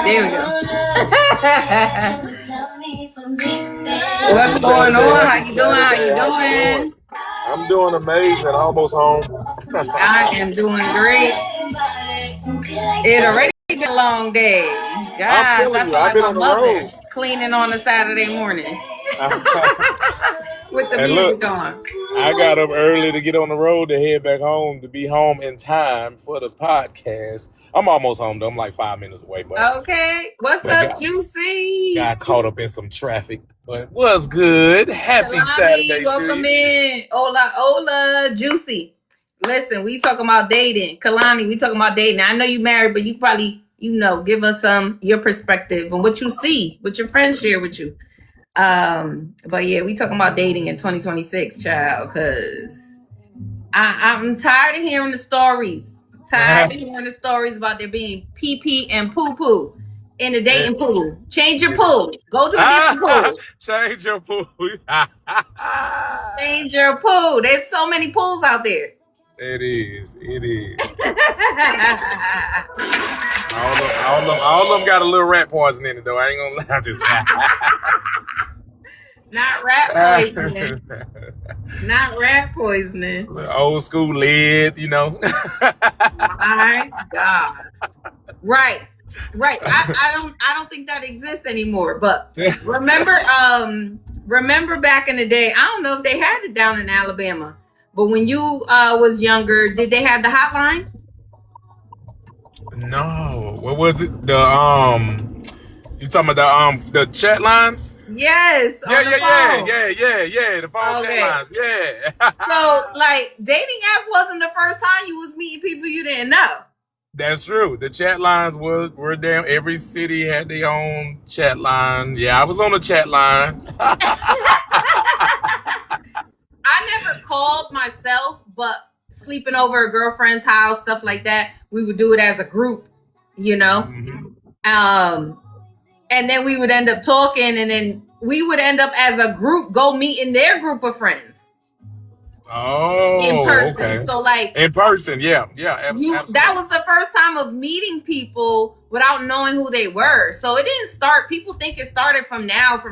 There we go. What's going on? How you doing? How you doing? I'm doing amazing. Almost home. I am doing great. It already been a long day. I'm Gosh, I telling feel you, I've like been my on the mother road. cleaning on a Saturday morning with the And music look, on. I got up early to get on the road to head back home to be home in time for the podcast. I'm almost home though. I'm like 5 minutes away, but Okay. What's up, Juicy? got caught up in some traffic. But what's good? Happy Saturday Kalani, to welcome you. in. Hola, Juicy. Listen, we talking about dating. Kalani, we talking about dating. I know you married, but you probably, give us your perspective and what you see, what your friends share with you. But yeah, we talking about dating in 2026, child, because I'm tired of hearing the stories. Tired of hearing the stories about there being pee and poo in the dating pool. Change your pool. Go to a different pool. Change your pool. Change your pool. There's so many pools out there. It is. All of them got a little rat poison in it, though. I ain't gonna lie. Just not rat poisoning. Not rat poisoning. Old school lead, My God. Right. I don't think that exists anymore. But remember back in the day, I don't know if they had it down in Alabama, but when you was younger, did they have the hotline? No. What was it? You talking about the chat lines? Yes. Yeah. The phone chat lines. Yeah. So like dating apps wasn't the first time you was meeting people you didn't know. That's true. The chat lines were down. Every city had their own chat line. Yeah, I was on the chat line. I never called myself, but sleeping over a girlfriend's house, stuff like that, we would do it as a group, Mm-hmm. And then we would end up talking, and then we would end up as a group go meet in their group of friends. Oh, in person. Okay. So like in person, yeah, absolutely. That was the first time of meeting people without knowing who they were. So it didn't start. People think it started from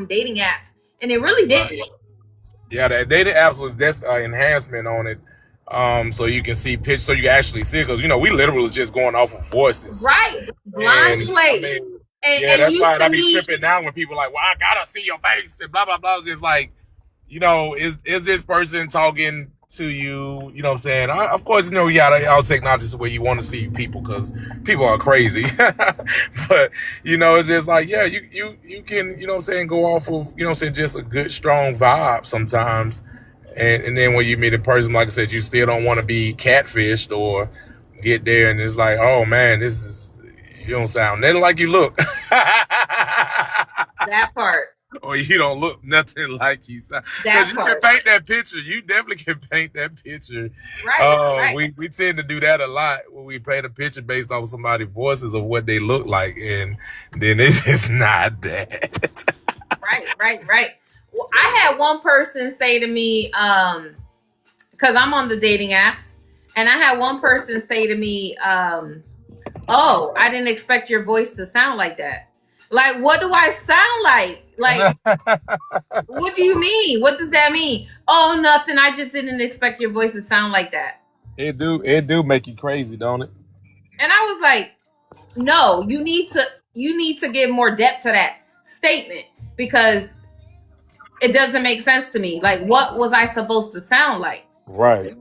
dating apps, and it really didn't. Yeah, that dating apps was that's enhancement on it. So you can see pictures, so you can actually see it, because we literally was just going off of voices, right? Blind place. That's why I be tripping now when people are like, well, I gotta see your face and blah blah blah. It's just like, is this person talking to you? You know what I'm saying? Of course, you gotta all technology the way you want to see people, because people are crazy. But it's just like, yeah, you can, what I'm saying, go off of, just a good strong vibe sometimes. And then when you meet a person, like I said, you still don't want to be catfished or get there and it's like, oh man, you don't sound nothing like you look. That part. Or you don't look nothing like you sound. Because you can paint that picture. You definitely can paint that picture. Right. We tend to do that a lot when we paint a picture based off somebody's voices of what they look like. And then it's just not that. Right. Well, I had one person say to me, because I'm on the dating apps, and I had one person say to me, oh, I didn't expect your voice to sound like that. Like, what do I sound like? Like, what do you mean? What does that mean? Oh, nothing. I just didn't expect your voice to sound like that. It do make you crazy, don't it? And I was like, no, you need to give more depth to that statement, because it doesn't make sense to me. Like, what was I supposed to sound like? Right.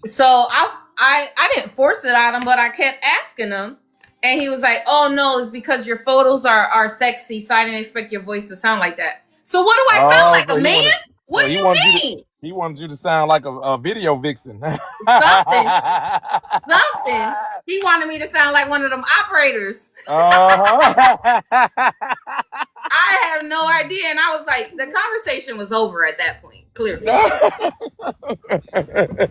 So I didn't force it on him, but I kept asking him, and he was like, "Oh no, it's because your photos are sexy, so I didn't expect your voice to sound like that." So what do I sound like, a man? What do you mean? He wanted you to sound like a video vixen. Something. He wanted me to sound like one of them operators. I have no idea, and I was like, the conversation was over at that point. Clearly.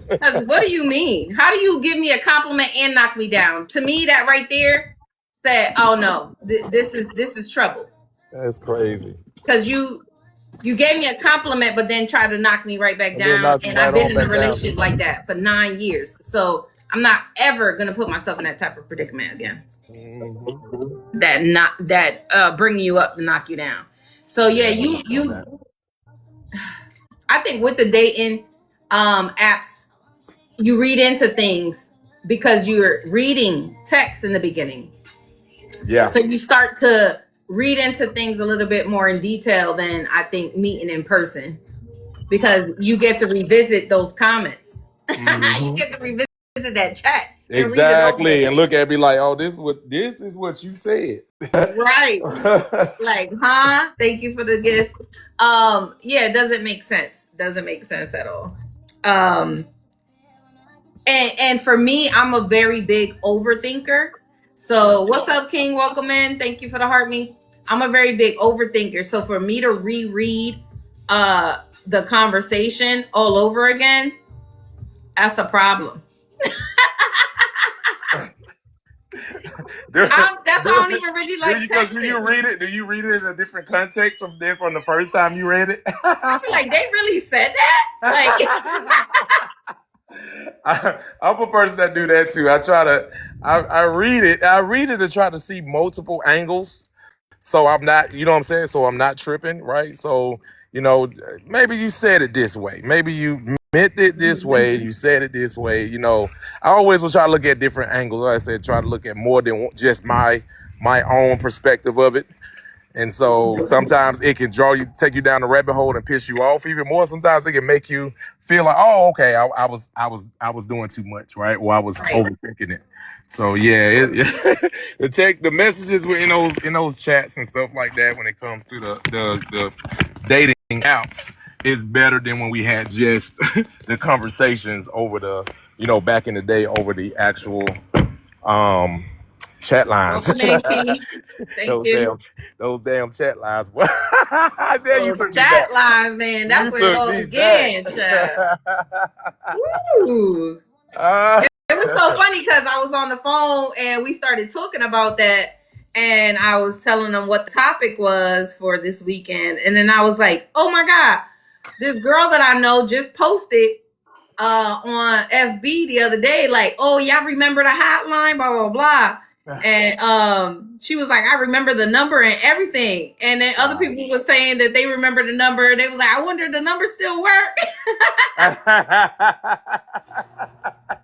Because what do you mean? How do you give me a compliment and knock me down? To me, that right there said, "Oh no, this is trouble." That's crazy. Because you gave me a compliment, but then tried to knock me right back down. And I've been in a relationship like that for 9 years. So I'm not ever gonna put myself in that type of predicament again. Mhm. That bringing you up to knock you down. So yeah, you I think with the dating apps, you read into things because you're reading text in the beginning. Yeah. So you start to read into things a little bit more in detail than I think meeting in person, because you get to revisit those comments. You Mhm. get to revisit that chat and read it Exactly. over And again. look at me like, oh, this is what you said. Right. Like, huh? Thank you for the gifts. Yeah, it doesn't make sense. Doesn't make sense at all. And for me, I'm a very big overthinker. So what's up, King? Welcome in. Thank you for the heart me. I'm a very big overthinker. So for me to reread the conversation all over again, that's a problem. That's why I don't even really like Do you texting. read it? Do you read it in a different context from the first time you read it? I be like, they really said that? Like, I'm a person that do that too. I read it. I read it to try to see multiple angles. So I'm not, you know what I'm saying? So I'm not tripping, right? So, maybe you said it this way. Maybe you meant it this way. You said it this way. I always will try to look at different angles. Like I said, try to look at more than just my own perspective of it. And so sometimes it can take you down the rabbit hole and piss you off even more. Sometimes it can make you feel like, oh, okay, I was doing too much, right? Or I was right. overthinking it. So yeah, the messages were in those chats and stuff like that when it comes to the dating apps is better than when we had just the conversations over back in the day over the actual chat lines. Welcome in, King. Thank you. Those damn chat lines. There you Those took me chat back. lines, man. That's You where it took all me began, back. child. Woo. Uh, It was so funny because I was on the phone and we started talking about that. And I was telling them what the topic was for this weekend. And then I was like, oh my God, this girl that I know just posted on FB the other day, like, oh, y'all remember the hotline, blah, blah, blah. And she was like, I remember the number and everything. And then other people were saying that they remember the number. They was like, I wonder if the number still work.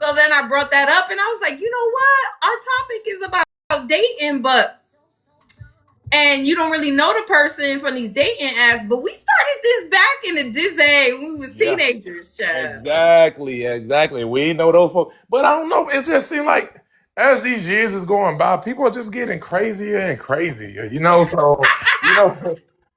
So then I brought that up and I was like, you know what? Our topic is about dating, and you don't really know the person from these dating apps, but we started this back in the day when we was teenagers, child. Exactly. We know those folks. But I don't know. It just seemed like as these years is going by, people are just getting crazier and crazier, so,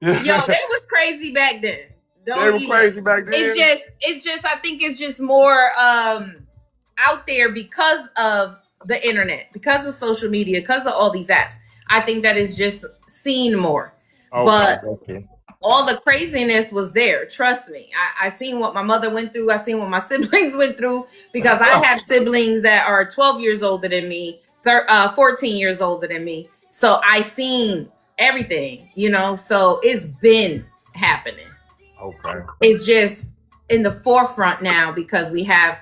Yo, they was crazy back then. They were crazy back then. It's just, I think it's just more out there because of the internet, because of social media, because of all these apps. I think that is just seen more. Okay, but okay. All the craziness was there. Trust me. I seen what my mother went through. I seen what my siblings went through, because I have siblings that are 12 years older than me, 14 years older than me. So I seen everything, so it's been happening. Okay. It's just in the forefront now because we have,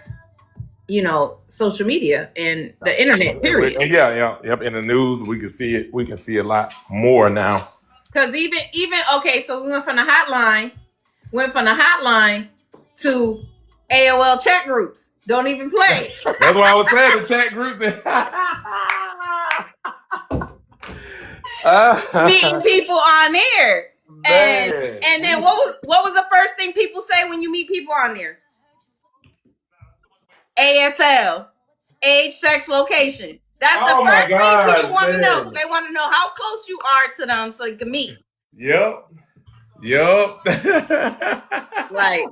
social media and the internet, period. Yeah. In the news, we can see it. We can see a lot more now. Because even okay, so we went from the hotline to AOL chat groups. Don't even play. That's why I was saying the chat group. Meeting people on there. And then what was the first thing people say when you meet people on there? ASL, age, sex, location. That's the first thing people want to know. They want to know how close you are to them so you can meet. Yep. Right.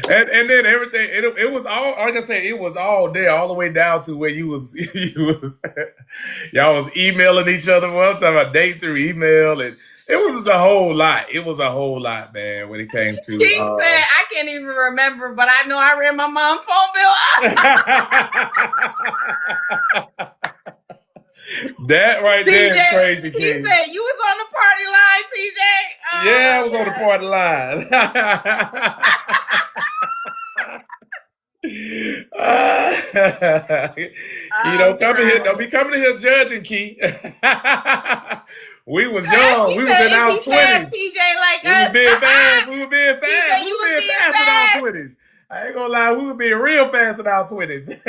And then everything, it was all, like I said, it was all there, all the way down to where y'all was emailing each other. Well, I'm talking about date through email, and it was just a whole lot. It was a whole lot, man, when it came to. King said, I can't even remember, but I know I ran my mom's phone bill up. That right there is crazy. He said, you was on the party line, TJ? Oh, yeah, I was on the party line. Key, don't come in here. Don't be coming in here judging, Key. We was young. We was in our 20s. TJ like We us. were being fast. We were being fast. TJ, We you were was being being fast in fast. our 20s. I ain't gonna lie. We were being real fast in our 20s.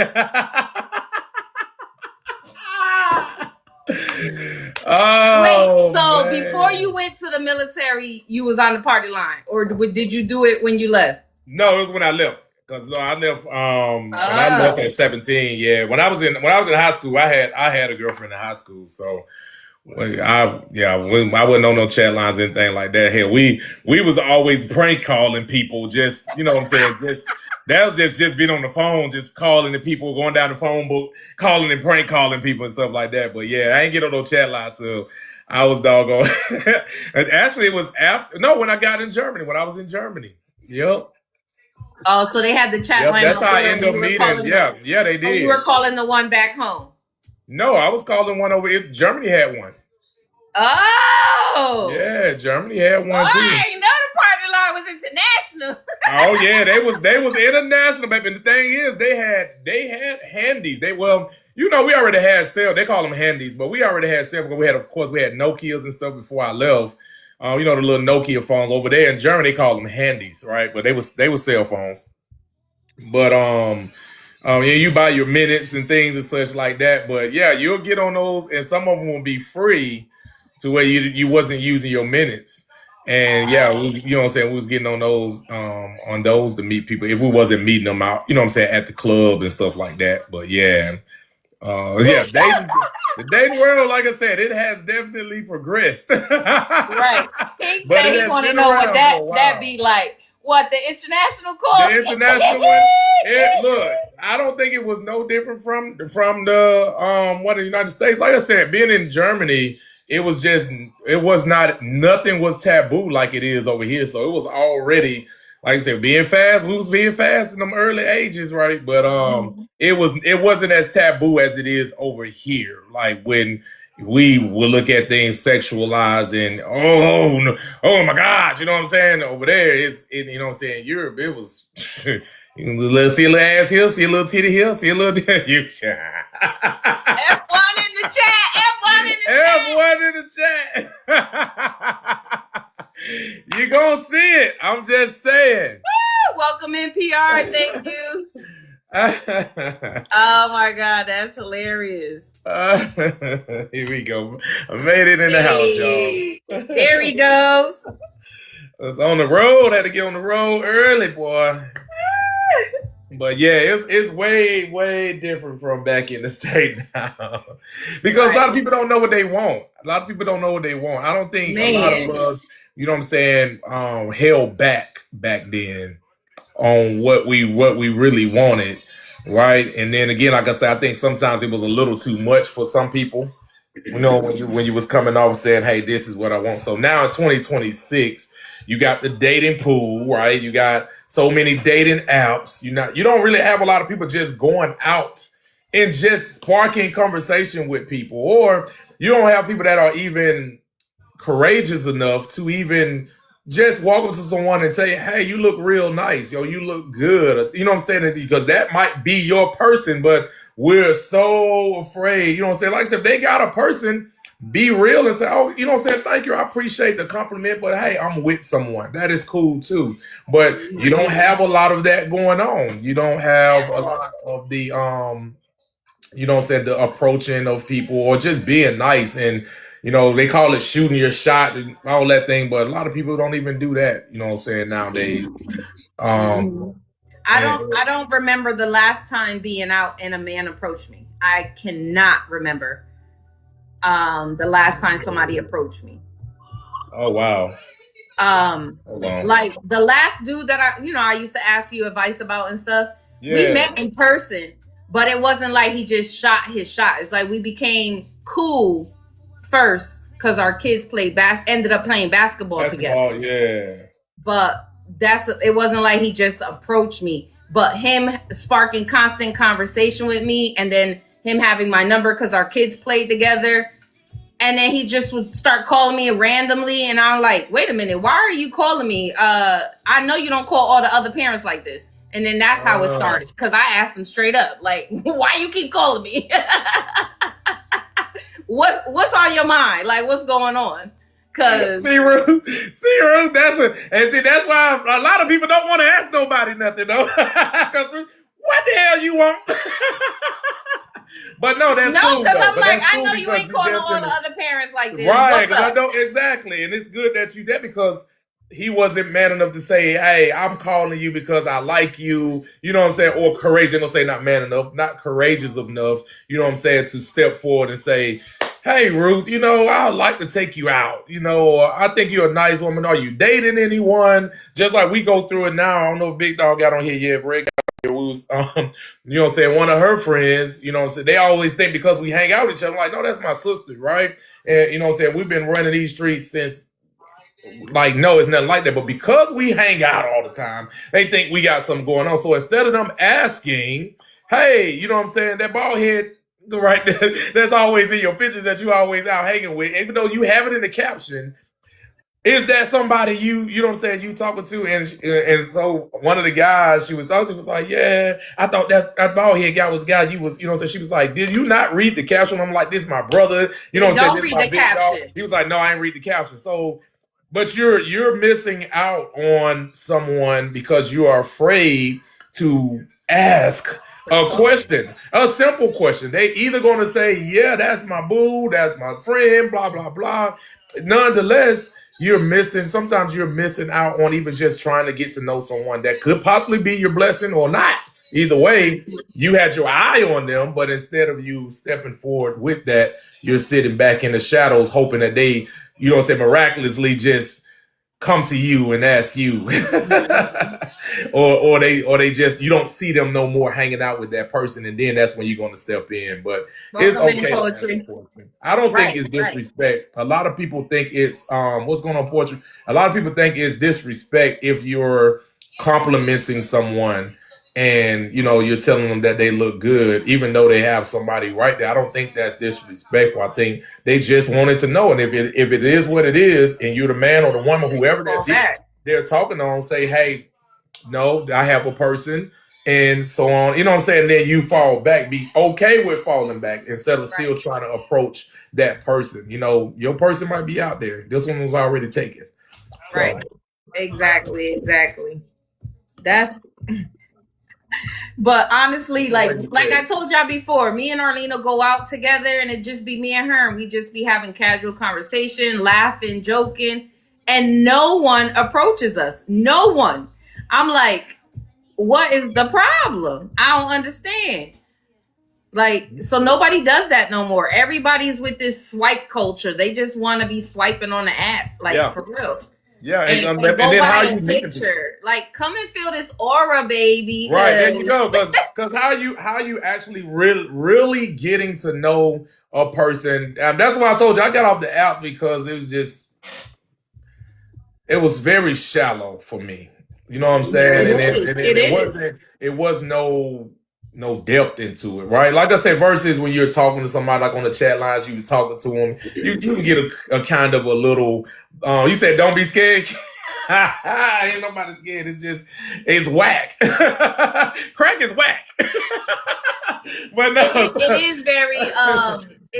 Oh, Wait, so man. before you went to the military, you was on the party line, or did you do it when you left? No, it was when I left. Cause no, I left. When I left at 17. Yeah, when I was in high school, I had a girlfriend in high school. So, I wasn't on no chat lines or anything like that. Hell, we was always prank calling people. Just you know what I'm saying. Just that was just being on the phone, just calling the people, going down the phone book, calling and prank calling people and stuff like that. But yeah, I ain't get on no chat line till I was doggone. And actually, it was when I got in Germany. When I was in Germany. Yep. Oh, so they had the chat line. That's up how I there ended and up you were meeting. calling Yeah, they Oh, did. you were calling the one back home. No, I was calling one over. Germany had one. Oh. Yeah, Germany had one Oh, too. I didn't know the party line was international. Oh yeah, they was international, baby. And the thing is, they had handies. We already had cell. They call them handies, but we already had cell because we had Nokias and stuff before I left. The little Nokia phones over there in Germany, they call them handies, right? But they were cell phones. But you buy your minutes and things and such like that. But yeah, you'll get on those, and some of them will be free to where you wasn't using your minutes. And yeah, you know what I'm saying, we was getting on those to meet people if we wasn't meeting them out, you know what I'm saying, at the club and stuff like that. But yeah. The dating world, like I said, it has definitely progressed. Right. He But said it he has want to been know around what for that a while. that be like. What, the international calls? The international one, look, I don't think it was no different from the one in the United States. Like I said, being in Germany, nothing was taboo like it is over here. So it was already, like I said, being fast. We was being fast in them early ages, right? But it wasn't as taboo as it is over here. Like when we will look at things sexualized and oh my gosh, you know what I'm saying? Over there, you know what I'm saying? Europe, it was see a little ass here, see a little titty here, see a little F1 in the chat. F1 in the chat. You gonna see it. I'm just saying. Woo! Welcome NPR. Thank you. Oh my God, that's hilarious. Here we go. I made it in the house, y'all. There he goes. I was on the road. Had to get on the road early, boy. But yeah, it's way, way different from back in the state now. Because a lot of people don't know what they want. I don't think a lot of us, you know what I'm saying, held back then on what we really wanted. Right. And then again, like I said, I think sometimes it was a little too much for some people, you know, when you was coming off saying, hey, this is what I want. So now in 2026, you got the dating pool, right? You got so many dating apps. You don't really have a lot of people just going out and just sparking conversation with people, or you don't have people that are even courageous enough to even just walk up to someone and say, hey, you look real nice. Yo, you look good. You know what I'm saying? Because that might be your person, but we're so afraid. You know what I'm saying? Like I said, if they got a person, be real and say, oh, you know what I'm saying? Thank you. I appreciate the compliment, but hey, I'm with someone. That is cool too. But you don't have a lot of that going on. You don't have a lot of the, you know what I'm saying, the approaching of people or just being nice. And you know, they call it shooting your shot and all that thing, but a lot of people don't even do that, you know what I'm saying, nowadays. I don't remember the last time being out and a man approached me. I cannot remember the last time somebody approached me. Oh, wow. Hold on. Like the last dude that I used to ask you advice about and stuff, we met in person, but it wasn't like he just shot his shot. It's like we became cool first because our kids ended up playing basketball together. Yeah. But it wasn't like he just approached me, but him sparking constant conversation with me, and then him having my number because our kids played together, and then he just would start calling me randomly, and I'm like, wait a minute, why are you calling me? I know you don't call all the other parents like this. And then that's how it started. Because I asked him straight up, like, why you keep calling me? What's on your mind? Like, what's going on? Cause see, Ruth, that's why a lot of people don't want to ask nobody nothing, though. Because what the hell you want? But no, that's cool. Because I'm like, I know you ain't calling all the other parents like this. Right, because I know exactly. And it's good that you did, because he wasn't man enough to say, hey, I'm calling you because I like you, you know what I'm saying? Or courageous, don't say not man enough, not courageous enough, you know what I'm saying, to step forward and say, hey, Ruth, you know, I'd like to take you out. You know, I think you're a nice woman. Are you dating anyone? Just like we go through it now. I don't know if Big Dog got on here yet. If Ray got on here, we was, you know what I'm saying, one of her friends, you know what I'm saying, they always think because we hang out with each other, I'm like, no, that's my sister, right? And, you know what I'm saying, we've been running these streets since, like, no, it's nothing like that. But because we hang out all the time, they think we got something going on. So instead of them asking, hey, you know what I'm saying, that bald head, right there, that's always in your pictures that you always out hanging with, even though you have it in the caption, is that somebody you know what I'm saying, you talking to? And so one of the guys she was talking to was like, yeah, I thought that bald head guy was a guy you was, you know what I'm saying? She was like, did you not read the caption? I'm like, this is my brother, you know what I'm saying? This read the caption. Dog. He was like, no, I ain't read the caption. So, but you're missing out on someone because you are afraid to ask a question, a simple question. They either going to say, yeah, that's my boo, that's my friend, blah, blah, blah. Nonetheless, sometimes you're missing out on even just trying to get to know someone that could possibly be your blessing or not. Either way, you had your eye on them, but instead of you stepping forward with that, you're sitting back in the shadows hoping that they, you know what I'm saying, miraculously just come to you and ask you. or they just, you don't see them no more hanging out with that person, and then that's when you're going to step in. But it's okay. I don't think it's disrespect. A lot of people think it's what's going on, poetry. A lot of people think it's disrespect if you're complimenting someone and, you know, you're telling them that they look good, even though they have somebody right there. I don't think that's disrespectful. I think they just wanted to know. And if it is what it is, and you're the man or the woman, whoever they're talking on, say, hey, no, I have a person, and so on. You know what I'm saying? Then you fall back. Be okay with falling back instead of still trying to approach that person. You know, your person might be out there. This one was already taken. So. Right. Exactly. That's... But honestly, like I told y'all before, me and Arlene go out together and it just be me and her, and we just be having casual conversation, laughing, joking, and no one approaches us. No one. I'm like, what is the problem? I don't understand. Like, so nobody does that no more. Everybody's with this swipe culture. They just want to be swiping on the app, like, for real. Yeah, and then how you picture, like, come and feel this aura, baby. Right, there you go. Because how you actually really getting to know a person. That's why I told you I got off the apps, because it was very shallow for me. You know what I'm saying? It was no depth into it, right? Like I said, versus when you're talking to somebody, like on the chat lines, you talking to them, you can get a kind of a little. You said don't be scared. Ain't nobody scared. It's whack. Crack is whack. But no, it is very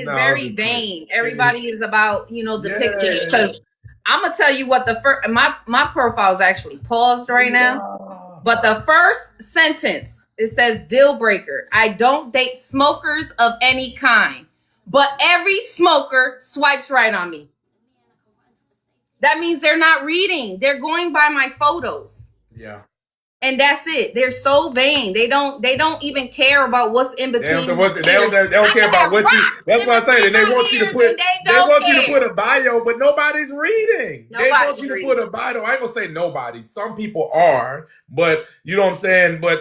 very vain. Everybody is about, you know, the pictures. Because I'm gonna tell you what, the first my profile is actually paused right now, but the first sentence, it says deal breaker. I don't date smokers of any kind, but every smoker swipes right on me. That means they're not reading. They're going by my photos. Yeah. And that's it. They're so vain. They don't even care about what's in between. They don't care about what you. That's what I say. They want you to put. They want you to put a bio, but nobody's reading. They want you to put a bio. I ain't gonna say nobody. Some people are, but you know what I'm saying. But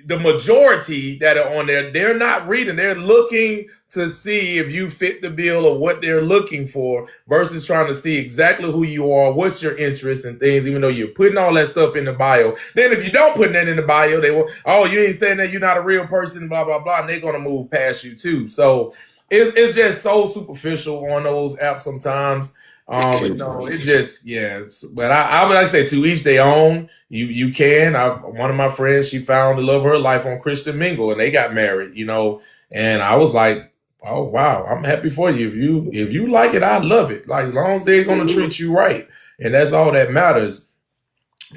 the majority that are on there, they're not reading. They're looking to see if you fit the bill of what they're looking for, versus trying to see exactly who you are, what's your interests and things. Even though you're putting all that stuff in the bio, then if you don't put that in the bio, they will, oh, you ain't saying that you're not a real person, blah, blah, blah, and they're going to move past you too. So it's just so superficial on those apps sometimes. It just, yeah. But I would like to say to each their own. You can. One of my friends, she found the love of her life on Christian Mingle, and they got married. And I was like, oh wow, I'm happy for you. If you like it, I love it. Like as long as they're gonna treat you right, and that's all that matters.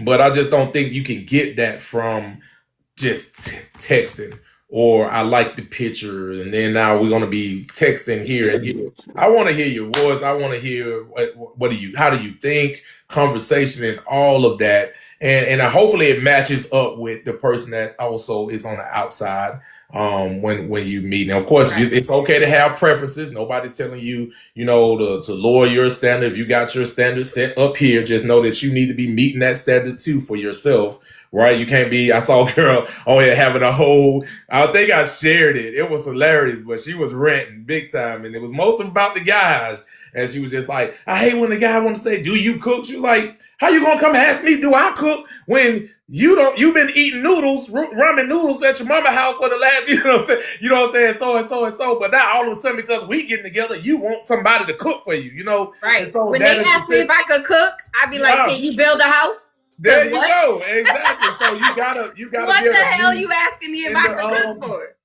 But I just don't think you can get that from just texting. Or I like the picture, and then now we're gonna be texting here and here. I want to hear your voice. I want to hear how do you think, conversation, and all of that. And hopefully it matches up with the person that also is on the outside when you meet. And of course, it's okay to have preferences. Nobody's telling you, to lower your standard. If you got your standard set up here, just know that you need to be meeting that standard too for yourself. Right? You can't be, I saw a girl on here having I think I shared it. It was hilarious, but she was ranting big time. And it was mostly about the guys. And she was just like, I hate when the guy wants to say, do you cook? She was like, how you going to come ask me, do I cook? When you've been eating noodles, ramen noodles at your mama house for the last, you know what I'm saying? So and so and so. But now all of a sudden, because we getting together, you want somebody to cook for you, Right. And so when they ask me if I could cook, I'd be like, can you build a house? There you go. Exactly. So you gotta what the hell you asking me if I could cook for?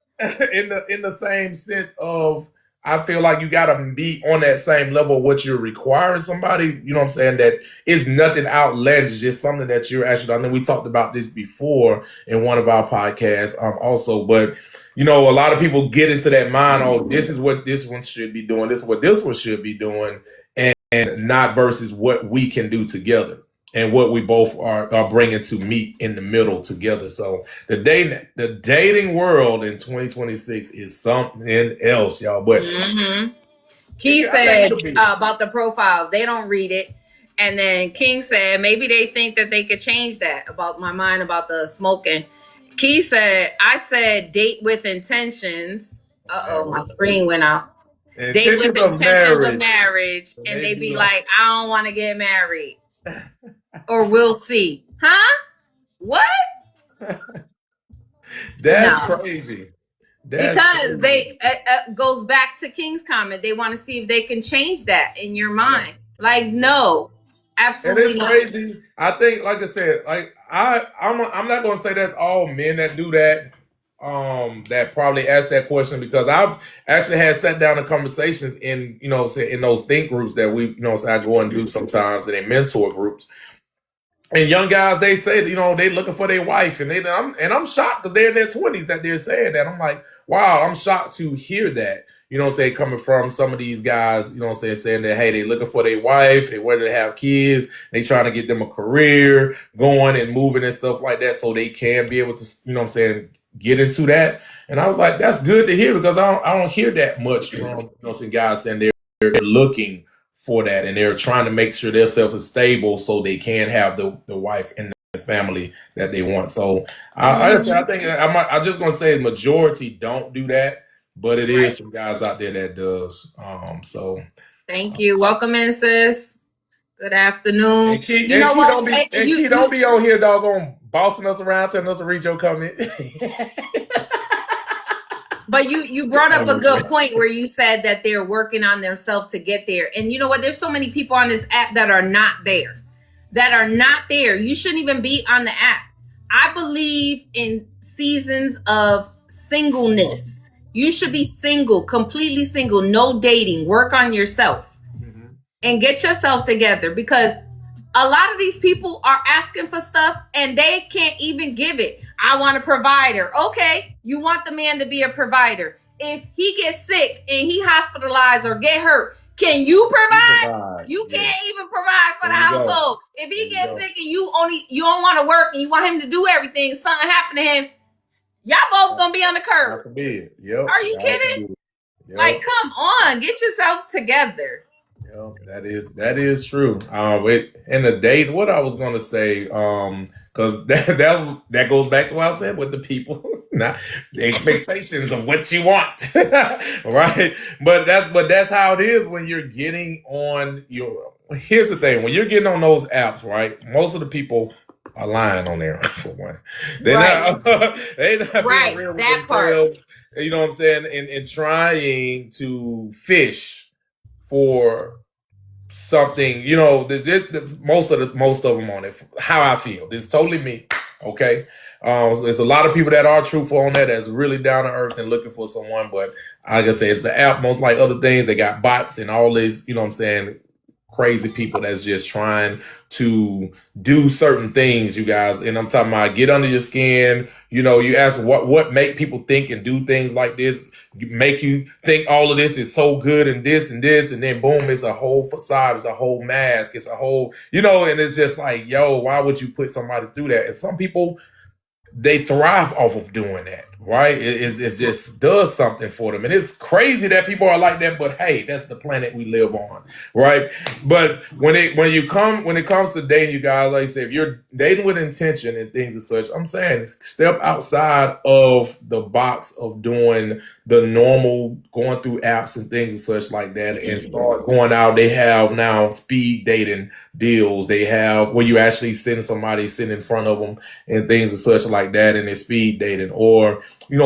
In the same sense of, I feel like you gotta be on that same level of what you're requiring somebody, you know what I'm saying, that is nothing outlandish, just something that you're actually, I think we talked about this before in one of our podcasts also, but a lot of people get into that mind, oh, this is what this one should be doing, this is what this one should be doing, and not versus what we can do together. And what we both are bringing to meet in the middle together. So the dating world in 2026 is something else, y'all. But Key said about the profiles, they don't read it. And then King said maybe they think that they could change that about my mind about the smoking. Key said, I said date with intentions. My screen went out. Date with intentions of marriage. And they be like, I don't want to get married. Or we'll see. Huh? What? That's crazy. Because they goes back to King's comment. They want to see if they can change that in your mind. Like, no, absolutely not. And it's crazy. I think, like I said, like I'm not gonna say that's all men that do that. That probably asked that question, because I've actually had sat down in conversations in in those think groups that we I go and do sometimes, and in mentor groups. And young guys, they say, they looking for their wife, and I'm shocked because they're in their 20s that they're saying that. I'm like, wow, I'm shocked to hear that, coming from some of these guys, saying that, hey, they looking for their wife, they want to have kids, they trying to get them a career going and moving and stuff like that, so they can be able to, get into that. And I was like, that's good to hear, because I don't hear that much from, some guys saying they're looking for that, and they're trying to make sure their self is stable so they can have the wife and the family that they want. So I think I'm just gonna say majority don't do that, but it is some guys out there that does. So thank you. Welcome in, sis. Good afternoon. And Key don't be on here doggone bossing us around, telling us to read your comment. But you brought up a good point where you said that they're working on themselves to get there. And you know what? There's so many people on this app that are not there. You shouldn't even be on the app. I believe in seasons of singleness. You should be single, completely single, no dating. Work on yourself and get yourself together, because a lot of these people are asking for stuff and they can't even give it. I want a provider. Okay, you want the man to be a provider. If he gets sick and he hospitalized or get hurt, can you provide? You can't even provide for the household. If he gets sick and you don't want to work and you want him to do everything, something happened to him, y'all both gonna be on the curb. Are you kidding? Like, come on, get yourself together. That is true. In the date, what I was gonna say, because that goes back to what I said with the people, not the expectations of what you want, right? But that's how it is when you're getting on your. Here's the thing: when you're getting on those apps, right? Most of the people are lying on there. For one, they're not being real with themselves. You know what I'm saying? And trying to fish for something, most of them on it. How I feel. This is totally me. Okay. There's a lot of people that are truthful on that, that's really down to earth and looking for someone. But like I said, it's an app, most like other things. They got bots and all this, you know what I'm saying, crazy people that's just trying to do certain things, you guys. And I'm talking about get under your skin. You ask what make people think and do things like this, make you think all of this is so good and this, and then boom, it's a whole facade, it's a whole mask, it's a whole, and it's just like, yo, why would you put somebody through that? And some people, they thrive off of doing that, right? It just does something for them. And it's crazy that people are like that, but hey, that's the planet we live on, right? But when it comes to dating, you guys, like I say, if you're dating with intention and things and such, I'm saying step outside of the box of doing the normal, going through apps and things and such like that, and start going out. They have now speed dating deals. They have where you actually send somebody, sit in front of them and things and such like that, and it's speed dating. Or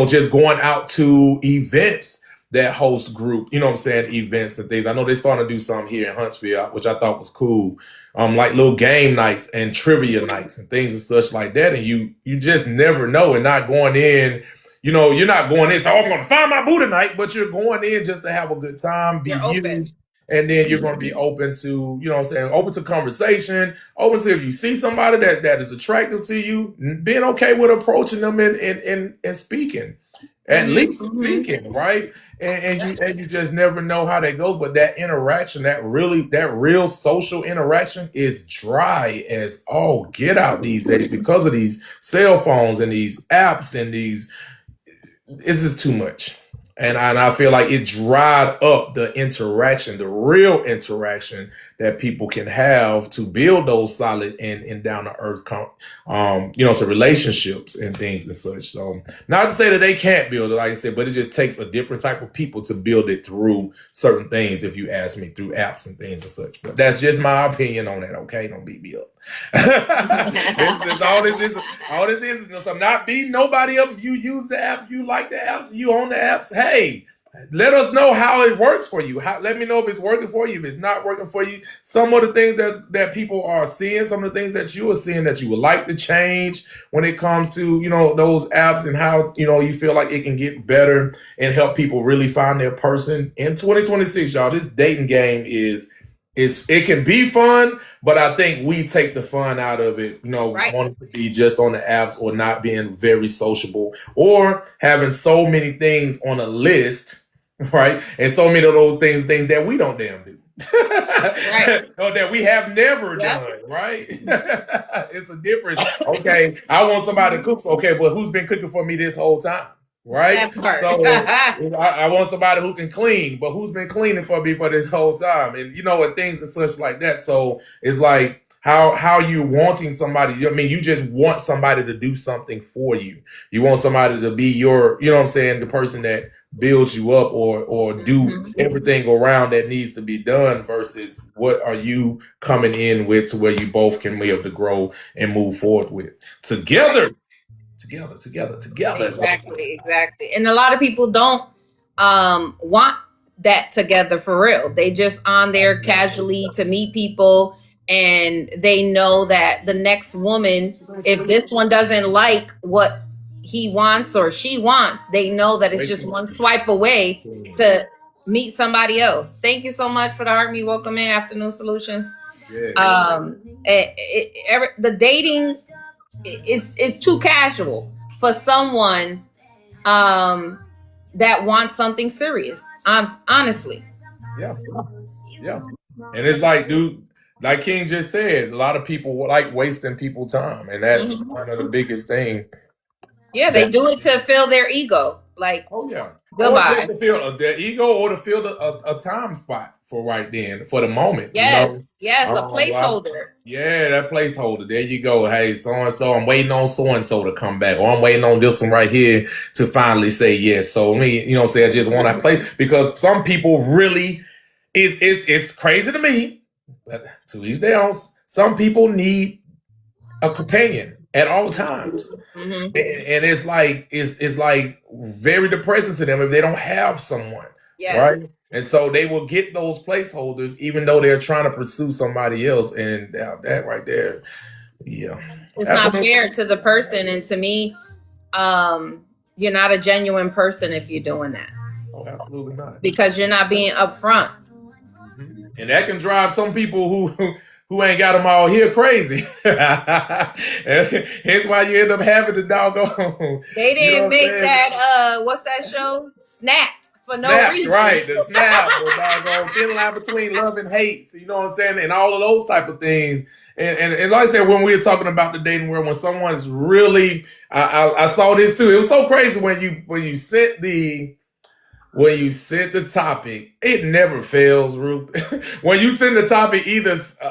just going out to events that host group, events and things. I know they're starting to do something here in Huntsville, which I thought was cool. Like little game nights and trivia nights and things and such like that. And you just never know, and not going in, you're not going in, so I'm going to find my boo tonight, but you're going in just to have a good time, be You're you. open. And then you're going to be open to, open to conversation, open to if you see somebody that is attractive to you, being okay with approaching them and speaking. At least speaking, right? And you just never know how that goes. But that interaction, that real social interaction is dry as all get out these days because of these cell phones and these apps and it's just too much. And I feel like it dried up the interaction, the real interaction that people can have to build those solid and down to earth, to relationships and things and such. So not to say that they can't build it, like I said, but it just takes a different type of people to build it through certain things. If you ask me, through apps and things and such. But that's just my opinion on that. Okay, don't beat me up. All this is. I'm not beating nobody up. You use the app, you like the apps, you own the apps. Hey, let us know how it works for you. Let me know if it's working for you. If it's not working for you, some of the things that people are seeing, some of the things that you are seeing that you would like to change when it comes to those apps, and how you feel like it can get better and help people really find their person in 2026. Y'all, this dating game is it can be fun, but I think we take the fun out of it, Right. wanting to be just on the apps, or not being very sociable, or having so many things on a list, right? And so many of those things that we don't damn do. Right. Or that we have never done, right? It's a difference. Okay, I want somebody to cook. Okay, but who's been cooking for me this whole time? Right? That part. So I want somebody who can clean, but who's been cleaning for me for this whole time? And and things and such like that. So it's like, how you wanting somebody, I mean, you just want somebody to do something for you. You want somebody to be your, the person that builds you up, or do everything around that needs to be done, versus what are you coming in with to where you both can be able to grow and move forward with together. Together. Exactly. And a lot of people don't want that together for real. They just on there casually to meet people, and they know that the next woman, if this one doesn't like what he wants or she wants, they know that it's just one swipe away to meet somebody else. Thank you so much for the Heart Me Welcome In Afternoon Solutions. The dating is too casual for someone that wants something serious. Honestly. Yeah. And it's like, dude, like King just said, a lot of people like wasting people's time, and that's one of the biggest things. Yeah, they do it to fill their ego. Like, goodbye. Or just to fill their ego, or to fill a time spot for right then, for the moment. Yes, a placeholder. That placeholder. There you go. Hey, so-and-so, I'm waiting on so-and-so to come back, or I'm waiting on this one right here to finally say yes. So me, say I just want to play, because some people really, it's crazy to me, but to each their own. Some people need a companion at all times, and it's like very depressing to them if they don't have someone, right? And so they will get those placeholders even though they're trying to pursue somebody else. And that right there, yeah. It's not fair to the person. And to me, you're not a genuine person if you're doing that. Oh, absolutely not. Because you're not being upfront. And that can drive some people who ain't got them all here crazy. Here's why you end up having the doggone. They didn't make that, what's that show? Snapped for no reason. Right, the snap, the doggone thin line between love and hate. So, you know what I'm saying? And all of those type of things. And like I said, when we were talking about the dating world, when someone's really, I saw this too. It was so crazy when you set the topic, it never fails, Ruth. When you send the topic,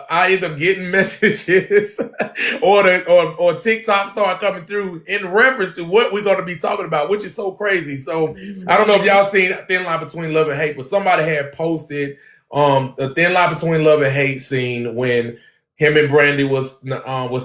I either getting messages or TikTok start coming through in reference to what we're going to be talking about, which is so crazy. So I don't know if y'all seen Thin Line Between Love and Hate, but somebody had posted a Thin Line Between Love and Hate scene when him and Brandy was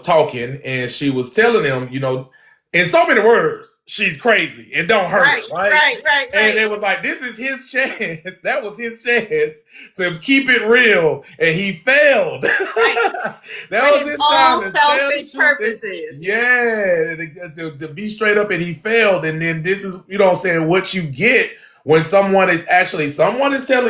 talking, and she was telling him, you know, in so many words, she's crazy and don't hurt. Right. And it was like, this is his chance. That was his chance to keep it real, and he failed. Right. That was his time. All selfish purposes. Yeah, to be straight up, and he failed. And then this is, you know what I'm saying, what you get when someone is telling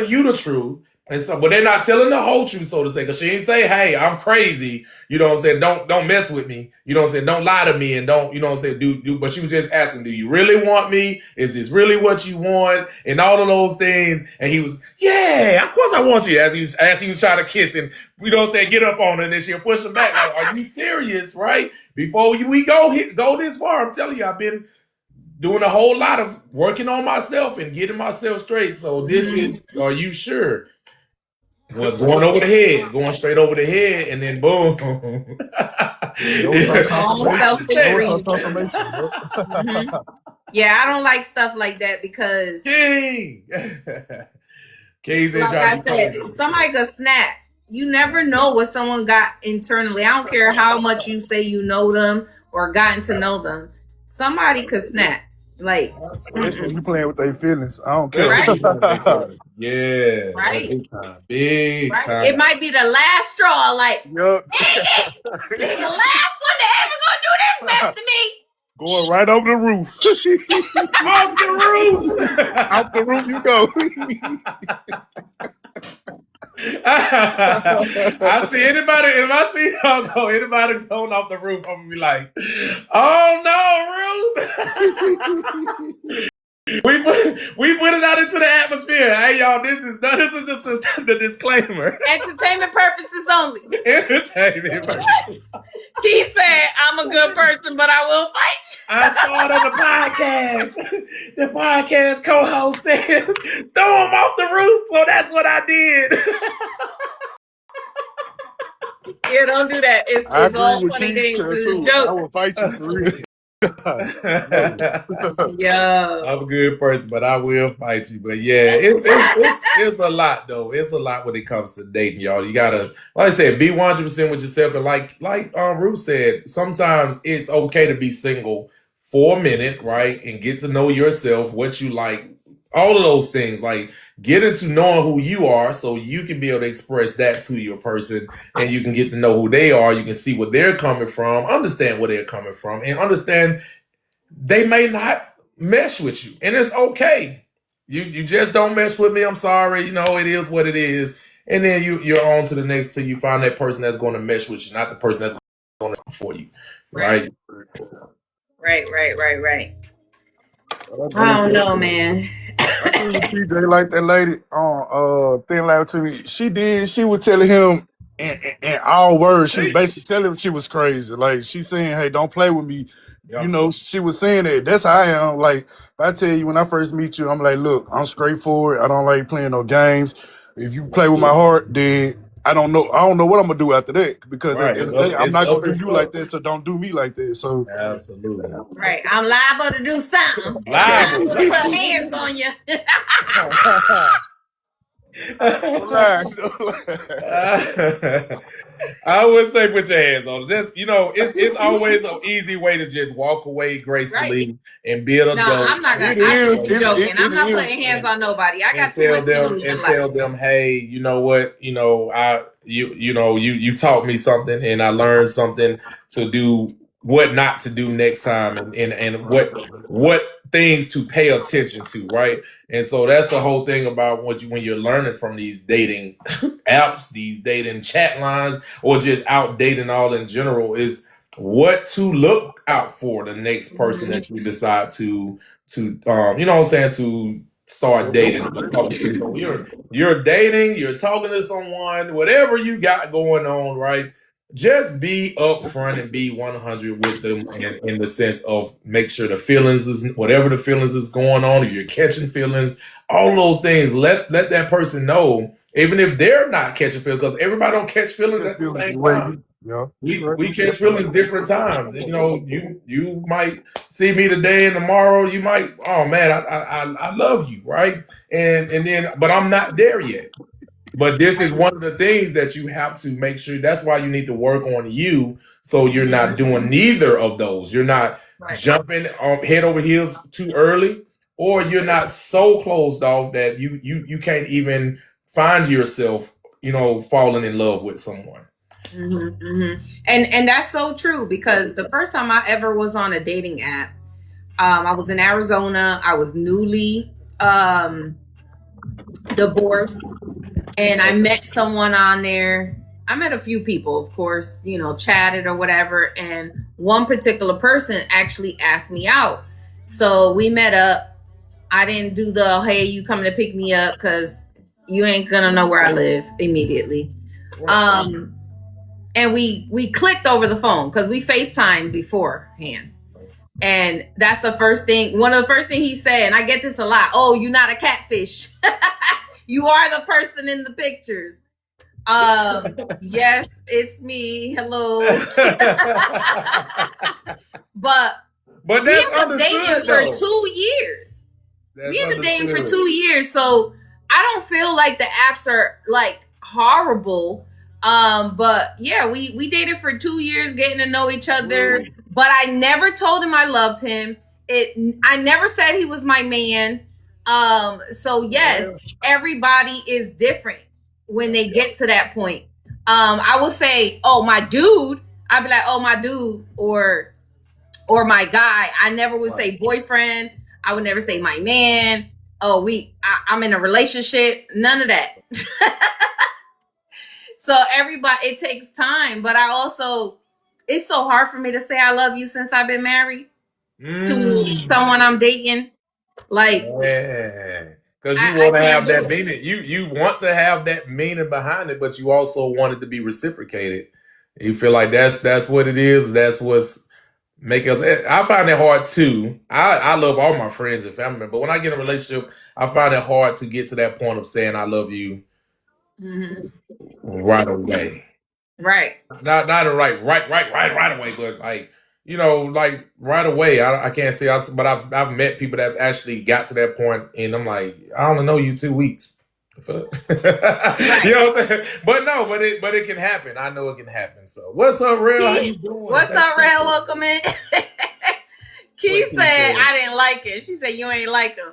you the truth. And so, but they're not telling the whole truth, so to say, because she didn't say, hey, I'm crazy. You know what I'm saying? Don't mess with me. You know what I'm saying? Don't lie to me, and don't, you know what I'm saying? But she was just asking, do you really want me? Is this really what you want? And all of those things. And he was, yeah, of course I want you. As he was trying to kiss and, you know what I'm saying, get up on her, and then she'll push him back. Like, are you serious? Right? Before we go this far, I'm telling you, I've been doing a whole lot of working on myself and getting myself straight. So this is, are you sure? Was going over the head, going straight over the head, and then boom. Yeah, I don't like stuff like that because King. Like I said, somebody could snap. You never know what someone got internally. I don't care how much you say you know them or gotten to know them. Somebody could snap. Like, especially you playing with their feelings. I don't care. Right. Yeah. Right. Big time. It might be the last straw. Like, yep. This is the last one that ever gonna do this mess to me. Going right over the roof. Off the roof. Out the roof you go. I see anybody, if I see y'all go, anybody going off the roof, I'm gonna be like, oh no, Ruth. We put it out into the atmosphere. Hey y'all, this is just the disclaimer. Entertainment purposes only. Entertainment purposes. He said, I'm a good person, but I will fight you. I saw it on the podcast. The podcast co-host said, throw him off the roof. So that's what I did. Yeah, don't do that. It's all funny things. It's a joke. I will fight you for real. Yeah, I'm a good person, but I will fight you. But yeah, it's a lot though. It's a lot when it comes to dating, y'all. You gotta, like I said, be 100% with yourself, and like Ruth said, sometimes it's okay to be single for a minute, right, and get to know yourself, what you like, all of those things. Like, get into knowing who you are so you can be able to express that to your person, and you can get to know who they are. You can see where they're coming from, understand where they're coming from, and understand they may not mesh with you. And it's okay. You just don't mesh with me. I'm sorry. You know, it is what it is. And then you're on to the next till you find that person that's going to mesh with you, not the person that's going to for you. Right? Right. I don't know, man. I think TJ like that lady on Thin Line to me. She was telling him in all words, she basically telling him she was crazy. Like, she saying, hey, don't play with me. Yep. You know, she was saying that. That's how I am. Like, if I tell you when I first meet you, I'm like, look, I'm straightforward. I don't like playing no games. If you play with my heart, then I don't know what I'm gonna do after that, because at the end of the day, I'm not gonna do you like that, so don't do me like that. So absolutely right. I'm liable to do something. Liable to put hands on you. Relax. I would say put your hands on it. Just it's always an easy way to just walk away gracefully and be an No, adult. I'm not gonna. It I is. just be joking. I'm not Is. putting hands on nobody. I got and too much to lose in life. tell them, hey, you know what, you taught me something, and I learned something to do, what not to do next time, and what things to pay attention to, right? And so that's the whole thing about when you're learning from these dating apps, these dating chat lines, or just out dating all in general, is what to look out for the next person that you decide to to start dating. So you're dating, you're talking to someone, whatever you got going on, right? Just be upfront and be 100 with them in the sense of make sure the feelings is whatever the feelings is going on. If you're catching feelings, all those things, let that person know, even if they're not catching feelings, because everybody don't catch feelings at the same time. Yeah. We catch feelings different times. You might see me today and tomorrow you might, oh man, I love you, right? And then, but I'm not there yet. But this is one of the things that you have to make sure. That's why you need to work on you, so you're not doing neither of those. You're not jumping head over heels too early, or you're not so closed off that you can't even find yourself, falling in love with someone. And that's so true, because the first time I ever was on a dating app, I was in Arizona. I was newly divorced, and I met someone on there. I met a few people, of course, chatted or whatever, and one particular person actually asked me out. So we met up. I didn't do the, hey, you coming to pick me up, because you ain't gonna know where I live immediately. And we clicked over the phone because we FaceTimed beforehand. And that's the first thing, one of the first things he said, and I get this a lot, oh, you're not a catfish. You are the person in the pictures. Yes, it's me. Hello. But we that's ended up dating for 2 years. We ended up dating for 2 years. So I don't feel like the apps are like horrible. But yeah, we dated for 2 years, getting to know each other. But I never told him I loved him. I never said he was my man. So yes, everybody is different when they get to that point. I will say, oh, my dude. I'd be like, oh, my dude, or my guy. I never would say boyfriend. I would never say my man. Oh, I'm in a relationship. None of that. So everybody, it takes time. But it's so hard for me to say I love you since I've been married to someone I'm dating. Like, because you want to have that meaning. You want to have that meaning behind it, but you also want it to be reciprocated. You feel like that's what it is. That's what's making us. I find it hard too. I love all my friends and family, but when I get in a relationship, I find it hard to get to that point of saying I love you right away. Right. Not right away, but like, like right away. I can't say, but I've met people that actually got to that point, and I'm like, I only know you 2 weeks. Right. You know what I'm saying? But it can happen. I know it can happen. So what's up, Real? How you doing? What's up, Real? Welcome in. Key said I didn't like it. She said you ain't like him.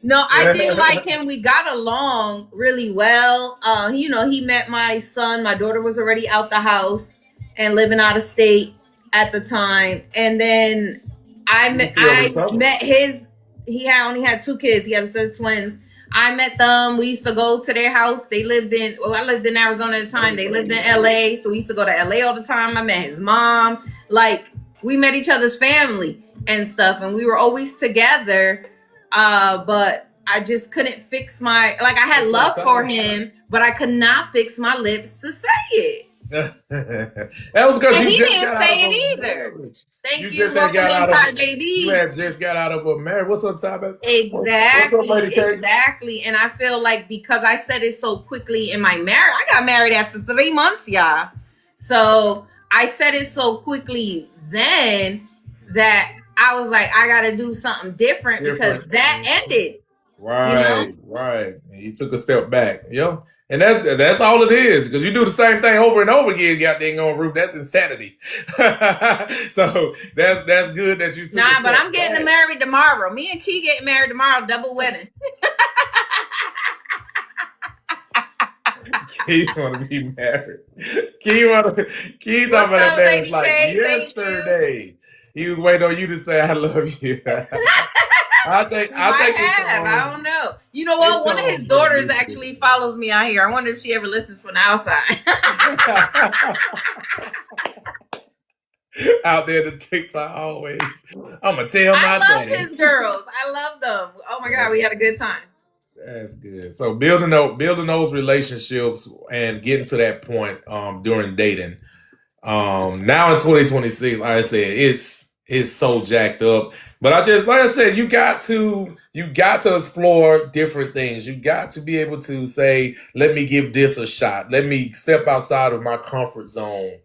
No, I did like him. We got along really well. He met my son. My daughter was already out the house and living out of state at the time. And then I met his. Only had 2 kids. He had a set of twins. I met them. We used to go to their house. I lived in Arizona at the time. They lived in LA. So we used to go to LA all the time. I met his mom. Like, we met each other's family and stuff. And we were always together. But I just couldn't fix I had love for him, but I could not fix my lips to say it. That was because he didn't say it either. Thank you. Welcome in, baby. You had just got out of a marriage. What's up, Ty, baby? Exactly. And I feel like because I said it so quickly in my marriage, I got married after 3 months, y'all. So I said it so quickly then that I was like, I got to do something different because that ended. Right, right. And you took a step back. Yeah. And that's all it is. Because you do the same thing over and over again, got dang on roof. That's insanity. So that's good that you took Nah, but I'm getting married tomorrow. Me and Key getting married tomorrow, double wedding. Key want to be married. Key talking about that dance like yesterday. He was waiting on you to say I love you. I think I don't know. You know what? One of his daughters actually follows me out here. I wonder if she ever listens from the outside. Out there the TikTok always. I'm gonna tell my I love his girls. I love them. Oh my God, we had a good time. That's good. So building those relationships and getting to that point during dating. Now in 2026, like I said, it's so jacked up. But like I said, you got to explore different things. You got to be able to say, let me give this a shot. Let me step outside of my comfort zone.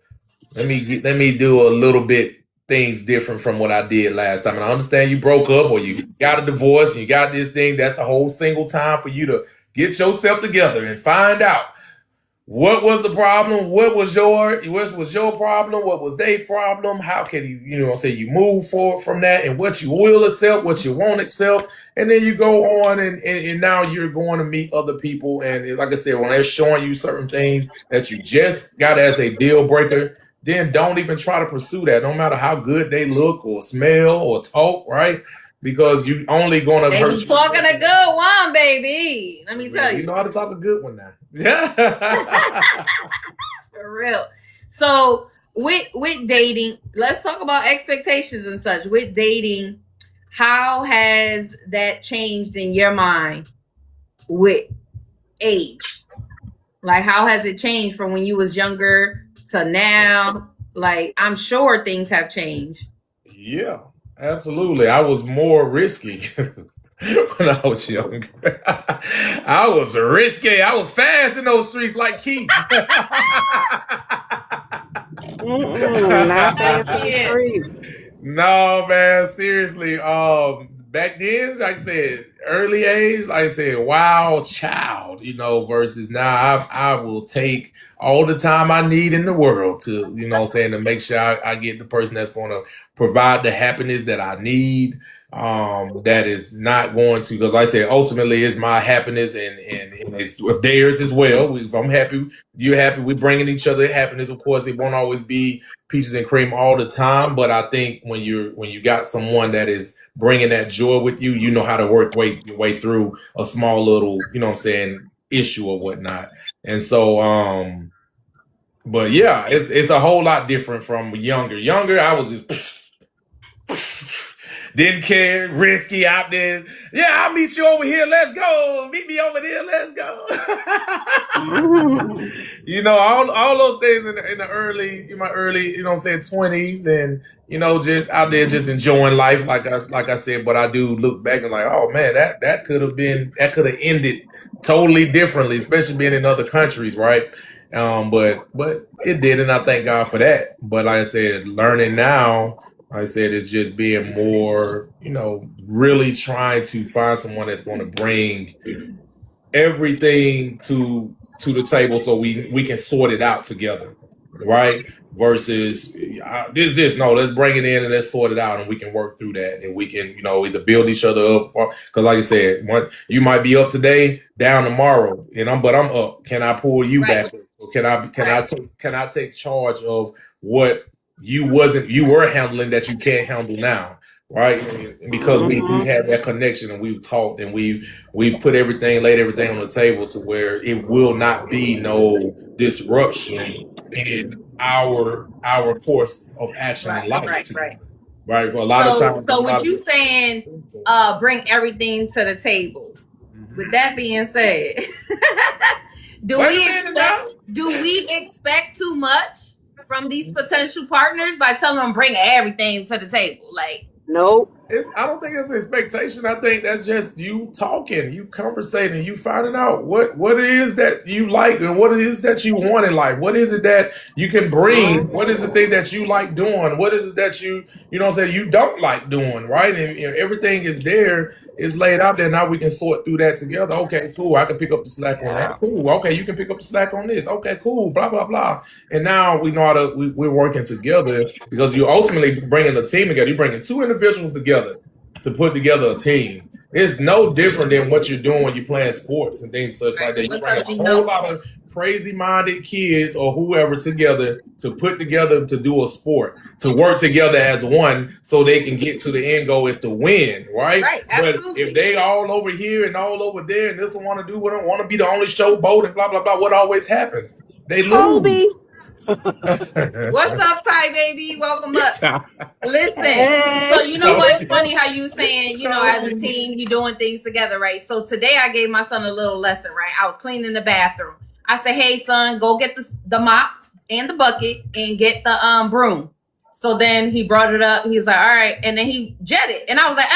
Let me do a little bit things different from what I did last time. And I understand you broke up or you got a divorce and you got this thing. That's the whole single time for you to get yourself together and find out what was the problem, what was your problem, what was their problem, how can you move forward from that, and what you will accept, what you won't accept, and then you go on and now you're going to meet other people, and like I said, when they're showing you certain things that you just got as a deal breaker, then don't even try to pursue that, no matter how good they look or smell or talk, right? Because you only gonna hurt you. Talking a good one, baby. Let me tell you. You know how to talk a good one now. Yeah. For real. So with dating, let's talk about expectations and such. With dating, how has that changed in your mind with age? Like, how has it changed from when you was younger to now? Like, I'm sure things have changed. Yeah. Absolutely. I was more risky when I was younger. I was risky. I was fast in those streets like Keith. Not fast in the streets. No, man, seriously. Back then, like I said, early age, like I said, wild child, versus now I will take all the time I need in the world to, to make sure I get the person that's going to provide the happiness that I need. That is not going to, because like I said, ultimately it's my happiness and it's theirs as well. If I'm happy, you're happy. We're bringing each other happiness. Of course, it won't always be peaches and cream all the time, but I think when you got someone that is bringing that joy with you, you know how to work your way through a small little, issue or whatnot. And so, but yeah, it's a whole lot different from younger. Younger, I was just didn't care, risky out there. Yeah, I'll meet you over here. Let's go. Meet me over there. Let's go. All those things in my early, 20s, and just out there just enjoying life, like I said. But I do look back and like, oh man, that could have ended totally differently, especially being in other countries, right? But it did, and I thank God for that. But like I said, learning now. I said it's just being more, really trying to find someone that's going to bring everything to the table so we can sort it out together, right? Versus let's bring it in and let's sort it out and we can work through that and we can, either build each other up. Because like I said, you might be up today, down tomorrow, but I'm up. Can I pull you back? Or can I take charge of what you were handling that you can't handle now, right? Because we had that connection and we've talked and we've laid everything on the table to where it will not be no disruption in our course of action in life. Right. For a lot of times. So what you saying, bring everything to the table. With that being said, do we expect too much from these potential partners by telling them bring everything to the table? Like, nope. I don't think it's an expectation. I think that's just you talking, you conversating, you finding out what it is that you like and what it is that you want in life. What is it that you can bring? What is the thing that you like doing? What is it that you know what I'm saying, you don't like doing, right? And everything is there, it's laid out there. Now we can sort through that together. Okay, cool. I can pick up the slack on that. Cool. Okay, you can pick up the slack on this. Okay, cool. Blah, blah, blah. And now we know how to, we're working together because you're ultimately bringing a team together. You're bringing two individuals together to put together a team. It's no different than what you're doing when you're playing sports and things such like that. You What's bring up, a Gino? whole lot of crazy-minded kids or whoever together to put together to do a sport, to work together as one so they can get to the end goal is to win, right? Right, But absolutely. if they all over here and all over there and this one want to do what I want to be the only showboat and blah, blah, blah, what always happens? They Kobe. lose. What's up, Ty baby? Welcome up. Listen, Hey. so you know what? It's funny how you saying, you know, as a team, you doing things together, right? So today I gave my son a little lesson, right? I was cleaning the bathroom. I said, hey, son, go get the mop and the bucket and get the broom. So then he brought it up. He's like, all right. And then he jetted. And I was like,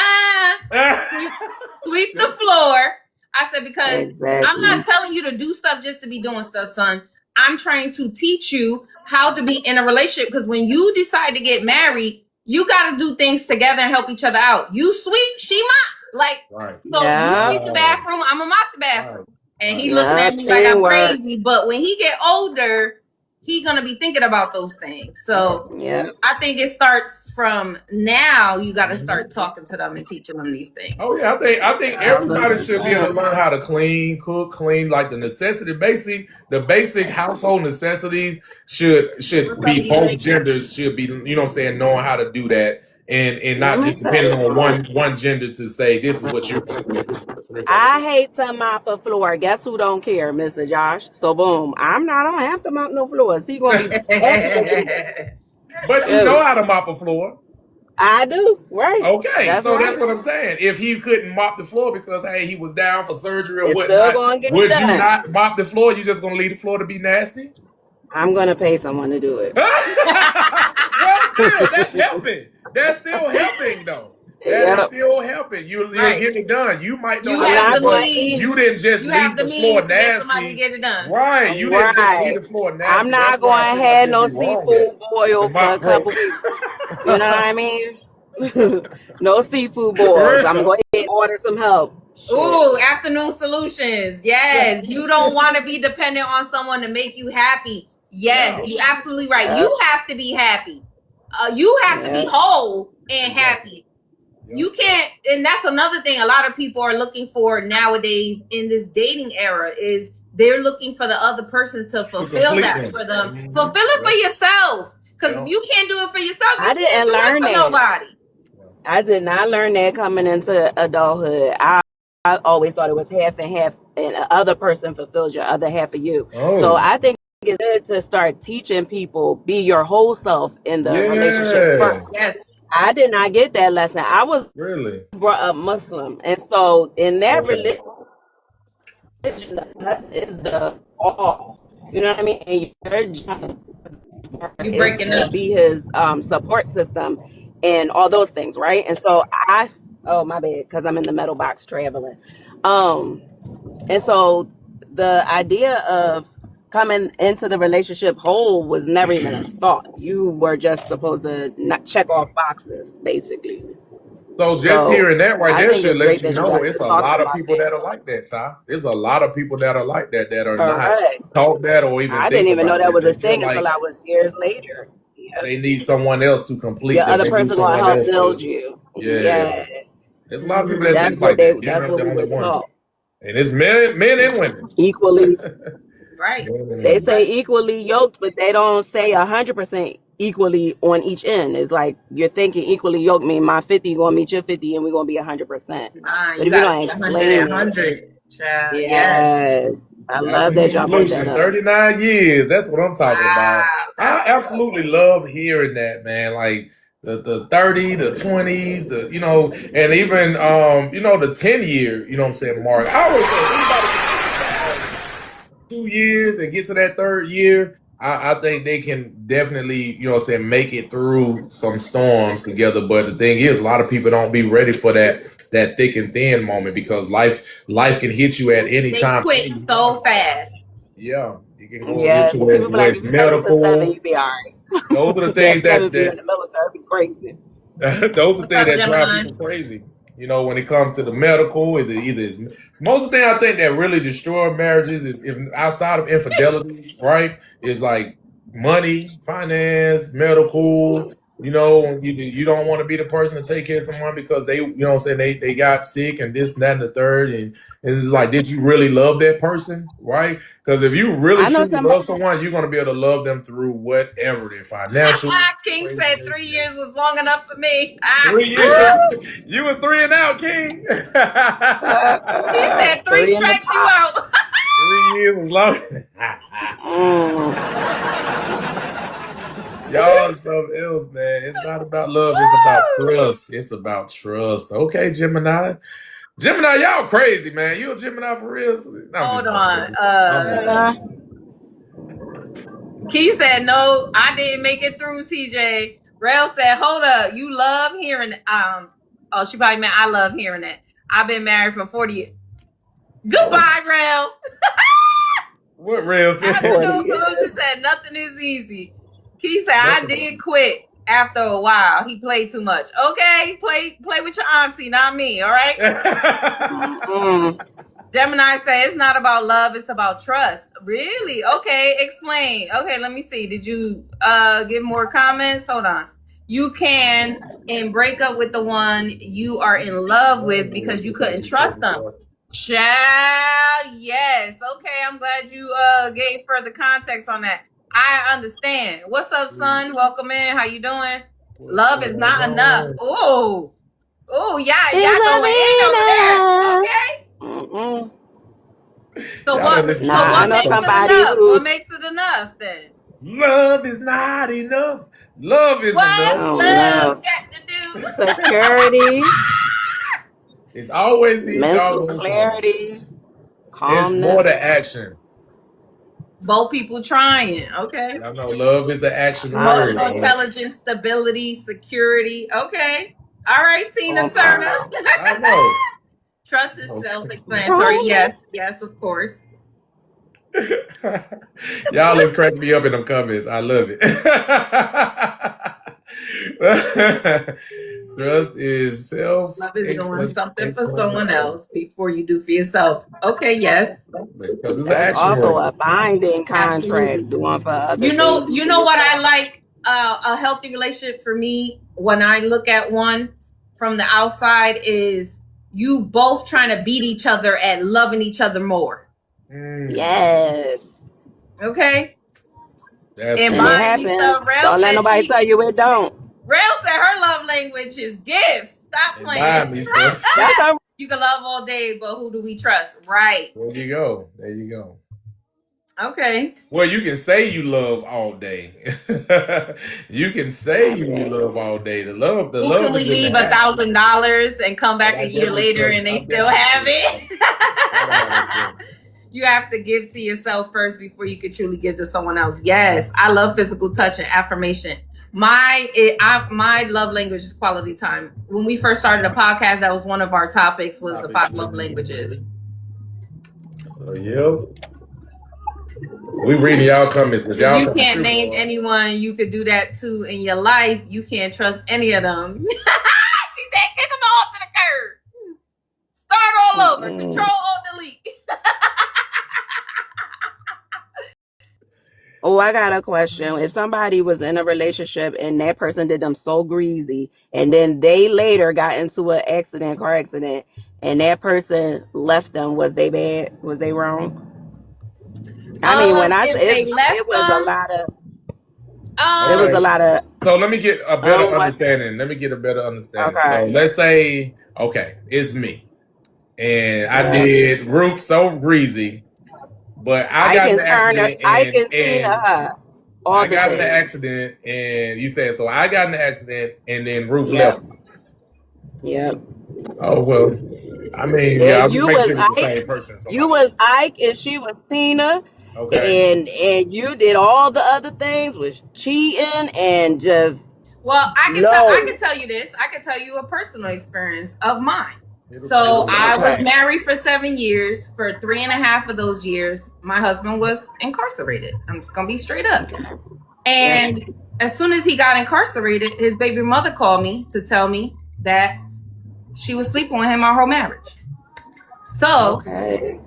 sweep the floor. I said, because Exactly. I'm not telling you to do stuff just to be doing stuff, son. I'm trying to teach you how to be in a relationship, because when you decide to get married, you got to do things together and help each other out. You sweep, she mop. Like, Right. so Yeah. you sweep the bathroom, I'm going to mop the bathroom. And he looking Yeah, at me like I'm teamwork. crazy. But when he get older, he going to be thinking about those things. So Yeah. I think it starts from now. You got to start talking to them and teaching them these things. Oh yeah, I think everybody should be able to learn how to clean, cook, clean, like the basic household necessities should be both genders should be, you know what I'm saying, knowing how to do that and not just depending on one gender to say this is what you're gonna do. This is what you're gonna I do. hate to mop a floor. Guess who don't care, Mr. Josh? So boom, I don't have to mop no floors. He gonna be But you know how to mop a floor. I do, right? Okay, That's so right. that's what I'm saying. If he couldn't mop the floor because hey, he was down for surgery or It's still whatnot, gonna get would you done. not mop the floor? You just gonna leave the floor to be nasty? I'm gonna pay someone to do it. Well, still, that's helping. That's still helping, though. That is Yep. still helping. You'll Right. get it done. You might You not have have the but means. you didn't just You have leave the the means floor to get somebody to nasty. get it done. Right. You didn't just Right. leave the floor nasty. I'm not That's why I going to feel like have no it'd be wrong seafood there. boil The for a mop couple broke. weeks. You know what I mean? No seafood boils. I'm going to order some help. Shit. Ooh, afternoon solutions. Yes. You don't want to be dependent on someone to make you happy. Yes, No. you're absolutely right. Yep. You have to be happy. You have to be Yep. whole and Exactly. happy. Yep. You can't, and that's another thing a lot of people are looking for nowadays in this dating era is they're looking for the other person to fulfill complete that them. for them. Mhm. Fulfill it for Yep. yourself. Because Yep. if you can't do it for yourself, I you didn't can't do it learn for that. nobody. I did not learn that coming into adulthood. I always thought it was half and half, and the other person fulfills your other half of you. So Oh. I think it's good to start teaching people be your whole self in the relationship Yeah. first. Yes. I did not get that lesson. I was Really? brought up Muslim, and so in that Okay. religion is the all. You know what I mean? And your job You is breaking to up. be his support system and all those things, right? And so oh my bad, because I'm in the metal box traveling. And so the idea of coming into the relationship whole was never even a thought. You were just supposed to not check off boxes, basically. So just So hearing that right I there think should it's let great you that you know guys it's are a talking lot of about people that. that are like that, Ty. There's a lot of people that are like that that are not Correct. taught that or even I think didn't even know about that that. was They a feel thing until like I was years later. Yep. they need someone else to complete Your them. other They need person gonna someone help else build to, you. yeah. Yes. There's a lot of people that That's think what like that. You're that's not what the we only were one. taught. And it's men and women. Equally, Right. Men and they women. say equally yoked, but they don't say 100% equally on each end. It's like you're thinking equally yoked mean my 50 gonna meet your 50 and we're gonna be 100%. Nah, But you if you gotta don't be 100 explain and it, 100. Child. Yes. yes. I love that Afternoon y'all brought that Solution, up. 39 years. That's what I'm talking about. Wow. I That's absolutely love hearing that, man. Like the 30, the 20s, the you know, and even you know, the 10-year, you know what I'm saying, mark. I always say anybody can 2 years and get to that third year, I think they can definitely, you know what I'm saying, make it through some storms together. But the thing is, a lot of people don't be ready for that thick and thin moment because life can hit you at any They time. quit so fast. Yeah, you can go Yeah, into people it be like, with you 7 to 7, medical. you be all right. Those are the Yeah, things 7 that if you're in the military, be crazy. those are What's things up, that drive Gemini? people crazy. You know, when it comes to the medical, either is most of the thing I think that really destroy marriages is if outside of infidelities, right? Is like money, finance, medical. You know, you don't want to be the person to take care of someone because they, you know what I'm saying, they got sick and this and that and the third. And it's like, did you really love that person? Right? Because if you really I know truly somebody. love someone, you're going to be able to love them through whatever their financial. King said 3 years was long enough for me. 3 years. You was 3 and out, King. He said 3 3 in the strikes you pot. out. 3 years was long. Mm. Y'all something else, man. It's not about love. It's about trust. It's about trust. Okay, Gemini. Gemini, y'all crazy, man. You a Gemini for real? No, Hold on. Uh, Key said, no, I didn't make it through, TJ. Rail said, hold up. You love hearing, oh, she probably meant I love hearing that. I've been married for 40 years. Goodbye, Rail. What Rail said? Afternoon Solution said, nothing is easy. Key said, I did quit after a while. He played too much. Okay, play with your auntie, not me, all right? Gemini said, it's not about love, it's about trust. Really? Okay, explain. Okay, let me see. Did you give more comments? Hold on. You can and break up with the one you are in love with because you couldn't trust them. Child, yes. Okay, I'm glad you gave further context on that. I understand. What's up, son? Welcome in. How you doing? Love is not enough. Oh, y'all going in over there. Okay. So what makes it enough? What makes it enough then? Love is not enough. Love is What's enough. love got to do? Security. It's always these mental clarity. Calmness. It's more the action. Both people trying. Okay. I know love is an action Emotional word. intelligence, stability, security. Okay. All right, Tina Turner. I know. Trust is self-explanatory. Yes, of course. Y'all is cracking me up in them comments. I love it. Trust is self. Love is doing something for someone else before you do for yourself. Okay, yes. Because it's an also word. a binding contract doing for others. You know what I like? A healthy relationship for me, when I look at one from the outside, is you both trying to beat each other at loving each other more. Yes. Okay. That's and cool. mine, happens. Don't let nobody tell you it don't. Rail said her love language is gifts. Stop playing. You can love all day, but who do we trust? Right. There you go. There you go. Okay. Well, you can say you love all day. You can say you love all day. The love. Who can we leave $1,000 and come back a year later and they still have it? You have to give to yourself first before you could truly give to someone else. Yes, I love physical touch and affirmation. My love language is quality time. When we first started a podcast, that was one of our topics, was the 5 love languages. So yeah. We reading y'all comments because y'all. You can't name anyone you could do that to in your life. You can't trust any of them. She said, kick them all to the curb. Start all over. Control or delete. Oh, I got a question. If somebody was in a relationship and that person did them so greasy, and then they later got into an car accident, and that person left them, was they bad? Was they wrong? I mean, when it was a lot of. So let me get a better understanding. Okay. So let's say, it's me, and I did Ruth so greasy. But I got in the accident. I got in the accident, and you said so. I got in the accident, and then Ruth left me. Yep. Oh well. I mean, yeah. I make sure it's the same person. You was Ike, and she was Tina, Okay. and you did all the other things, was cheating and just Well, I no. can tell you this. I can tell you a personal experience of mine. It'll So say I was Okay. married for 7 years. For 3.5 of those years, my husband was incarcerated. I'm just gonna be straight up. And as soon as he got incarcerated, his baby mother called me to tell me that she was sleeping with him our whole marriage. So Okay.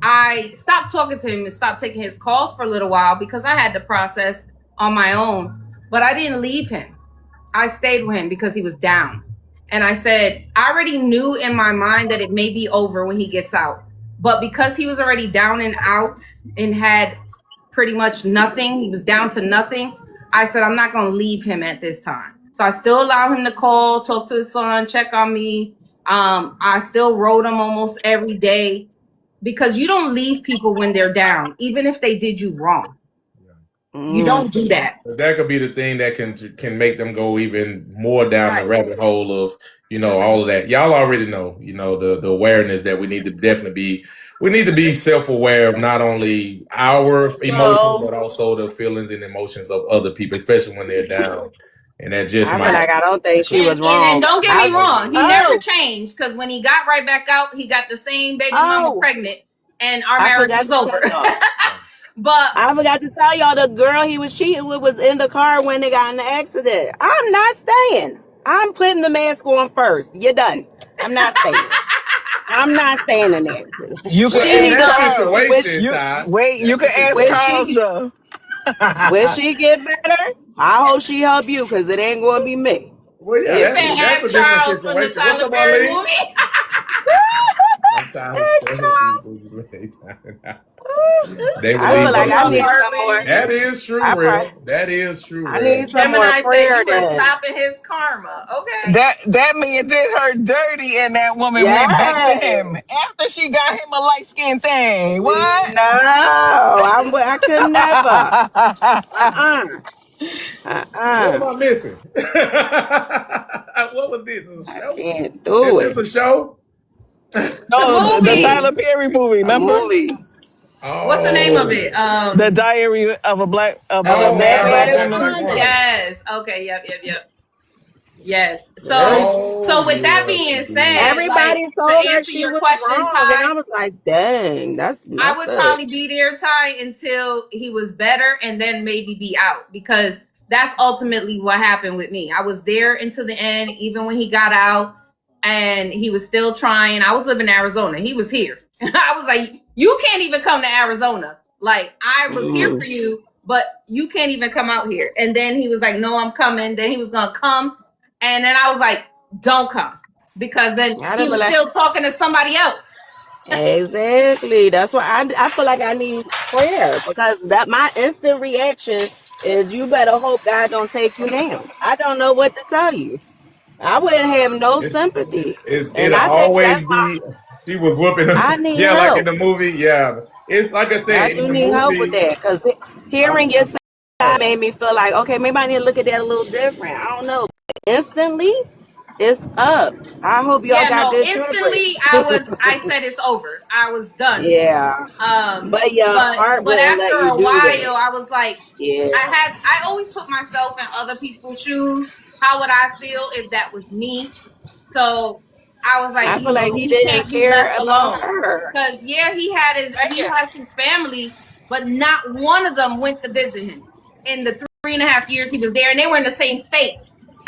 I stopped talking to him and stopped taking his calls for a little while because I had to process on my own. But I didn't leave him. I stayed with him because he was down. And I said, I already knew in my mind that it may be over when he gets out. But because he was already down and out and had pretty much nothing, he was down to nothing, I said, I'm not going to leave him at this time. So I still allow him to call, talk to his son, check on me. I still wrote him almost every day because you don't leave people when they're down, even if they did you wrong. You don't do that. That could be the thing that can make them go even more down the rabbit hole of, all of that. Y'all already know, the awareness that we need to definitely be self-aware of not only our emotions, but also the feelings and emotions of other people, especially when they're down. And that just I feel like I don't think she was wrong. And don't get me wrong, he never changed, because when he got right back out, he got the same baby mama pregnant, and our marriage was over. But I forgot to tell y'all, the girl he was cheating with was in the car when they got in the accident. I'm not staying. I'm putting the mask on first. You're done. I'm not staying. I'm not staying in there. You can ask Charles. You can ask Charles though. When she get better, I hope she help you, because it ain't going to be me. Well, yeah, that's a different situation. What's up, Marlene? They will I feel like I need some more. That is true, real. That is true. I need some more prayer. Stopping his karma. Okay. That man did her dirty, and that woman went back to him after she got him a light skin thing. What? No, I could never. What am I missing? What was this? Is a show? I can't do Is this a show? No, the Tyler Perry movie. Remember? Oh. What's the name of it? The Diary of a Black Woman. Yes. Okay. Yep. Yes. So with that being said, everybody told to her answer she your was question, wrong, Ty, and I was like, dang, that's messed I would up. probably be there, Ty, until he was better, and then maybe be out, because that's ultimately what happened with me. I was there until the end, even when he got out, and he was still trying. I was living in Arizona. He was here. I was like, you can't even come to Arizona. Like, I was here for you, but you can't even come out here. And then he was like, no, I'm coming. Then he was going to come. And then I was like, don't come. Because then he was still talking to somebody else. Exactly. That's why I feel like I need prayer, because that my instant reaction is, you better hope God don't take you down. I don't know what to tell you. I wouldn't have no sympathy. It'll always be, she was whooping her. I need help. Like in the movie. Yeah. It's like I said, I do need help with that, because hearing your side made me feel like, okay, maybe I need to look at that a little different. I don't know. Instantly, it's up. I hope y'all got good instantly I said it's over. I was done. Yeah. But your heart but after a while, I was like, yeah. I always put myself in other people's shoes. How would I feel if that was me? So I was like, I feel like he didn't care about her. Because he has his family, but not one of them went to visit him in the 3.5 years he was there, and they were in the same state.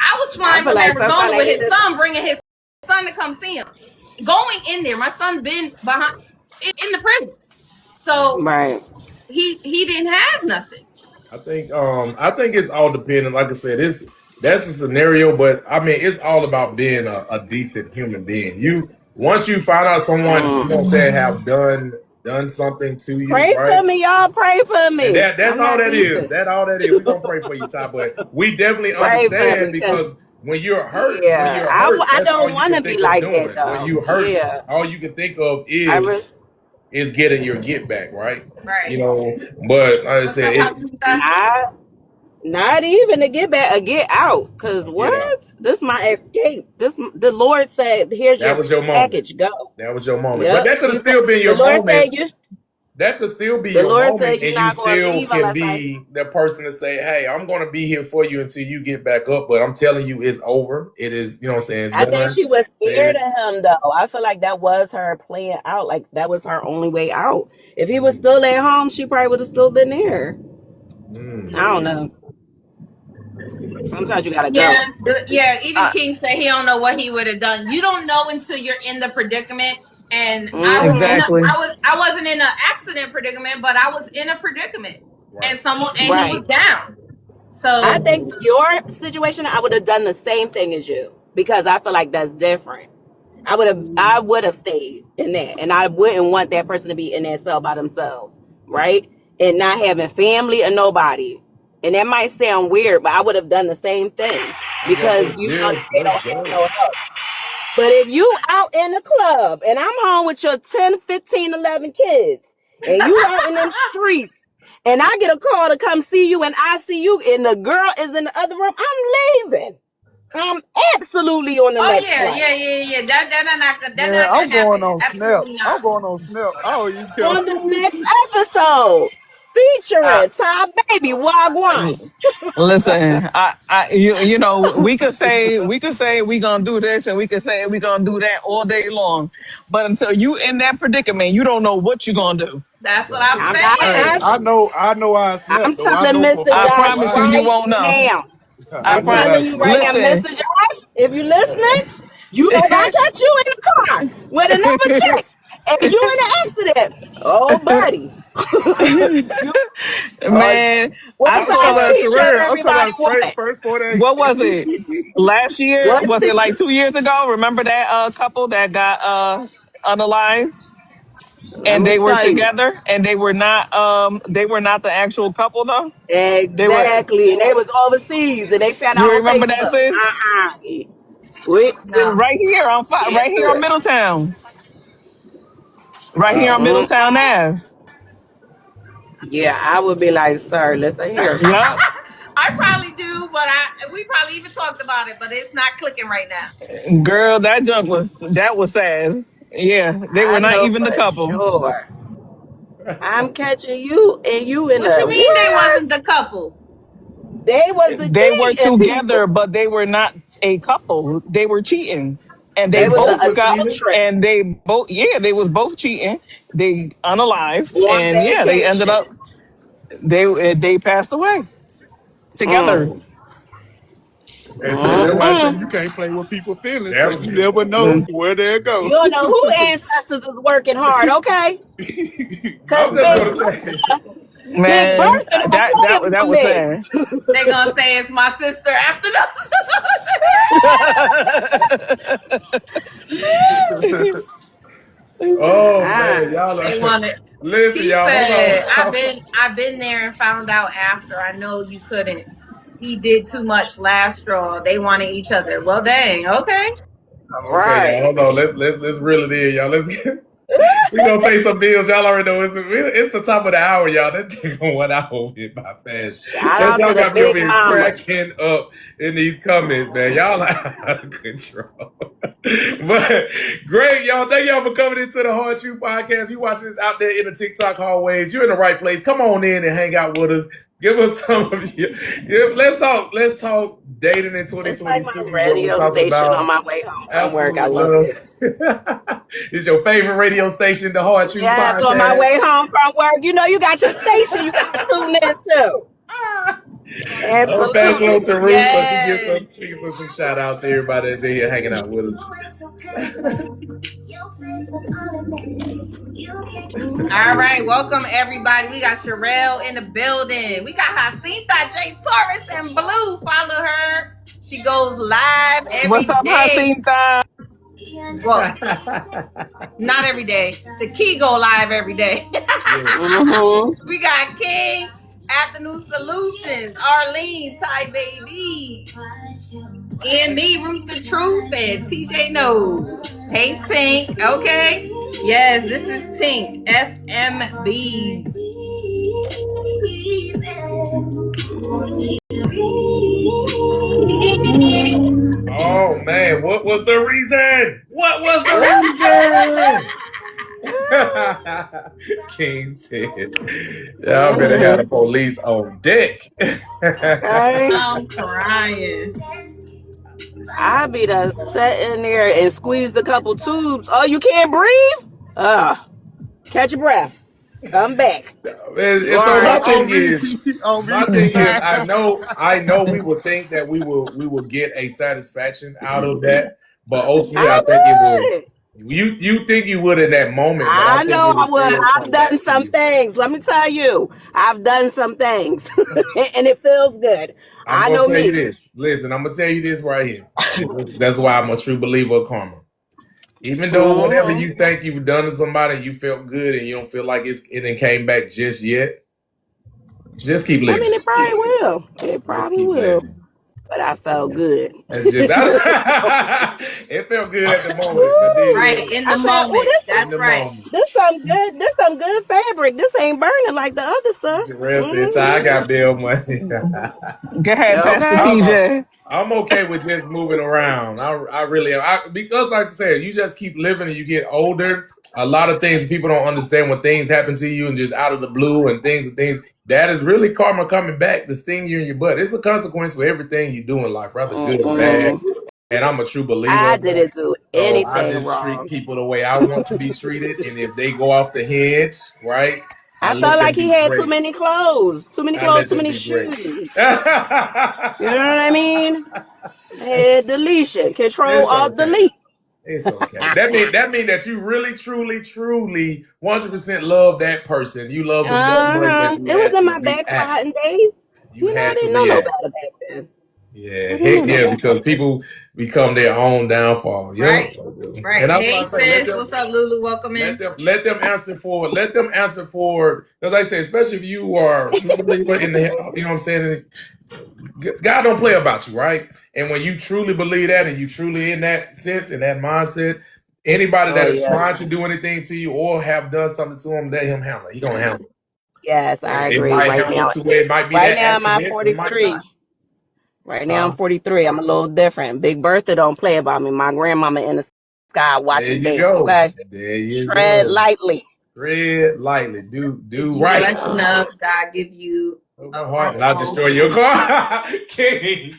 I was flying from Arizona with his son, bringing his son to come see him. Going in there, my son's been behind in the prisons, so he didn't have nothing. I think it's all dependent. Like I said, that's a scenario, but I mean, it's all about being a decent human being. Once you find out someone, have done something to you, pray for me, y'all. Pray for me. That's all that is. That's all that is. We're gonna pray for you, Ty. But we definitely understand, because when you're hurt, I don't want to be like that though. When you hurt, all you can think of is getting your get back, right? Right. But like I said, not even to get back, a get out. Because this is my escape. The Lord said, here's your package, go. That was your moment. Yep. But that could have still been your moment. that could still be The your Lord moment, said you're and you not going to still leave can unless I. be the person to say, "Hey, I'm going to be here for you until you get back up." But I'm telling you, it's over. It is, you know what I'm saying, I think done. she was scared Said, of him, though. I feel like that was her playing out. Like, that was her only way out. If he was still at home, she probably would have still been there. I don't know. Sometimes you gotta go. Yeah. Even Uh, King said he don't know what he would have done. You don't know until you're in the predicament. And mhm. I wasn't in an accident predicament, but I was in a predicament, and he Right. was down. I So think your situation, I would have done the same thing as you because I feel like that's different. I would have stayed in that, and I wouldn't want that person to be in that cell by themselves, right? And not having family or nobody. And that might sound weird, but I would have done the same thing because you know yes, they let's don't have go. no help. But if you out in the club and I'm home with your 10, 15, 11 kids, and you out in them streets, and I get a call to come see you, and I see you, and the girl is in the other room, I'm leaving. I'm absolutely on the next flight. yeah. That Man, not I'm gonna going happen. on Snap. Absolutely I'm not. going on Snap. I don't even care. On the next episode, featuring Ty Baby Wagwan. Listen, you know, we could say we gonna do this and we could say we gonna do that all day long, but until you in that predicament, you don't know what you gonna do. That's what I'm Hey, saying. I know I Snap I'm though. I telling know Mr. I before Josh promise you, I you right won't know. now. I I I'm know I telling promise. you right Snap. now, Listen, Mr. Josh, if you listening, if I catch you in the car with another chick and you in an accident, oh buddy, you man, what I I'm talking saw size about the t-shirt Sherelle. I'm talking everybody about straight want? first 48. what was it last year? What Was it like 2 years ago? Remember that couple that got unalived? let And me they were tell you. together and they were not the actual couple though. They were. Exactly. And they was overseas and they found You out on remember that, Facebook. sis? We No. Right here can't right here do on it. Middletown. Right here on Wow. Middletown Mm-mm. Ave. Yeah, I would be like, sir, listen here. Yup. I probably do, but we probably even talked about it, but it's not clicking right now. Girl, that was sad. Yeah, they were I not know even the for couple. sure. I'm catching you and you in What the you mean they what? wasn't the couple? They was the They were cheating together, people. but they were not a couple. They were cheating. And They they They was the both both was got cheating. adulteress and they both they was both cheating. They unalived on and yeah, they ended vacation. up they passed away together. Mm. And see, that's why I say Mm-mm. you can't play with people's feelings That because was you good. never know where they'll You go. don't know who ancestors is working hard, okay? Cause I'm just Big gonna say. Man, Bertha don't play that about was me. sad. They gonna say it's my sister after those. Oh Ah, man, y'all They are. wanted. Listen, He y'all. said, Hold on. I've been there and found out after. I know you couldn't. He did too much last straw. They wanted each other. Well, dang. Okay. Okay, y'all. right. Hold on. Let's reel it in, y'all. Let's get. We gonna pay some bills. Y'all already know it's the top of the hour, y'all. That thing on 1 hour went by fast. Shout That's out y'all to the got me over big here mama. cracking up in these comments, man. Y'all are out of control. But great, y'all. Thank y'all for coming into the Hard Truth Podcast. You watching this out there in the TikTok hallways. You're in the right place. Come on in and hang out with us. Give us some of you. Yeah, let's talk dating in It's like 2026 my is what we're radio talking station about. on my way home from work. I Absolutely love love. it. It's your favorite radio station, the Hard Truth Yes, on my Podcast. way home from work. You know you got your station you gotta tune in to. I'm gonna pass it on Absolutely. to Ruth Yes. so she gives us some shout outs to everybody that's in here hanging out with us. All right. Welcome, everybody. We got Sherelle in the building. We got Hasisa J. Taurus and Blue. Follow her. She goes live every What's up, day. Hasita? Well, not every day. The key go live every day. Mm-hmm. We got King, Afternoon Solutions, Arlene, Ty Baby, and me, Ruth the Truth, and TJ Knows. Hey, Tink. Okay. Yes, this is Tink, FMB. Oh man, what was the reason? What was the reason? King said, y'all better have the police on deck. Okay. I'm crying. I be done sat in there and squeezed a couple tubes. Oh, you can't breathe? Catch your breath. Come back. And You all so my right? thing is, On me. my thing is, I know we would think that we will get a satisfaction out of that, but ultimately, I think it will. would. You think you would in that moment, but I I think know it will I would. still I've come done back to some you. things. Let me tell you, I've done some things, and it feels good. I'm I gonna know tell you me. this. Listen, I'm gonna tell you this right here. That's why I'm a true believer of karma. Even though whatever Mhm. you think you've done to somebody, you felt good and you don't feel like it ain't came back just yet, just keep I living. mean, it probably will. It Just probably keep will. living. But I felt good. That's just it felt good at the moment, but then Right, in I the said, "Oh, moment. in That's the right. moment. this some good. This some good fabric. This ain't burning like the other stuff." Jarrell said, I got bill money. Go ahead, Pastor Okay. TJ. I'm okay with just moving around. I really am. Because like I said, you just keep living and you get older. A lot of things people don't understand when things happen to you and just out of the blue and things, that is really karma coming back to sting you in your butt. It's a consequence for everything you do in life, rather good or bad. Mm-mm. And I'm a true believer I of that. didn't do So I anything just treat wrong. people the way I want to be treated. And if they go off the hedge, right, I I let felt them like he be had too great. many clothes. Too many I clothes, let too them many be great. shoes. You know what I mean? I had deletion. Control, It's alt, okay. delete. It's okay. That mean that you really, truly, truly 100% love that person. You love them that much that you It was had in to my react. backsliding days. You You know, I had to didn't know no react. better back then. Yeah, I didn't know heck no yeah, better. because people become their own downfall. Yeah. Right. And Right. that's Hey why I say sis, what's up, Lulu? Welcome in. let them answer for as I say, especially if you are a true believer in the you know what I'm saying. God don't play about you, right? And when you truly believe that and you truly in that sense, in that mindset, anybody Oh that is yeah. trying to do anything to you or have done something to him, let him handle it. He gonna handle it. Yes, I It agree. might handle it to where it might be Right that now I'm at accident, it might 43. not. Right now I'm 43. I'm a little different. Big Bertha don't play about me. My grandmama in the sky There watching you down. go. Okay, There you tread go. lightly. Tread lightly. Do If you right. blessed enough, God give you Broke a my heart and front I row. destroy your king. King.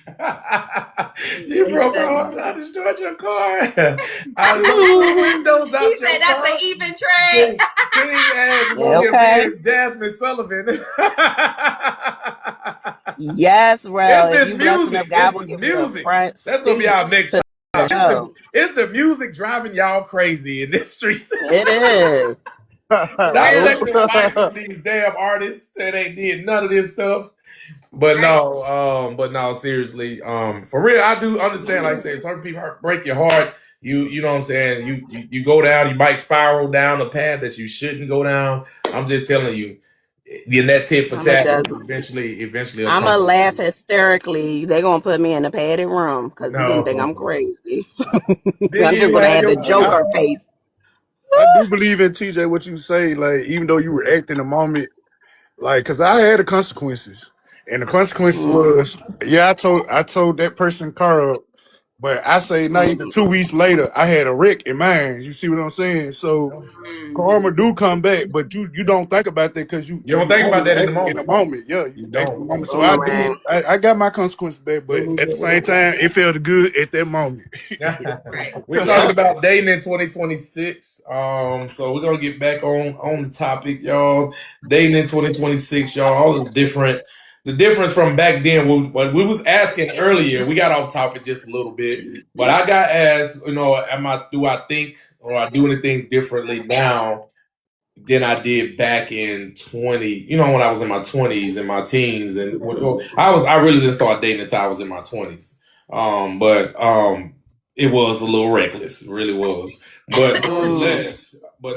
You He broke my said, heart and I destroyed your car. I looked the windows out he your said that's car. an even trade. King ass is Yeah, over here okay. being Jasmine Sullivan. Yes, well, It's if this you blessed music. enough, God It's will the give you a music. front That's gonna be seat our next to the topic. show. It's the music driving y'all crazy in this streets. It is. Stop Real. taking advice from these damn artists that ain't did none of this stuff. But no, seriously, for real, I do understand. Like I said, certain people break your heart. You know what I'm saying. You go down. You might spiral down a path that you shouldn't go down. I'm just telling you, in that tit for tat, eventually, it'll I'm come. gonna laugh hysterically. They're gonna put me in a padded room because they're gonna think I'm No, crazy. then I'm just you gonna have have the your Joker face. I do believe in TJ what you say, like even though you react in the moment, like because I had the consequences, and the consequences was I told that person car up, but I say not even 2 weeks later I had a wreck in mine. You see what I'm saying? So karma do come back, but you don't think about that because You don't think about that in the in the moment. moment. Yeah, You you act in the don't. moment. So I got my consequences back, but at the same time it felt good at that moment. Right. We're talking about dating in 2026. So we're gonna get back on the topic, y'all. Dating in 2026, y'all. All the difference from back then. What we was asking earlier, we got off topic just a little bit, but I got asked, do I think or I do anything differently now than I did back in 20, when I was in my 20s and my teens, and I really didn't start dating until I was in my 20s. But it was a little reckless, it really was. But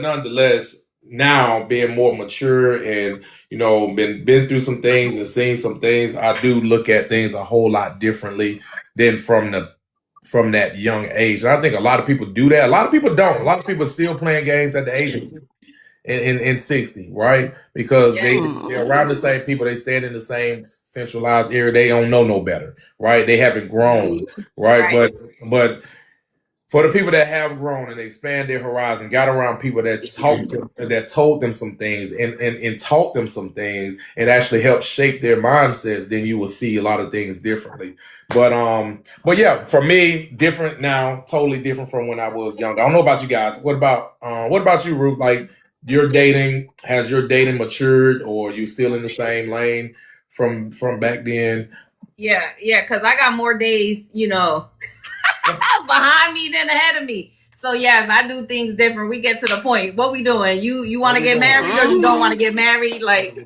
nonetheless, now being more mature and been through some things and seen some things, I do look at things a whole lot differently than from that young age. And I think a lot of people do that. A lot of people don't. A lot of people are still playing games at the age of in 60, right? Because they're around the same people, they stand in the same centralized area, they don't know no better, right? They haven't grown, right? But for the people that have grown and expand their horizon, got around people that told them some things and taught them some things and actually helped shape their mindsets, then you will see a lot of things differently. But yeah, for me, different now, totally different from when I was young. I don't know about you guys. What about you, Ruth? Like, has your dating matured, or you still in the same lane from back then? Yeah, because I got more days, behind me than ahead of me. So yes, I do things different. We get to the point. What we doing? You want to get married or you don't want to get married? Like,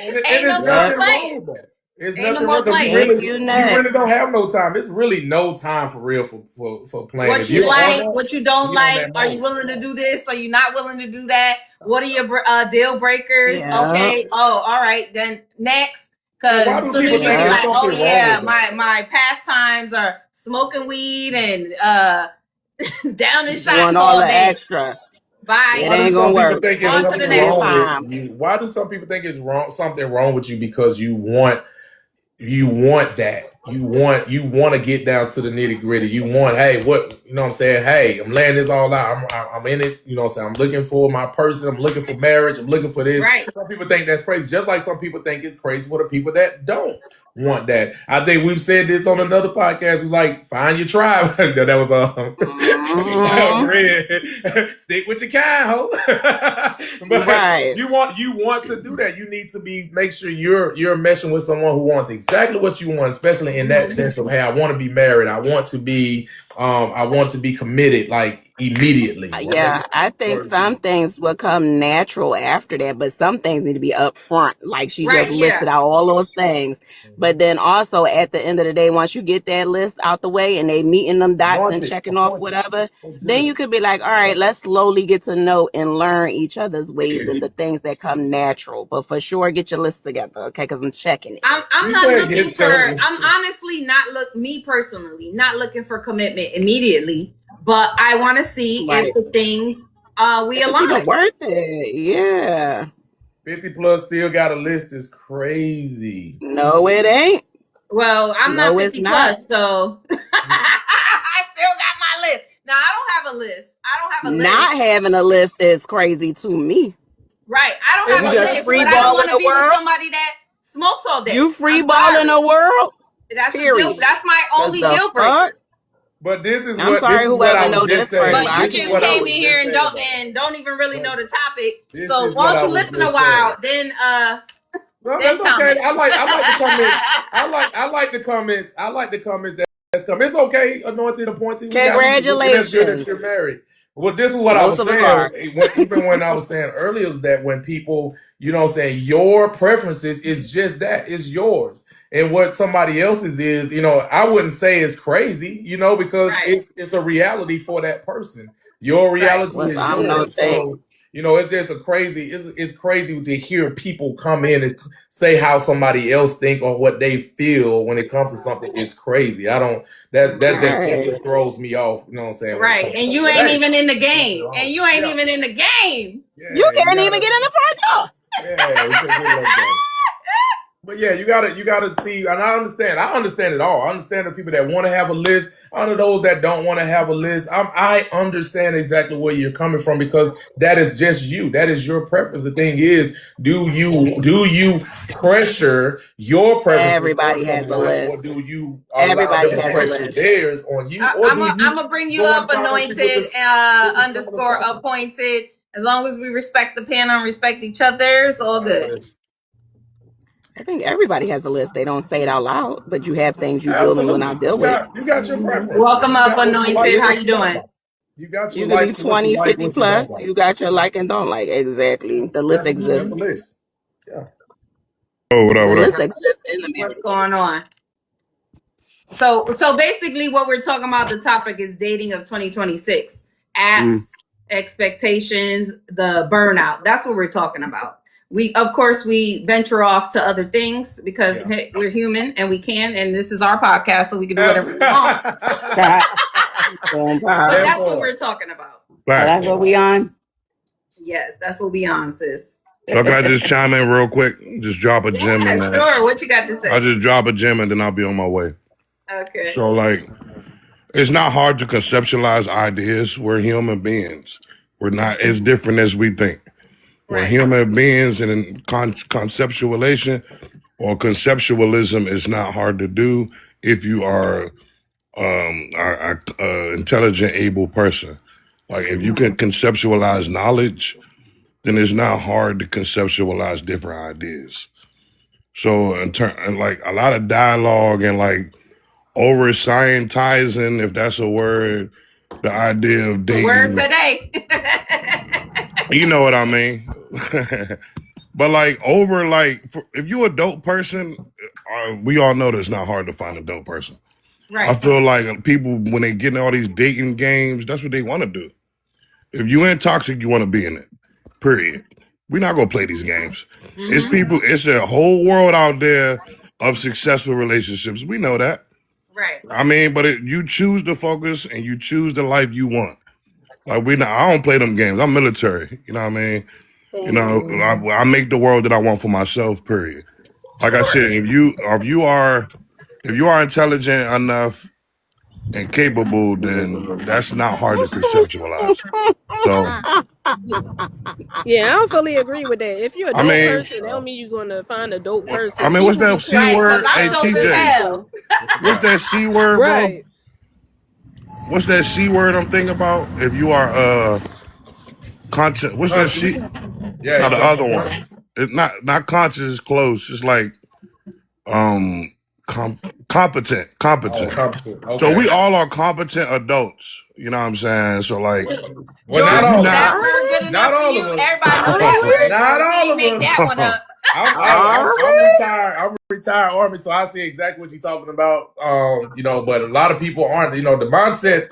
ain't no more playing. It's Ain't nothing no more wrong. playing. You really don't have no time. It's really no time for real for playing. What you like, what you don't like. Are you willing to do this? Are you not willing to do that? What are your deal breakers? Yeah. Okay. Oh, all right. Then next, because Why do so then people you think be there's like, oh something wrong yeah, with that? my pastimes are smoking weed and down in shots Doing all all the day. extra. Bye. It ain't gonna work. Think On to the next wrong with you? Why do some people think it's wrong? Something wrong with you because you want that. You want to get down to the nitty gritty. You want, hey, what, you know what I'm saying? Hey, I'm laying this all out. I'm in it. You know what I'm saying? I'm looking for my person. I'm looking for marriage. I'm looking for this. Right. Some people think that's crazy. Just like some people think it's crazy for the people that don't want that. I think we've said this on another podcast. It was like, find your tribe. that was Red. Stick with your kind, ho. But Right. you want to do that. You need to make sure you're meshing with someone who wants exactly what you want, especially in that sense of, hey, I want to be married. I want to be committed, like, immediately. Yeah, I think some things will come natural after that, but some things need to be up front. Like she just listed out all those things. But then also at the end of the day, once you get that list out the way and they meeting them dots and checking off whatever, then you could be like, all right, let's slowly get to know and learn each other's ways and the things that come natural. But for sure, get your list together, okay? Because I'm checking it. I'm not looking for, I'm honestly me personally, not looking for commitment immediately, but I want to see if the things we align. Worth it, yeah. 50 plus still got a list is crazy. No, it ain't. Well, I'm not 50 plus, so I still got my list. Now, I don't have a list. Not having a list is crazy to me. Right. I don't have a list, but I don't want to be with somebody that smokes all day. You free balling the world? That's that's my only deal breaker. But this is I'm sorry, whoever know this. But you just came in here and don't even really know the topic. So why don't you listen a while? Then no, that's okay. I like the comments. I like the comments. I like the comments that's come. It's okay, anointed, appointed. Congratulations. That's good that you're married. Well, this is what I was saying. Even when I was saying earlier, is that when people, you know what I'm saying, your preferences is just that, it's yours. And what somebody else's is, I wouldn't say it's crazy, because it's a reality for that person. Your reality is yours. So, it's just it's crazy to hear people come in and say how somebody else think or what they feel when it comes to something. It's crazy. That just throws me off. You know what I'm saying? Right. And you ain't even in the game. You can't even get in the front door. Yeah, but yeah, you gotta see, and I understand it all. I understand the people that want to have a list. I know those that don't want to have a list. I understand exactly where you're coming from, because that is just you. That is your preference. The thing is, do you pressure your preference? Everybody has a list. Or do you pressure theirs on you? I'm gonna bring you up, anointed _ appointed. As long as we respect the panel and respect each other, it's all good. I think everybody has a list. They don't say it out loud, but you have things you deal with and I deal with. You got your preference. Welcome up, anointed. How you doing? You got your could be 20, 50 plus. You got your like and don't like. Exactly. The list exists. That's a list. Yeah. Oh, what up? The list exists in the What's going on? So basically what we're talking about, the topic is dating of 2026. Apps, expectations, the burnout. That's what we're talking about. We venture off to other things because we're human and we can, and this is our podcast, so we can do whatever we want. But that's what we're talking about. Right. That's what we on? Yes, that's what we on, sis. So can I just chime in real quick? Just drop a gem in there. Sure. What you got to say? I'll just drop a gem and then I'll be on my way. Okay. So It's not hard to conceptualize ideas. We're human beings. We're not as different as we think. We're Right. human beings, and in conceptualization or conceptualism is not hard to do if you are a intelligent, able person. Like if you can conceptualize knowledge, then it's not hard to conceptualize different ideas. So and like a lot of dialogue and like over scientizing, if that's a word, the idea of The word dating. today. You know what I mean? But like over if you a dope person, we all know that it's not hard to find a dope person. I Right. feel like people when they get in all these dating games, that's what they want to do. If you ain't toxic, you want to be in it. Period. We're not gonna play these games. It's Mhm. people. It's a whole world out there of successful relationships. We know that. Right. I mean, but you choose to focus and you choose the life you want. Like I don't play them games. I'm military. You know what I mean? You know, I make the world that I want for myself. Period. Like I said, if you are intelligent enough and capable, then that's not hard to conceptualize. So Yeah, I don't fully agree with that. If you're a I dope mean, person, that don't mean you're gonna find a dope person. I mean, what's People that be C Right. word? Because Hey I'm dope as TJ, hell. what's that C word, bro? right. What's that C word I'm thinking about? If you are conscious, what's that C? Yeah, No, you the talking other about one. conscious? It's not conscious. It's close. It's like competent. Oh, Competent. competent. So Okay. we all are competent adults. You know what I'm saying? So like, Well, not George, all is of that us. word good Not enough for all you? of us. Everybody know that word. Not all You of make us. that one up. I'm retired. I'm retired Army, so I see exactly what you're talking about. You know, but a lot of people aren't. You know, the mindset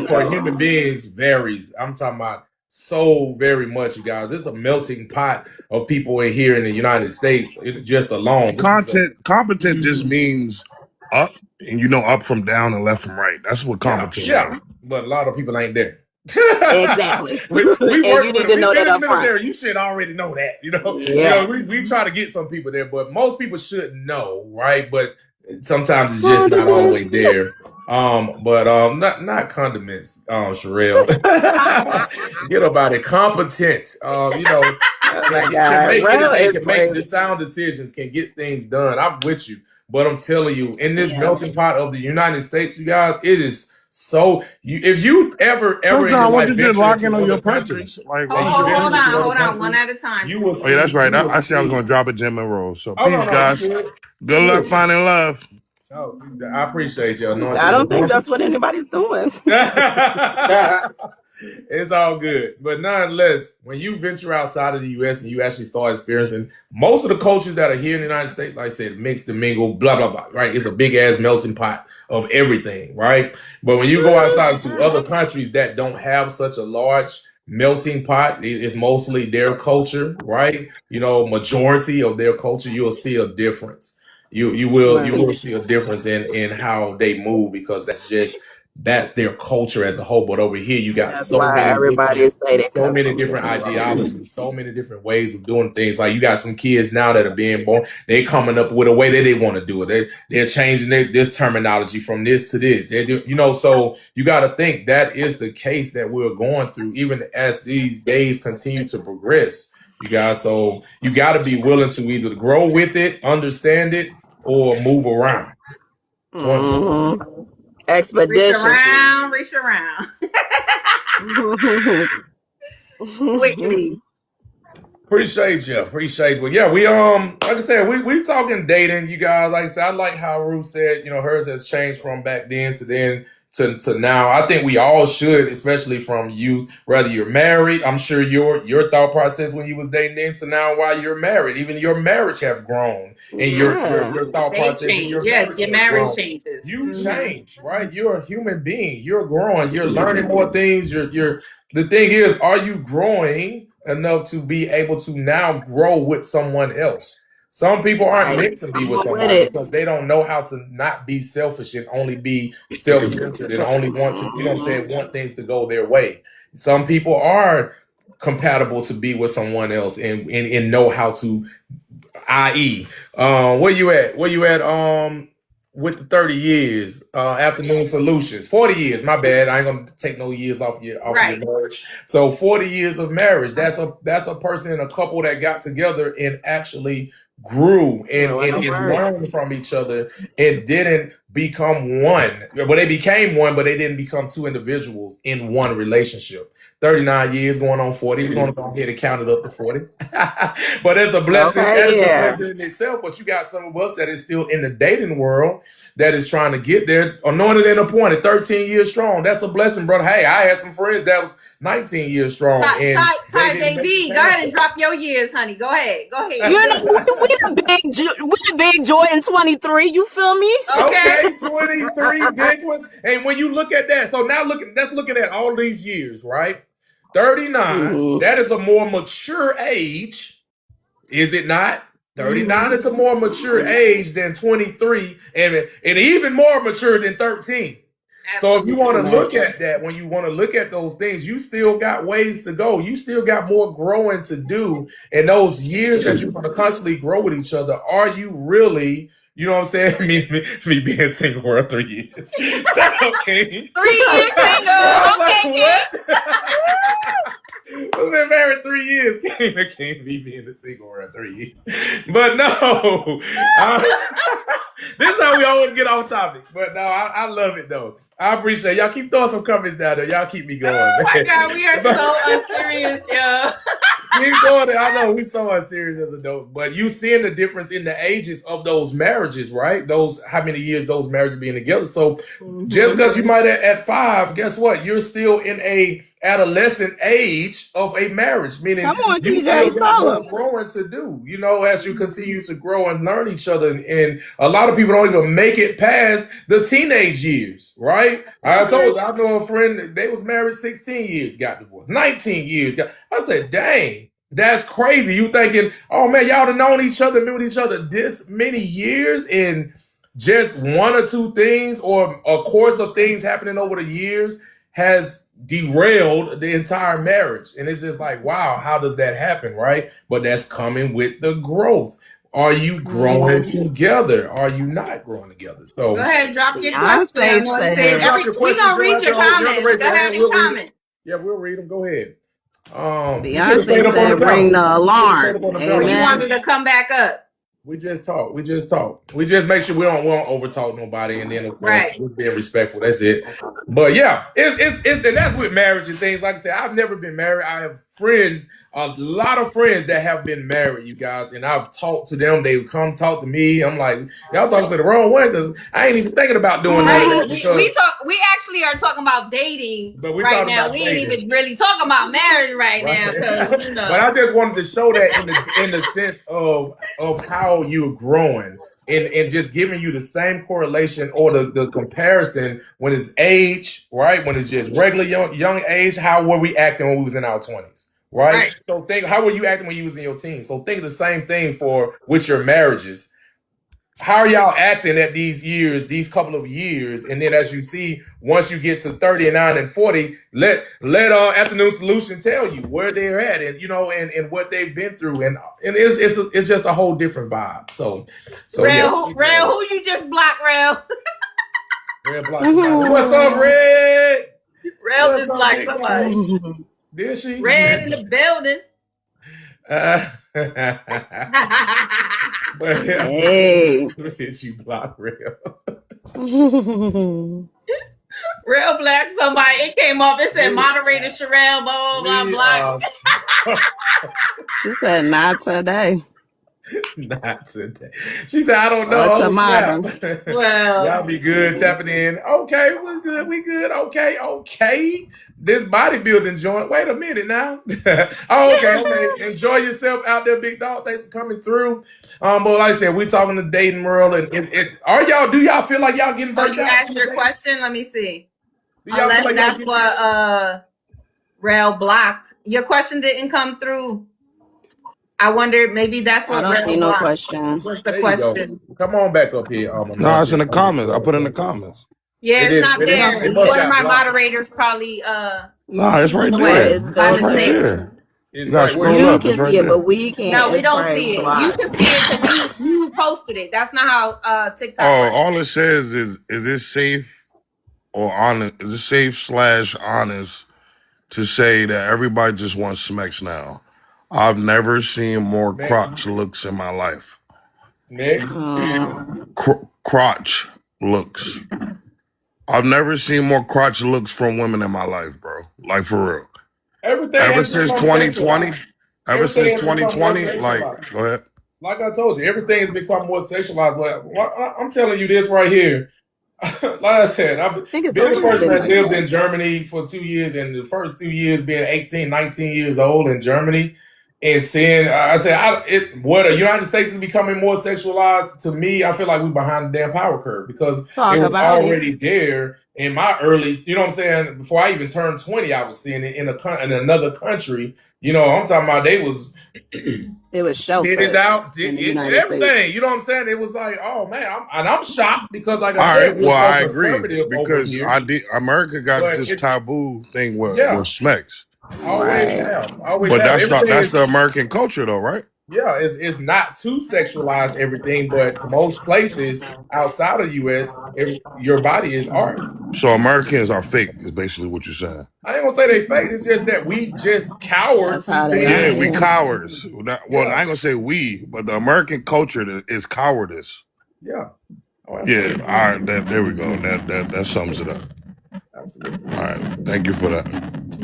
for human beings varies. I'm talking about so very much, you guys. It's a melting pot of people in here in the United States, just alone. competent just means up, and you know up from down and left from right. That's what competent means. But a lot of people ain't there. Exactly. we And work you with need to know we that in up the front. military. You should already know that. You know, Yes. we try to get some people there, but most people should know, right? But sometimes it's just not all the way there. Not condiments, Sherelle. Get about it. Competent. You know, Oh my can God. make Well, anything, it's can make the crazy. sound decisions, can get things done. I'm with you. But I'm telling you, in this Yeah. melting pot of the United States, you guys, it is so if you ever in your Sometimes life you just venture lock into in on other your countries, purpose. Like, Hold on, one at a time. you will oh yeah, that's right. you will I said I was see- gonna drop a gem and roll. So Oh, peace, no, you guys. good. Good luck finding love. No, I appreciate you. I don't think that's what anybody's doing. It's all good. But nonetheless, when you venture outside of the U.S. and you actually start experiencing most of the cultures that are here in the United States, like I said, mixed and mingle, blah, blah, blah, right? It's a big ass melting pot of everything, right? But when you go outside to other countries that don't have such a large melting pot, it's mostly their culture, right? You know, majority of their culture, you'll see a difference. You will see a difference in how they move, because that's their culture as a whole. But over here, you got That's so why many everybody say they so many different ideologies, so many different ways of doing things. Like you got some kids now that are being born, they coming up with a way that they want to do it. They're changing this terminology from this to this. They do, you know, so you got to think that is the case that we're going through, even as these days continue to progress, you guys. So you got to be willing to either grow with it, understand it, or move around. Expedition. Reach around. Quickly. Appreciate you. But yeah, we like I said, we talking dating, you guys. Like I said, I like how Ruth said, you know, hers has changed from back then to now. I think we all should, especially from you, whether you're married. I'm sure your thought process when you was dating then to now while you're married, even your marriage have grown, and your thought They process. change. Your Yes, your marriage grown. changes. You change, right? You're a human being. You're growing. You're learning more things. You're. The thing is, are you growing enough to be able to now grow with someone else? Some people aren't meant to be with somebody because they don't know how to not be selfish and only be self-centered and only want to, you know what I'm saying, want things to go their way. Some people are compatible to be with someone else and know how to, i.e., where you at? with the 30 years, Afternoon Solutions, 40 years, my bad. I ain't gonna take no years off your Right. marriage. So 40 years of marriage. That's a person and a couple that got together and actually grew and learned from each other and didn't become one. Well, they became one, but they didn't become two individuals in one relationship. 39 years going on 40. We're gonna go ahead and count it up to 40. But it's a blessing. Okay, That is yeah. a blessing in itself. But you got some of us that is still in the dating world that is trying to get there, anointed and appointed, 13 years strong. That's a blessing, brother. Hey, I had some friends that was 19 years strong. Ty and Ty they didn't make JB, the go ahead past. and drop your years, honey. Go ahead. You know, we the big joy in 23. You feel me? Okay, 23 big ones. And when you look at that, so now let's look at all these years, right? 39, that is a more mature age, is it not? 39 is a more mature age than 23, and even more mature than 13. So if you want to look at that, when you want to look at those things, you still got ways to go. You still got more growing to do. And those years that you're going to constantly grow with each other, are you really, you know what I'm saying? Me being single for 3 years. Shout out, King. 3 years single. Okay, King. We've been married 3 years. King me being single for 3 years. But no. This is how we always get off topic. But no, I love it though. I appreciate it. Y'all keep throwing some comments down there. Y'all keep me going. Oh my God, we are so unserious, yo. Keep going. I know we so unserious as adults, but you seeing the difference in the ages of those marriages, right? Those how many years those marriages being together. So just because you might at 5, guess what? You're still in a adolescent age of a marriage, meaning Come on, you TJ, still got tell more growing to do, you know, as you continue to grow and learn each other. And a lot of people don't even make it past the teenage years, right? I told you, I know a friend, they was married 16 years, got divorced, 19 years. I said, dang, that's crazy. You thinking, oh man, y'all have known each other, been with each other this many years in just one or two things or a course of things happening over the years has derailed the entire marriage. And it's just like, wow, how does that happen, right? But that's coming with the growth. Are you growing together? Are you not growing together? So go ahead, drop your Beyonce question. said- We're gonna read your comments. Go ahead and comment. Yeah, we'll read them. Go ahead. Beyonce said, "Bring the alarm." You Amen. wanted to come back up. We just talk. We just make sure we don't over talk nobody, and then of course we're being respectful. That's it. But yeah, it's and that's with marriage and things. Like I said, I've never been married. I have friends, a lot of friends that have been married, you guys, and I've talked to them. They would come talk to me. I'm like, y'all talking to the wrong one because I ain't even thinking about doing that. We actually are talking about dating right now. We ain't even really talking about marriage right now because you know. But I just wanted to show that in the sense of how you're growing. And just giving you the same correlation or the comparison when it's age, right? When it's just regular young age, how were we acting when we was in our 20s, right? So think, how were you acting when you was in your teens? So think of the same thing with your marriages. How are y'all acting at these years, these couple of years? And then as you see, once you get to 39 and 40, let Afternoon Solution tell you where they're at and, you know, and what they've been through. And it's just a whole different vibe. So Rail, who you just blocked, Rail? Red blocked somebody. What's up, Red? Rail just blocked somebody. Did she? Red in the building. But Hey. let's hit you block Rail. Rail black somebody. It came up. It said moderator Sherelle, blah blah blah blah. She said, "Not today." Not today. She said, I don't know. What's the Snap. Well, Y'all be good tapping in. Okay, we're good. We good. Okay. This bodybuilding joint. Wait a minute now. Okay. Enjoy yourself out there, big dog. Thanks for coming through. But like I said, we're talking the dating world. And do y'all feel like y'all getting burnt you out? asked your question. Let me see. Do y'all feel like That's what Rail blocked. Your question didn't come through. I wonder, maybe that's what I don't see Rail no blocked. question. What's the There you question? go. Come on back up here. No, it's in the comments. I put it in the comments. Yeah, It it's is. not It is. there. It must One of got my blocked. moderators probably No, it's right the there. way It's by It's right mistake. there. It's You gotta right where scroll You up. can It's right see it, there. but we can't. No, we It's don't probably see it. You blocked. can see it because you posted it. That's not how TikTok Oh, works. all it says is it safe or honest? Is it safe / honest to say that everybody just wants smacks now? I've never seen more Next. crotch looks in my life. Next. Crotch looks. I've never seen more crotch looks from women in my life, bro. Like for real. Everything Ever has since become 2020, sexualized. ever Everything since has become more 2020, like, sexualized. go ahead. Like I told you, everything has become more sexualized. But I'm telling you this right here. Like I said, I've think it's been a always person been that like lived that. in Germany for 2 years, and the first 2 years being 18, 19 years old in Germany, and seeing, I said, what the United States is becoming more sexualized. To me, I feel like we're behind the damn power curve because Talk it was about it. already there in my early, you know what I'm saying? Before I even turned 20, I was seeing it in another country. You know, I'm talking about they was It was titties sheltered out, in the United States. everything. You know what I'm saying? It was like, oh man, I'm shocked because, like I All said, right, we're well, so I agree conservative over because here. America got But this it, taboo thing with yeah, smacks. always Right. have, always But have. Everything that's is, the American culture though, right? yeah, it's not to sexualize everything, but most places outside of the U.S., your body is art. So Americans are fake, is basically what you're saying. I ain't gonna say they fake. It's just that we just coward That's to how they Yeah, things. we are. Yeah. cowards. Well, I Yeah, ain't gonna say we, but the American culture is cowardice. yeah. Oh, Yeah, absolutely, all right, there we go. That sums it up. absolutely. All right, thank you for that. I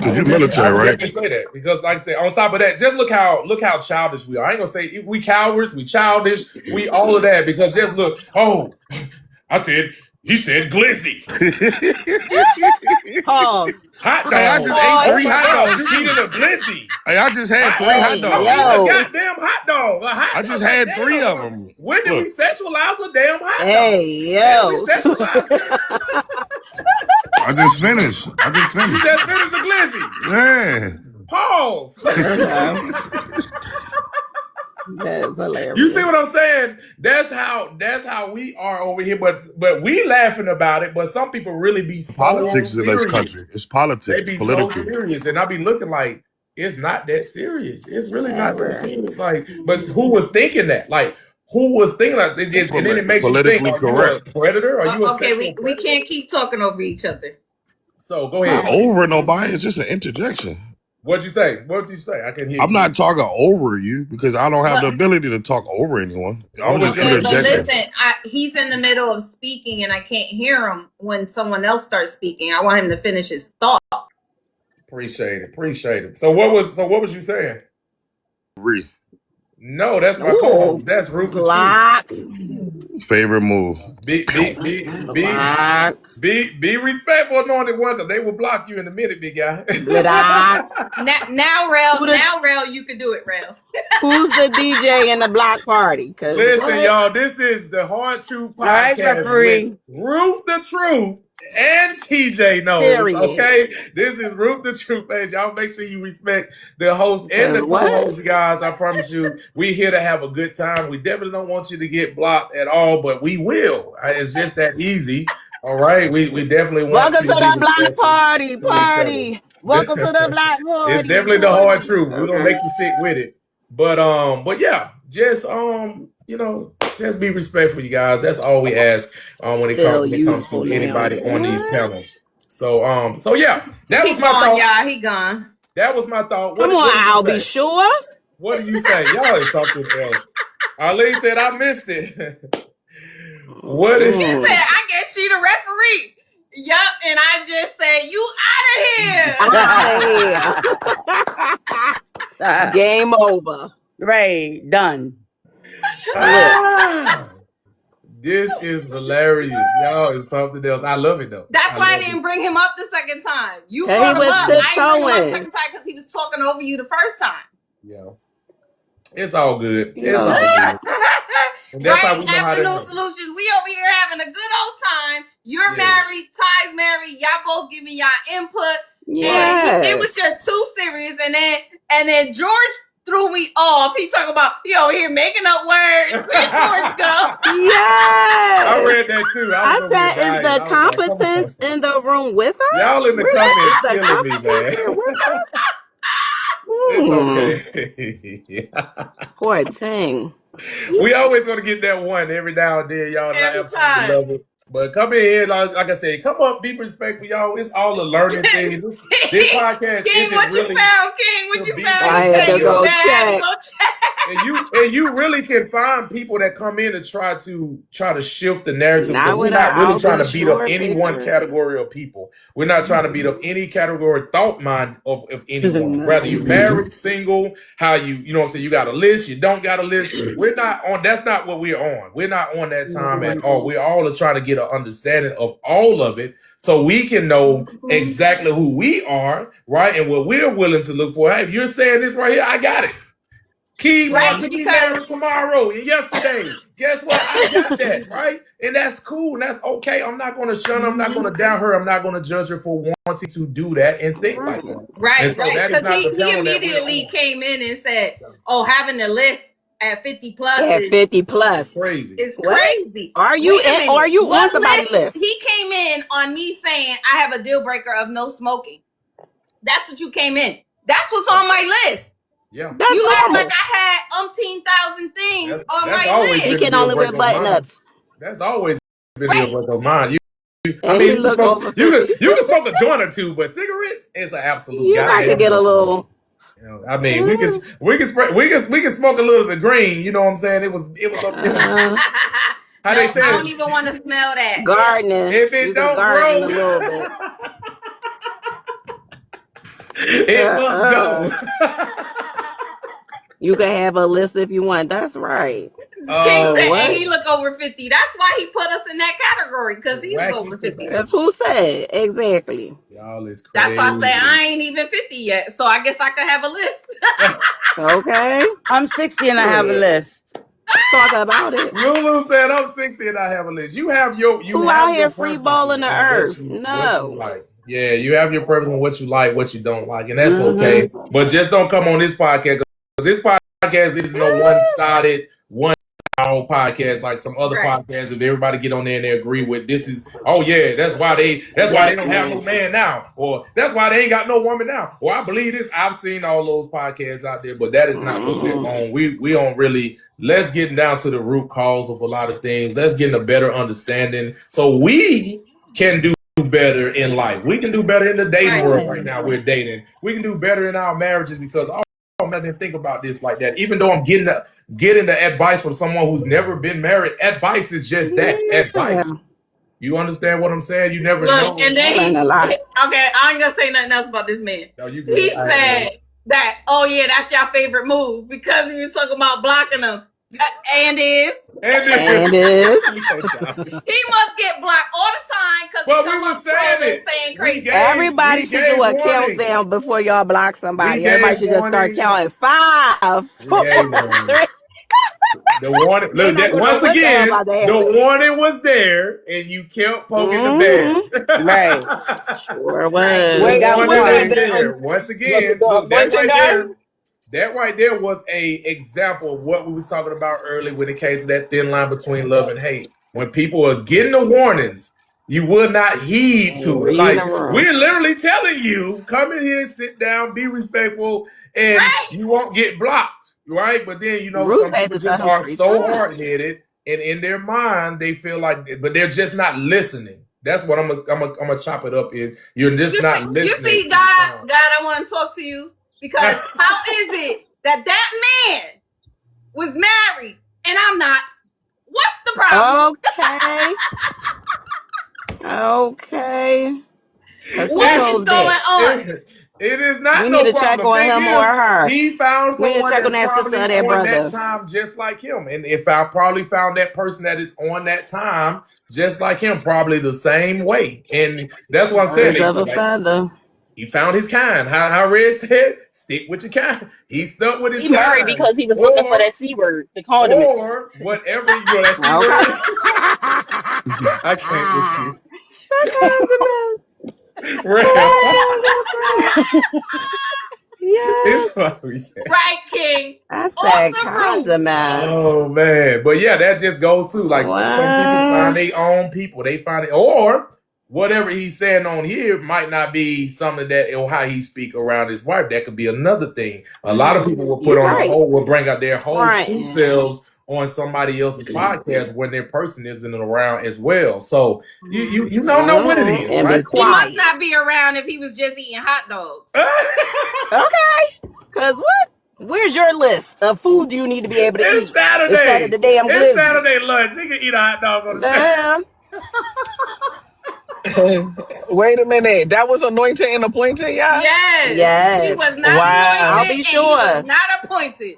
Cause you would military, right? definitely say that because, like I said, on top of that, just look how childish we are. I ain't gonna say we cowards, we childish, we all of that because just look. Oh, he said glizzy, Pause. hot Hey, I dog. just ate Oh 3 my hot God, dogs. you eating a glizzy? Hey, I just had Hot 3 hot dog. Hey, I'm dogs. eating a yo. goddamn hot dog. A hot I dog. just had 3 Damn. of them. When did we Look, sexualize a damn hot dog? Hey, When we yo. sexualize? I just finished. You just finished the glizzy. Yeah. Pause. Okay. That's You see hilarious. what I'm saying? That's how we are over here. But we laughing about it. But some people really be so Politics in this serious. country. It's They politics, be so political. serious, and I be looking like it's not that serious. It's really not that Ever. serious. Like, but who was thinking that? Like, who was thinking that? They just, and then it makes you think: Politically are you correct. a predator? Are you a Okay, sexual we predator? can't keep talking over each other. So go Not ahead. over nobody. It's just an interjection. What'd you say? What did you say? I can hear I'm you. not talking over you because I don't have the But ability to talk over anyone. I'm What was just your okay, but interjecting. listen, he's in the middle of speaking, and I can't hear him when someone else starts speaking. I want him to finish his thought. Appreciate it. So what was you saying? Re. No, that's my Ooh. co-host. That's Ruth the Truth. Blocked. Favorite move. Be Blocked. respectful, anointed one, because they will block you in a minute, big guy. Blocked. Now, Rel, you can do it, Rel. Who's the DJ in the block party? Cause Listen, y'all, this is the Hard Truth All right, podcast referee. with Ruth the Truth and TJ knows. Period. Okay, this is Ruth the Truth page. Y'all make sure you respect the host and the What? co-host, you guys. I promise you, we're here to have a good time. We definitely don't want you to get blocked at all, but we will. It's just that easy. All right, we definitely want Welcome you to to the be block respectful party. to each other. Welcome to the block party. It's definitely the hard truth. We're gonna Okay. make you sick with it. But yeah, just just be respectful, you guys. That's all we ask when it Feel comes to useful now. anybody on these What? panels. So yeah, that He was my gone, thought. y'all. He gone. That was my thought. Come on, I'll be say? sure. What do you say? Y'all is something else. Arlene said I missed it. What is She said, I guess she the referee. Yup, and I just said, you out of here. Game over. Right, done. This is hilarious. Y'all is something else. I love it though. That's why I love didn't it. bring him up the second time. You Hey, brought him he was up. I didn't bring him up the tiptoeing. second time because he was talking over you the first time. Yeah. It's all good. It's Yeah. all good. And that's how we Right, know how to Afternoon know. Solutions. We over here having a good old time. You're Yeah. married, Ty's married. Y'all both giving y'all input. And Yes. it was just too serious. And then George threw me off. He talking about he over here making up words. Where'd George go? Yes. I read that too. I was over said, here dying. is I the was like, come on. competence in the room with us? Y'all in the Really? comments Is the killing me, competence here man. with us? It's okay. Poor thing. We always gonna get that one every now and then, y'all. And I Every absolutely time. love it. But come in here, like I said, come up, be respectful, y'all. It's all a learning thing. This podcast King, isn't what really you found? King, what to you be found? I You had said to you go was bad. check. Go check. and you really can find people that come in and try to shift the narrative, because Not we're with not an really out trying and to beat up short any one picture. category of people. We're not trying to beat up any category thought mind of anyone. No. Whether you're married, single, how you know what I'm saying, you got a list, you don't got a list. We're not on, that's not what we're on. We're not on that time at all. We're all trying to get an understanding of all of it so we can know exactly who we are, right? And what we're willing to look for. Hey, if you're saying this right here, I got it. Key Right, wants to be because- married tomorrow and yesterday. Guess what? I got that, right? And that's cool. And that's okay. I'm not going to shun her. I'm not going to doubt her. I'm not going to judge her for wanting to do that and think like that. Right, And so right. that is Because not he the tone that we're immediately on. came in and said, "Oh, having a list at 50 plus At is 50 plus. Crazy. it's What? crazy." Are you Wait a minute. are you on What somebody's list? He came in on me saying I have a deal breaker of no smoking. That's what you came in. That's what's on my list. Yeah. That's You act normal. like I had umpteen thousand things on That's my always list. He been can a deal only wear breaker of mine. button ups. That's always been a Right. deal breaker of mine. I And mean, he you can, look smoke, over you 50. can smoke a joint or two, but cigarettes is an absolute You like to goddamn get a no. little. You know, I mean, we can smoke a little of the green. You know what I'm saying? It was how No, they say I don't it. even want to smell that. Gardening. If You it can don't garden grow, a little bit. it must go. You can have a list if you want. That's right. King said, what? and he look over 50. That's why he put us in that category, because he was Wacky over 50. That's who said. Exactly. Y'all is crazy. That's why I say I ain't even 50 yet, so I guess I could have a list. Okay. I'm 60 and I have a list. Talk about it. Lulu said, "I'm 60 and I have a list." You have your Who have out your here free balling the preferences earth? on what No. you like. Yeah, you have your preference on what you like, what you don't like, and that's Mhm. okay. But just don't come on this podcast, because this podcast is no one-sided, one-hour podcast like some other Right. podcasts. If everybody get on there and they agree with this is, oh yeah, that's why they don't have no man now, or that's why they ain't got no woman now, or I believe this. I've seen all those podcasts out there, but that is not what we're on. We don't really. Let's get down to the root cause of a lot of things. Let's get a better understanding so we can do better in life. We can do better in the dating Right. world right now. We're dating. We can do better in our marriages because I didn't think about this like that. Even though I'm getting the advice from someone who's never been married, advice is just that, advice. You understand what I'm saying? You never know. Look, and then Learn a lot. okay, I ain't gonna say nothing else about this man. No, you good. He said that, oh yeah, that's your favorite move because he was talking about blocking them. And is And And is. he must get blocked all the time because Well, we was saying it. saying We crazy. gave- Everybody we should gave do a warning. countdown before y'all block somebody. We Everybody gave should just start warning. counting. 5, We 4, gave warning. 3. The warning. Look, They're not gonna once know what the hell again, about to the happen. warning was there, and you kept poking the bear. Right. Sure was. We got Warning warned. was there. Once again, look, that right there was a example of what we was talking about earlier when it came to that thin line between love and hate. When people are getting the warnings, you will not heed to it. Read Like, the room. we're literally telling you, come in here, sit down, be respectful, and Right. you won't get blocked, right? But then, you know, Ruth some had people to tell just him are 3 so times. hard-headed, and in their mind, they feel like, but they're just not listening. That's what I'm gonna chop it up in. You're just not You listening. see, to the God, sound. I want to talk to you because how is it that man was married and I'm not? What's the problem? Okay. Okay. 'Cause who What is chose going that? on? It is not We no need to check problem. on Thing him is, or her. he found We need to someone check on that's that sister probably or that on brother. that time just like him. And if I probably found that person that is on that time just like him, probably the same way. And that's what I'm saying. Birds of a feather. He found his kind. How Red said, stick with your kind. He stuck with his He kind. married because he was looking for that C word, the condiments. Or whatever you know, that's the word. I can't with you. Real. Yes. It's what we say. Right, King. I Off said the roof. condiment. Oh man, but yeah, that just goes to like some people find their own people. They find it, or whatever he's saying on here might not be something that or how he speak around his wife. That could be another thing. A lot of people will put You're on right. will bring out their whole Right. true selves on somebody else's podcast when their person isn't around as well. So you don't know what it is, And right? be He quiet. must not be around if he was just eating hot dogs. Okay. Cause what? Where's your list of food you need to be able to It's eat Saturday. instead of the damn It's glizzy? Saturday lunch. He can eat a hot dog on the Damn. Wait a minute. That was anointed and appointed, y'all? Yes. Yes. He was not Wow. anointed. I'll be and sure. He was not appointed.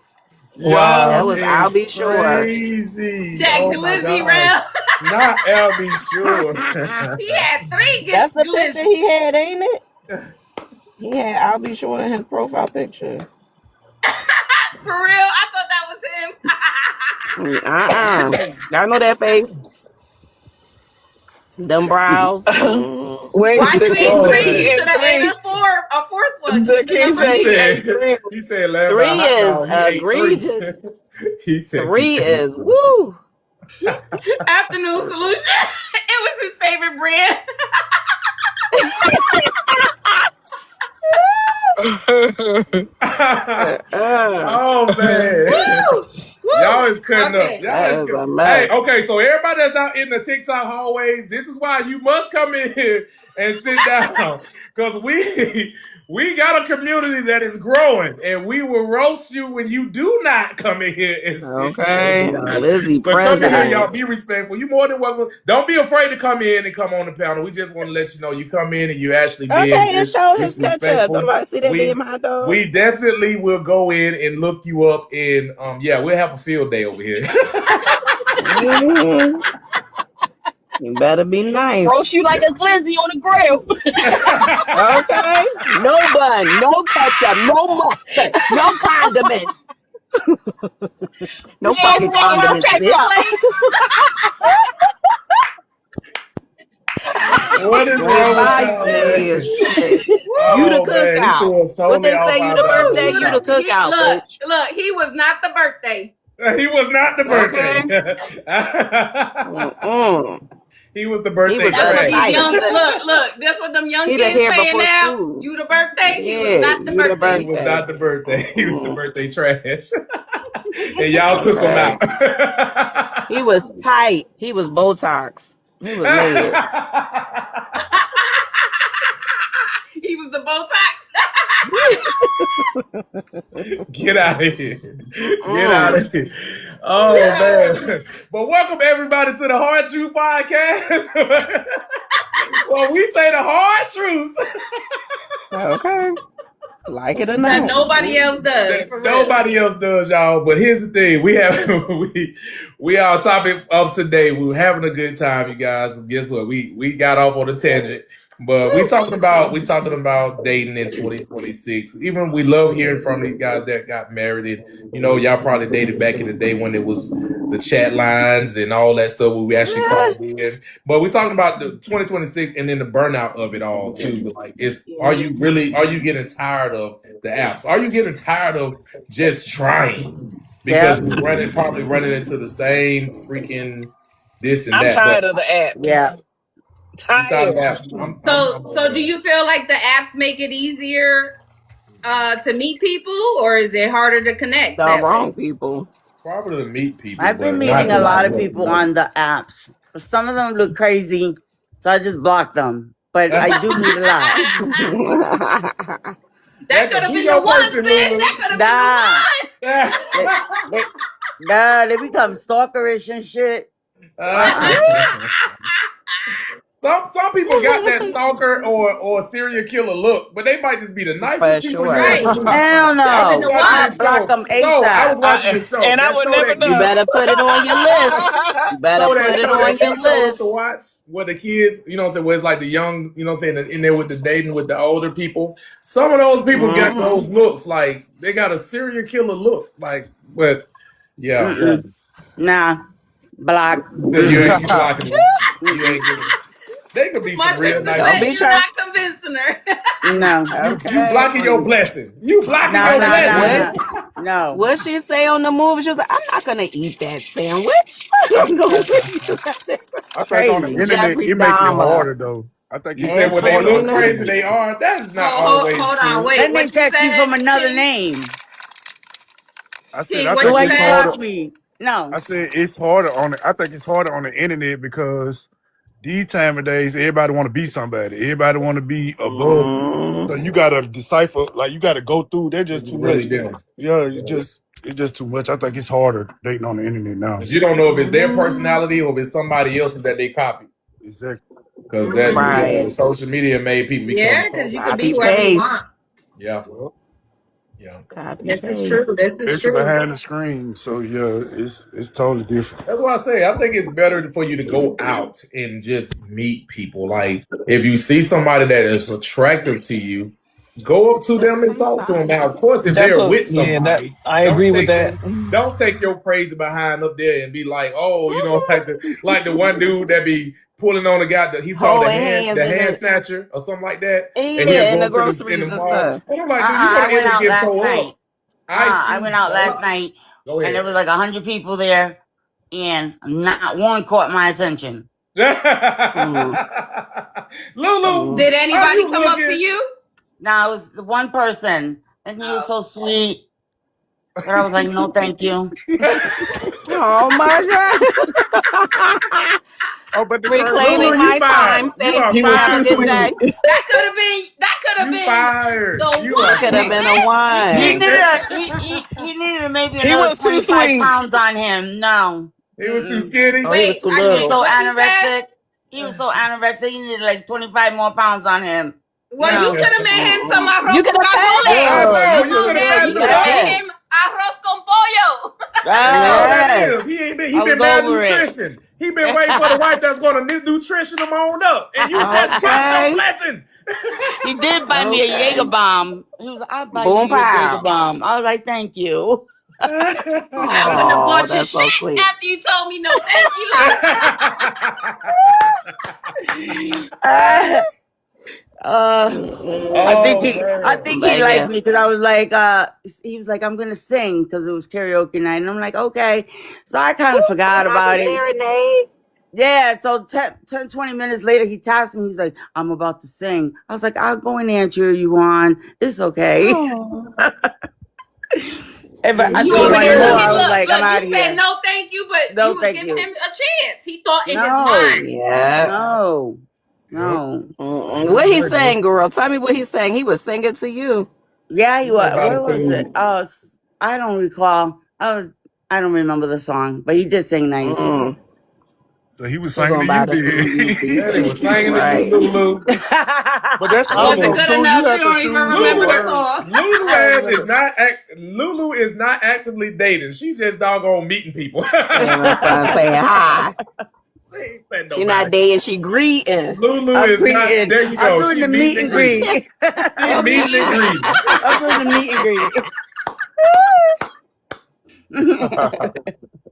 Wow. That was I'll be sure. Crazy. That Oh my glizzy gosh. round. Not I'll be sure. He had 3 That's the glizzy. picture he had, ain't it? He had I'll be sure in his profile picture. For real? I thought that was him. I know that face. Them brows. Wait, Why the you king ain't Oh, said three? he You had should have ate three. a fourth one. The Get the king number said he three. had three. He said last 3 night hot is dog, he ate 3. egregious. He said 3 is woo. Afternoon Solution. It was his favorite brand. Oh man. Y'all is cutting Okay. up. Y'all That is is a cutting. mess. Hey, okay, so everybody that's out in the TikTok hallways, this is why you must come in here and sit down. Because we got a community that is growing, and we will roast you when you do not come in here and sit. Okay. down. Lizzie But come in here, president. y'all. Be respectful. You more than welcome. Don't be afraid to come in and come on the panel. We just want to let you know you come in and you actually being Okay, and show his ketchup. disrespectful. Somebody see that We- damn hot dog? We definitely will go in and look you up, and we'll have a field day over here. Mhm. You better be nice. Roast you like a glizzy on the grill. Okay? No bun, no ketchup, no mustard, no condiments. No Yes, fucking no more condiments, ketchup. bitch. What is wrong Why with you y'all, nasty man? as shit? Oh, You the man, he cookout. threw us What they totally say, off you our the balance. birthday, you the cookout, Look, bitch. look, he was not the birthday. He was not the birthday. He was the birthday was That's what trash. these Right. young look. That's what them young He the kids hair saying before now. school. You the birthday? He was Yeah, not the you the birthday. He was not the birthday. He was the birthday trash. And y'all took him Okay. out. He was tight. He was Botox. He was laid. He was the Botox. Get out of here. Get out of here. Oh, man. But welcome everybody to the Hard Truth Podcast. Well, we say the hard truths. Okay. Like it or That not. nobody else does. For real. Nobody else does, y'all. But here's the thing: we are on topic of today. We were having a good time, you guys. And guess what? We got off on a tangent, but we talking about dating in 2026. Even we love hearing from you guys that got married, and y'all probably dated back in the day when it was the chat lines and all that stuff where we actually called in. But we're talking about the 2026 and then the burnout of it all too. Like, are you getting tired of the apps? Are you getting tired of just trying? Because you're probably running into the same freaking this and I'm that. tired of the app. Yeah. I'm tired of apps. So do you feel like the apps make it easier to meet people, or is it harder to connect? The that wrong way? people. Probably to meet people. I've been but not meeting a to lot of like people them. on the apps. Some of them look crazy, so I just block them. But I do meet a lot. That could have Who's been your the one, person, sis. Lulu? That could have been the one. They become stalkerish and shit. Some people got that stalker or serial killer look, but they might just be the nicest For people. sure. you ever Right. meet. Hell no. I was watching I this block show. them So, I was ASAP. watching this show. And I That would show never that- know. You better put it on your list. You better So put that it show on that your you told us list. to watch, where the kids, where it's like the young, saying in there with the dating with the older people. Some of those people got those looks, like they got a serial killer look, like. But yeah, Mm-mm. Nah. Block. you ain't blocking them. You ain't giving. They could be My some real sister nice. Don't said be you're trying- not convincing her. No. You blocking your blessing. You blocking your blessing. No. What she say on the movie? She was like, I'm not gonna eat that sandwich. I'm gonna eat you got that. I think on the Crazy. internet Jeffrey it make it Dahmer. harder though. I think You it said makes when it they harder look on the crazy, internet. they are. That's not Hold always on, true. wait. Then they What you text you said, from another King? name. I said King, I what think Do I you it's said? harder. block me? No. I said it's harder on it. I think it's harder on the internet because these time of days, everybody want to be somebody. Everybody want to be above. So you gotta decipher, like you gotta go through. They're just It's too really much. different. Yeah, it's just too much. I think it's harder dating on the internet now. Because you don't know if it's their personality or if it's somebody else's that they copy. Exactly. Because that Right. social media made people become. Yeah, because you can be Copy whoever you paste. want. Yeah. Well, Yeah. Copy This is paste. true. This is it's true. behind the screen. So yeah, it's totally different. That's what I say. I think it's better for you to go out and just meet people. Like, if you see somebody that is attractive to you, go up to them and talk to them. Now, of course, if That's they're a with yeah. That somebody, I don't agree with take that. don't take your crazy behind up there and be like, oh, you know, like the one dude that be pulling on the guy that he's called Holding hands the in hand the snatcher or something like that. And yeah, he'll in go the to in groceries the and mall. stuff. And I'm like, dude, I you're went gonna out get last so night. up. I I went out last night, Go and there ahead. was like 100 people there, and not one caught my attention. Lulu, Did how anybody you come up to looking? you? Now it was the one person, and he was so sweet. But I was like, no, thank you. Oh my God. Oh, but the Reclaiming Lulu, my you time. fired. You are Thank He you. was Have a too fired. good sweet. day. That could have You been fired. the You one. are Could have been a He wine. needed maybe He another was too 25 sweet. pounds on him. No. He was too Mm-mm. skinny. Oh, he was Wait, too I He was can't. little. so What you said? anorexic. He was so anorexic. He needed like 25 more pounds on him. Well, you No. could have made him some arroz You con could have guacamole. I paid. know. Yeah. You Come on, could have man. had You the could have made Yeah. him arroz con pollo. You know what that Yes. is. He I been was over it. malnutrition. He been waiting for the wife that's gonna nutrition him on up, and you just got your Okay. blessing. He did buy me a Okay. Jaeger bomb. He was like, I'll buy Boom you a Jaeger pow. bomb. I was like, thank you. I wouldn't have Oh, bought your that's so shit sweet. after you told me no thank you. I think Oh he But liked yeah. me because I was like, he was like, I'm gonna sing because it was karaoke night, and I'm like, okay. So I kind of forgot about it. Serenade. Yeah. So 10, 20 minutes later, he taps me. He's like, I'm about to sing. I was like, I'll go in there and cheer you on. It's okay. Oh. And but I You think over one there more, looking, I was like, I'm out you of said here. no thank you, but No, you was thank giving you. him a chance. He thought in his No. mind. Yeah. No. Yep. No. What he sang, girl? Tell me what he sang. He was singing to you. Yeah, he You know was. how to What was it? fool. I don't recall. I don't remember the song, but he did sing nice. Mm. So he was We're singing gonna to buy you, the food you Yeah, they did. was singing to Right. you, Lulu. But that's It wasn't awesome good too. You enough. She have to don't even choose remember your the words. song. Lulu is not actively dating. She's just doggone meeting people. You know what I'm saying? Hi. She ain't saying She not nobody. dating, she greeting. Lulu I'm is not. greeting. There you I'm go. doing She the meet and greet. She meeting and greeting. I'm doing the meet and greet.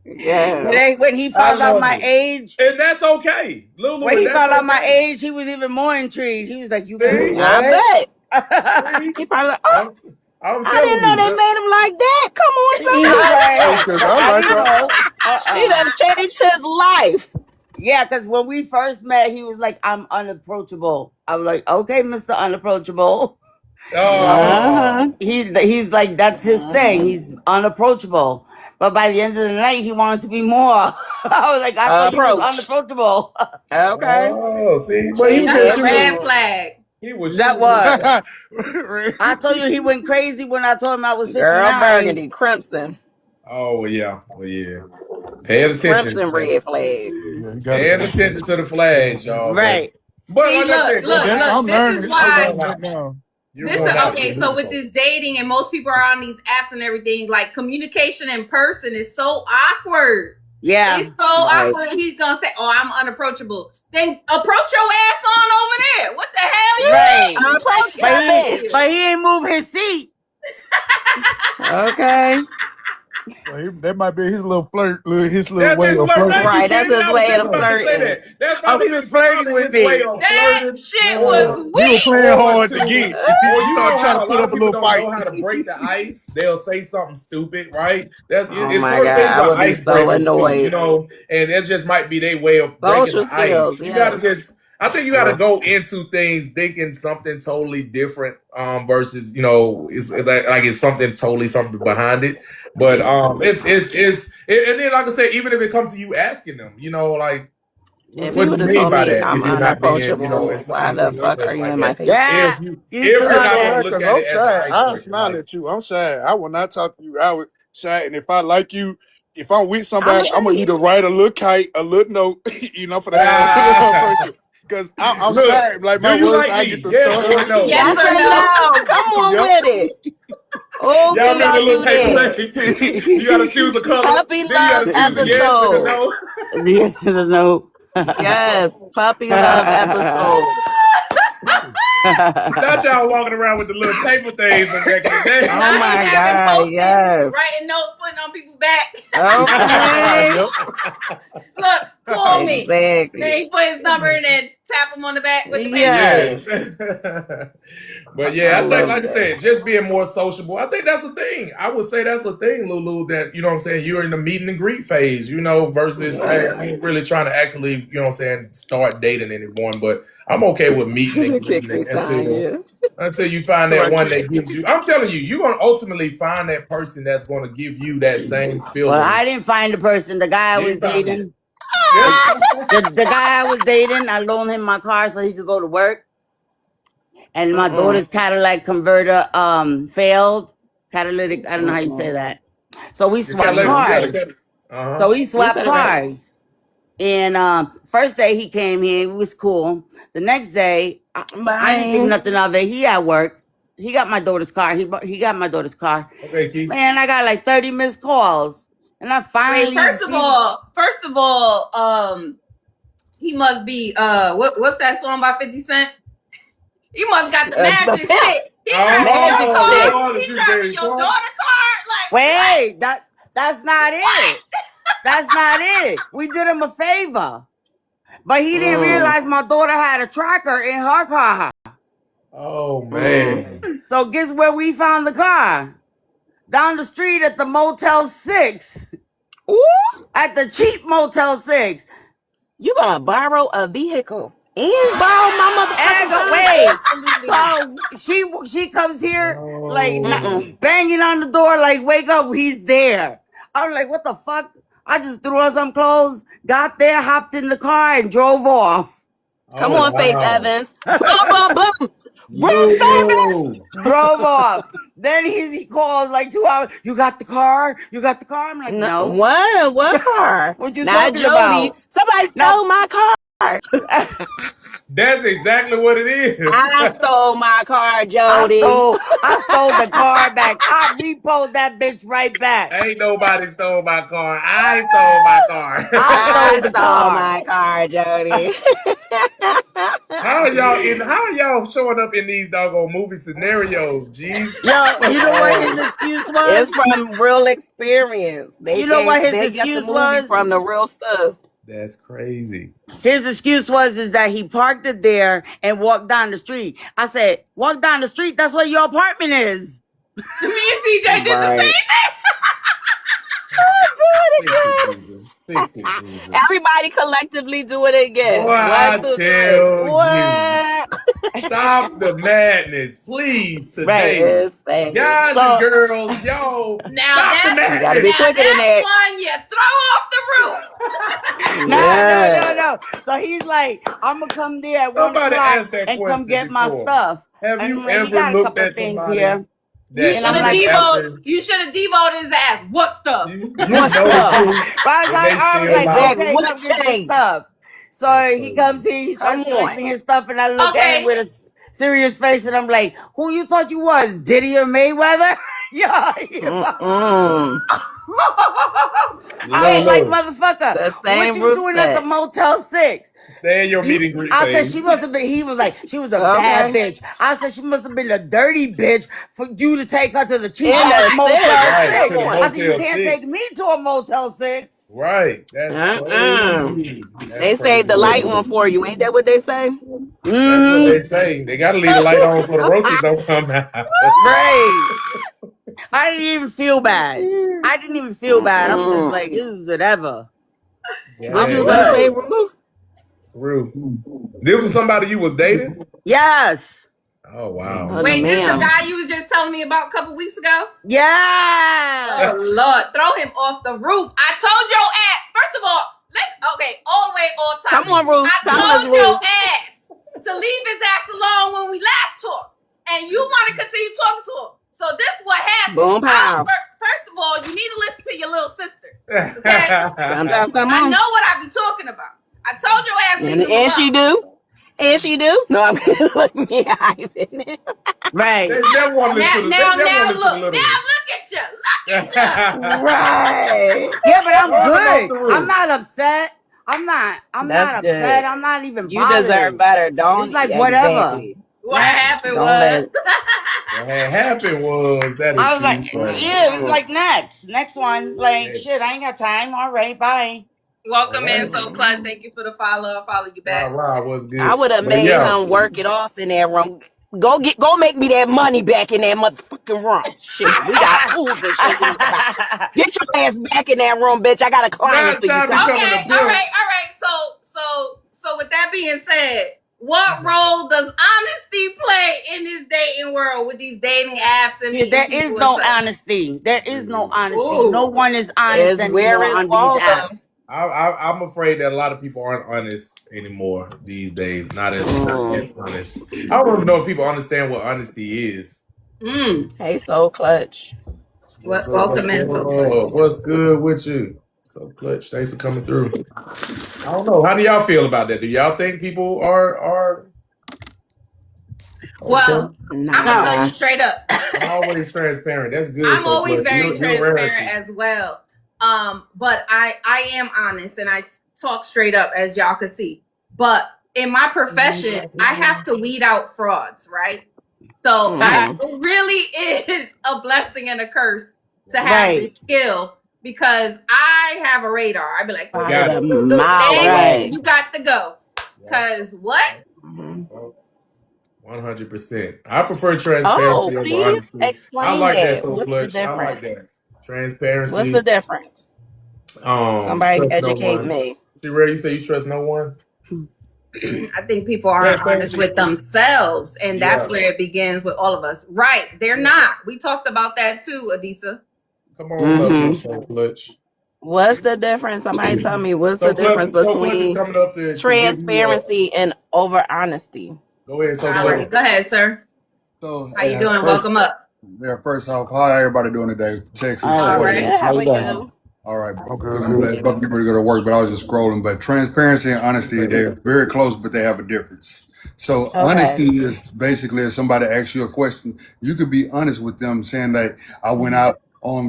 Yeah. When he I found out love my it. age, And that's okay. Lulu, when he that's found out my okay. age, he was even more intrigued. He was like, "You See? what?" I bet. See? He probably like, oh, I'm I telling didn't know you. they made him like that. Come on, He was somebody. like, Because I "I like didn't her. know." She done changed his life. Yeah, because when we first met, he was like, "I'm unapproachable." I was like, "Okay, Mr. Unapproachable." Uh-huh. He's like, that's his thing. He's unapproachable. But by the end of the night, he wanted to be more. I was like, I thought he was Approach. unapproachable. Okay. Oh, see, but he was Change just That's a everything. red shooting. flag. He was That shooting. was. I told you he went crazy when I told him I was Girl, 59. burgundy, crimson. Oh yeah, well yeah. Paying attention. Crimson red flag. Yeah, you gotta Paying pay attention to the flags, y'all. Right. But See, like I said, look, That's, I'm this learning. is I'm why. learning right now. you're This going is out. okay. So with this dating and most people are on these apps and everything, like communication in person is so awkward. Yeah. It's so Right. awkward. He's gonna say, "Oh, I'm unapproachable." Then approach your ass on over there. What the hell? Right. Approach that bitch. But he ain't move his seat. Okay. So that might be his little flirt, his little That's way his of flirt. flirting. Thank you, Right, that's Ken. his I was way just of about to say flirting. that. That's Oh, probably he was flirting with his way me. of That flirting. shit was You were weak. playing hard to Or get. to- Well, you start know trying how to a put lot up of a people little don't fight. know how to break the ice. They'll say something stupid, right? That's Oh it's my certain God, things I about would be so icebreakers too, annoyed. you know, and it just might be their way of breaking Social the ice. skills, You gotta yes. just I think you got to go into things thinking something totally different, versus it's like it's something behind it. But and then like I said, even if it comes to you asking them, like. If What you do would you have mean told by me that? I'm If you're not being, unapproachable, it's why the fuck are you in my face? Yeah, If you you're do not that. gonna look Because at I'm it as an shy. I'm icebreaker, smiling like at you. I'm shy. I will not talk to you. I would shy. And if I like you, if I'm with I'm somebody, I'm gonna ashamed. either write a little kite, a little note, for the have with one person. Because I'm look, shy. Like do my you words, like I get me? to Yes stutter. or no? Yes That's or a no? no. Come on Yep. with it. Oh, Y'all can remember the y'all little do paper that? thing? You gotta choose a color. Puppy Then you gotta love choose a yes and a episode. no. Yes and a no. Yes, puppy love episode. Not y'all walking around with the little paper things from back in the day. Oh Now my he's having God, post-its, yes. writing notes, putting on people's back. Okay. Yep. Look, call me. Then Exactly. he put his number in and tap him on the back with the paper. Yes. But yeah, I I think, love like I that. said, just being more sociable. I think that's a thing. I would say that's a thing, Lulu, that, what I'm saying, you're in the meet and greet phase, versus, hey, I ain't really trying to actually, start dating anyone. But I'm okay with meeting and Kick greeting me sign, yes. until you find that one that gives you. I'm telling you, you're going to ultimately find that person that's going to give you that same feeling. Well, I didn't find the person. The guy I You was found it. dating. Yeah. The guy I was dating, I loaned him my car so he could go to work. And my daughter's Cadillac converter failed. Catalytic, I don't know how you say that. So we swapped cars. So we swapped said it right. cars. And first day he came here, it was cool. The next day, I didn't think Bye. nothing of it. He at work. He got my daughter's car. He got my daughter's car. Okay, Keith. Man, I got like 30 missed calls. And I finally Wait, first of all, he must be what's that song by 50 Cent? He must got the magic stick. He driving your car. He driving your daughter car. Like wait, that's not it. That's not it. We did him a favor. But he didn't realize my daughter had a tracker in her car. Oh man. So guess where we found the car? Down the street at the Motel 6. Ooh, At the cheap Motel 6. you gonna borrow a vehicle and borrow my And motherfucking wait. So she comes here like banging on the door like, wake up, he's there. I'm like, what the fuck? I just threw on some clothes, got there, hopped in the car, and drove off. Come on, Faith Evans. Run, baby. Drove off. Then he calls like 2 hours. You got the car? You got the car? I'm like, no. What car? What you Not talking Jody. about? Somebody stole my car. That's exactly what it is. I stole my car, Jody. I stole the car back. I repoed that bitch right back. Ain't nobody stole my car. I stole my car. I stole the car. my car, Jody. How are y'all showing up in these doggone movie scenarios, jeez? Yo, you know what his excuse was? It's from real experience. You know what his excuse was? From the real stuff. That's crazy. His excuse is that he parked it there and walked down the street. I said, walk down the street, that's where your apartment is. me and TJ did the same thing. Do it again. Fix it, Jesus. Everybody collectively do it again. Boy, I 1, 2, 3. tell What? Stop the madness, please, today. Right. Yes, Guys and girls, yo. Now stop the You gotta madness. be quicker than that. one you throw off the roof. No. So he's like, I'm gonna come there at 1 Somebody o'clock asked that and come question get my before. stuff. Have And you I'm like, he ever got a looked couple at things somebody here. You should have like, demoted his ass. What stuff? You But I was like, okay, What come get my changed? stuff. So he comes here, he starts collecting his stuff, and I look at him with a serious face, and I'm like, who you thought you was, Diddy or Mayweather? Yeah. I was like, motherfucker, what you doing at the Motel 6? Stay in your meet and greet I said phase. she must have been. He was like, she was a bad bitch. I said she must have been a dirty bitch for you to take her to the cheap ass Motel 6. I said you can't take me to a Motel 6. Right. That's crazy. They saved the light one for you. Ain't that what they say? That's what they say. They gotta leave the light on so the roaches don't come out. Right. I didn't even feel bad. I'm just like, it was whatever. Yeah. What you gonna say, Ruth? Real. This was somebody you was dating? Yes. Oh wow. Oh, Wait, no, this the ma'am. guy you was just telling me about a couple weeks ago? Yeah. Oh Lord, throw him off the roof. I told your ass. First of all, all the way off topic. Come on, Ruth. I Tell us, told your Ruth. ass to leave his ass alone when we last talked, and you want to continue talking to him. So this is what happened. Boom, pow. First of all, you need to listen to your little sister. Okay? Sometimes come I on. know what I be talking about. I told your ass leave him And she alone. do. And she do. No, I'm kidding. Look me, I Right. They never want to listen to Now the look at you. Look at you. Right. Yeah, but I'm Run off the good. roof. I'm not upset. I'm not That's upset. good. I'm not even You bothered. deserve better. Don't. It's like whatever. Exactly. What happened Don't was What had happened was that is I was too like, funny. yeah, it was like next one. Like, shit, I ain't got time. All right, bye. welcome in, so clutch. Thank you for the follow. I'll follow you back. Rob was good. I would have But made yeah. him work it off in that room. Go make me that money back in that motherfucking room. Shit, we got food and shit. we need to buy. Get your ass back in that room, bitch. I got a client for you. Time to Come. come in Okay, the all bill. right. So with that being said, what role does honesty play in this dating world with these dating apps and meeting There is people no and stuff? honesty. There is no honesty. Ooh. No one is honest It's where anymore it's on falls these apps. I'm afraid that a lot of people aren't honest anymore these days. Not as honest. I don't even know if people understand what honesty is. Hey, Soul Clutch. Welcome in, so clutch. What's good with you? So clutch. Thanks for coming through. I don't know. How do y'all feel about that? Do y'all think people are Well, I'm gonna tell you straight up. always transparent? That's good. I'm So always Clutch. very You're transparent rarity. as well. But I am honest and I talk straight up, as y'all can see. But in my profession, I have to weed out frauds, right? So it really is a blessing and a curse to have this skill, because I have a radar. I'd be like, Got it. you got to go. Because what? 100%. I prefer transparency over please honesty. explain I like that that. so What's the clutch. I like difference? that. Transparency. What's the difference? Somebody trust no educate one. me. Sherelle, you say you trust no one? I think people aren't honest with themselves, and that's where it begins with all of us. Right? They're not. We talked about that too, Adisa. Come on, up, so clutch. What's the difference? Somebody tell me what's So the difference Clutch is between coming up to transparency and over honesty. Go ahead, so All right, go ahead, sir. So, How you doing? Welcome up. Yeah, first off, how everybody doing today? Texas. All right. How are you? All right. I'm glad both people to go to work, but I was just scrolling. But transparency and honesty, they're very close, but they have a difference. So honesty is basically if somebody asks you a question, you could be honest with them, saying that I went out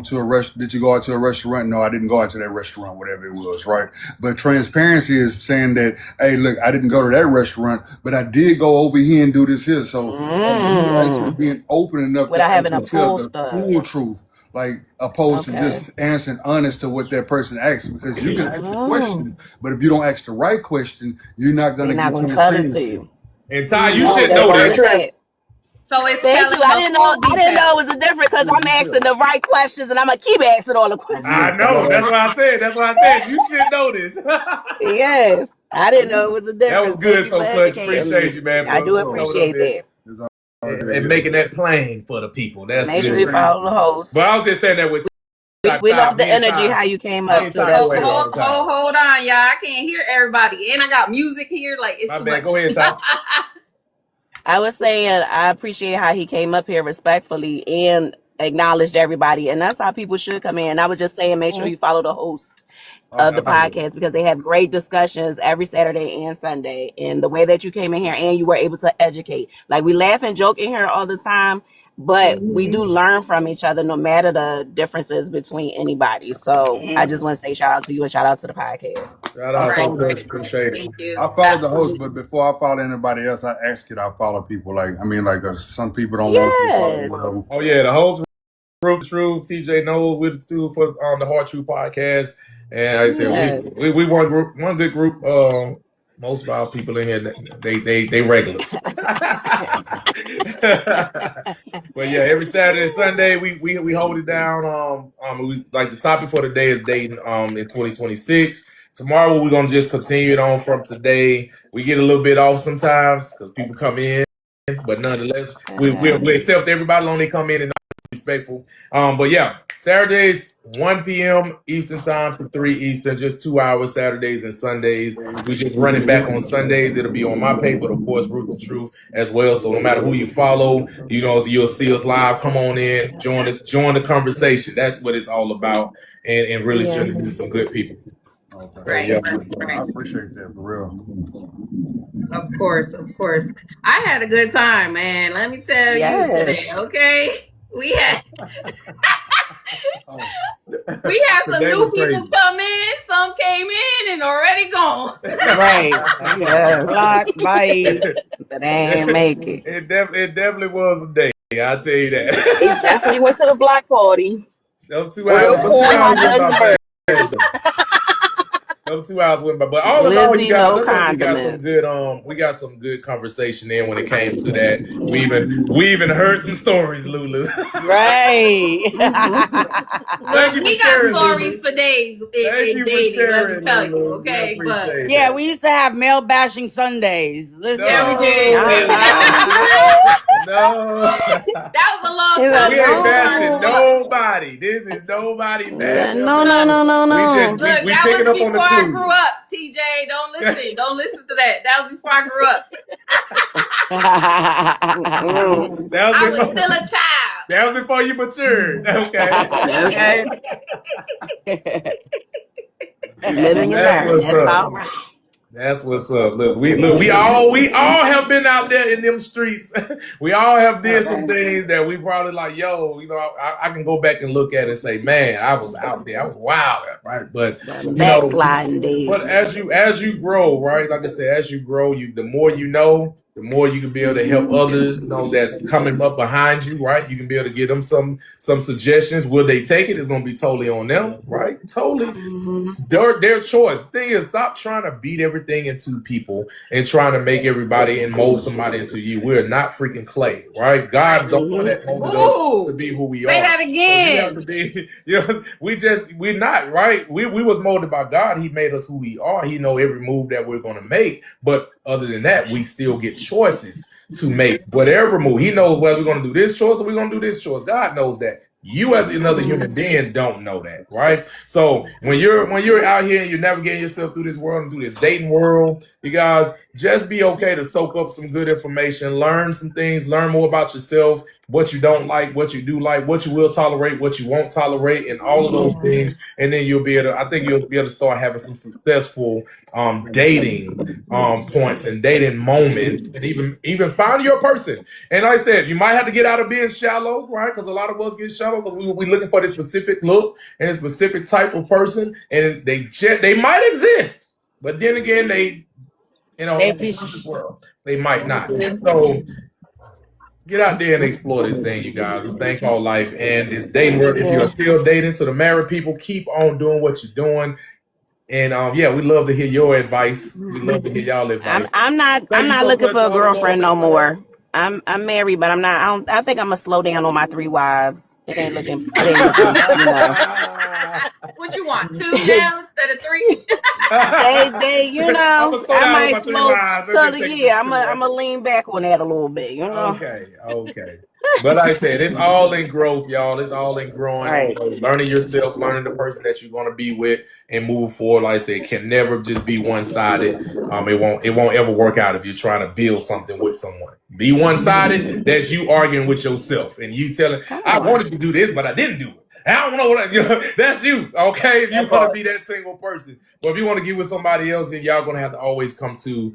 to a restaurant. Did you go out to a restaurant? No, I didn't go out to that restaurant, whatever it was, right? But transparency is saying that, hey, look, I didn't go to that restaurant, but I did go over here and do this here. So you actually being open enough Without having actually a tell full the stuff. full truth. Like opposed to just answering honest to what that person asks, because you can ask a question, but if you don't ask the right question, you're not going to They're not get going to tell it to transparency. you. And Ty, you should know this. So it's Thank telling you. I the didn't full know it was a difference because I'm asking the right questions and I'm gonna keep asking all the questions. I know. That's what I said. That's what I said. You should know this. Yes, I didn't know it was a difference. That was good. Thank So you for clutch. educating Appreciate me. you, man. I do appreciate that. And making that plain for the people. That's Make good. sure you follow the host. But I was just saying that with We love the energy how you came up to that. Hold on, y'all. I can't hear everybody, and I got music here. Like it's too much. Go ahead, Ty. I was saying I appreciate how he came up here respectfully and acknowledged everybody, and that's how people should come in. I was just saying, make sure you follow the host of the podcast because they have great discussions every Saturday and Sunday. And the way that you came in here and you were able to educate, like we laugh and joke in here all the time, but we do learn from each other no matter the differences between anybody. So I just want to say shout out to you and shout out to the podcast. Shout out, so much. Appreciate it. Thank you. I follow the host, but before I follow anybody else, I ask it. I follow people. Some people don't want to follow. Oh yeah, the host, Truth, TJ knows we're the two for the Hard Truth podcast, and like I said, we one good group. Most of our people in here, they regulars. But yeah, every Saturday and Sunday we hold it down. We like the topic for today is dating in 2026. tomorrow we're gonna just continue it on from today. We get a little bit off sometimes because people come in, but nonetheless, we accept everybody long they come in and respectful. But yeah, Saturdays 1 p.m. Eastern time to 3 Eastern, just 2 hours Saturdays and Sundays. We just run it back on Sundays. It'll be on my page, but of course Root the Truth as well. So no matter who you follow, you know, you'll see us live. Come on in, join the conversation. That's what it's all about, and really should be some good people. Okay. Yeah. I appreciate that, for real. Of course. I had a good time, man. Let me tell you today, okay? We had some new people come in. Some came in and already gone. Right. Yes. Block, bye. But they ain't make it. It definitely was a day. I'll tell you that. He definitely went to the block party. Those 2 hours went by. Those 2 hours went by. But all in all, you guys, we got some good conversation in when it came to that. We even heard some stories, Lulu. Right. We got stories for days in dating, let me tell you, okay? But yeah, we used to have male bashing Sundays. Listen. yeah, we did. No. That was a long time We ain't bashing nobody. This is nobody bashing. No. Look, that was before I grew up, TJ. Don't listen to that. That was before I grew up. I was still a child. That was before you matured. Okay. Living your That's life. what's That's up. all right. That's what's up. Listen, we all have been out there in them streets. We all have did some things that we probably like, yo, you know, I can go back and look at it and say, man, I was out there. I was wild, right? But you know, but as you grow, right? Like I said, as you grow, the more you know, the more you can be able to help others, you know, that's coming up behind you, right? You can be able to give them some suggestions. Will they take it? It's going to be totally on them, right? Totally. Their choice. The thing is, stop trying to beat everything into people and trying to make everybody and mold somebody into you. We're not freaking clay, right? God's the one that molded us to be who we are. Say that again. So we have to be, you know, we're not, right? We was molded by God. He made us who we are. He know every move that we're going to make. But other than that, we still get choices to make whatever move. He knows whether we're going to do this choice or we're going to do this choice. God knows that. You as another human being don't know that, right? So when you're out here and you're navigating yourself through this world and through this dating world, you guys just be okay to soak up some good information, learn some things, learn more about yourself, what you don't like, what you do like, what you will tolerate, what you won't tolerate, and all of those things. And then you'll be able to start having some successful dating points and dating moments, and even find your person. And like I said, you might have to get out of being shallow, right? Because a lot of us get shallow because we're looking for this specific look and a specific type of person, and they might exist, but then again, they might not. So get out there and explore this thing, you guys. This thing called life and this dating world. If you're still dating, to the married people, keep on doing what you're doing. And we love to hear your advice. We love to hear y'all advice. I'm not looking for a girlfriend no more. I'm married, but I'm not. I think I'm gonna slow down on my 3 wives. It ain't looking. You know. What you want? 2 now instead of 3? They you know, I might slow. I'm gonna lean back on that a little bit. You know. Okay. But like I said, it's all in growth, y'all. It's all in growing, right. Learning yourself, learning the person that you're going to be with, and move forward. Like I said, it can never just be one-sided. It won't ever work out if you're trying to build something with someone. Be one-sided. That's you arguing with yourself, and you telling, I wanted to do this, but I didn't do it. I don't know what that's you, okay? If you want to be that single person. But if you want to get with somebody else, then y'all going to have to always come to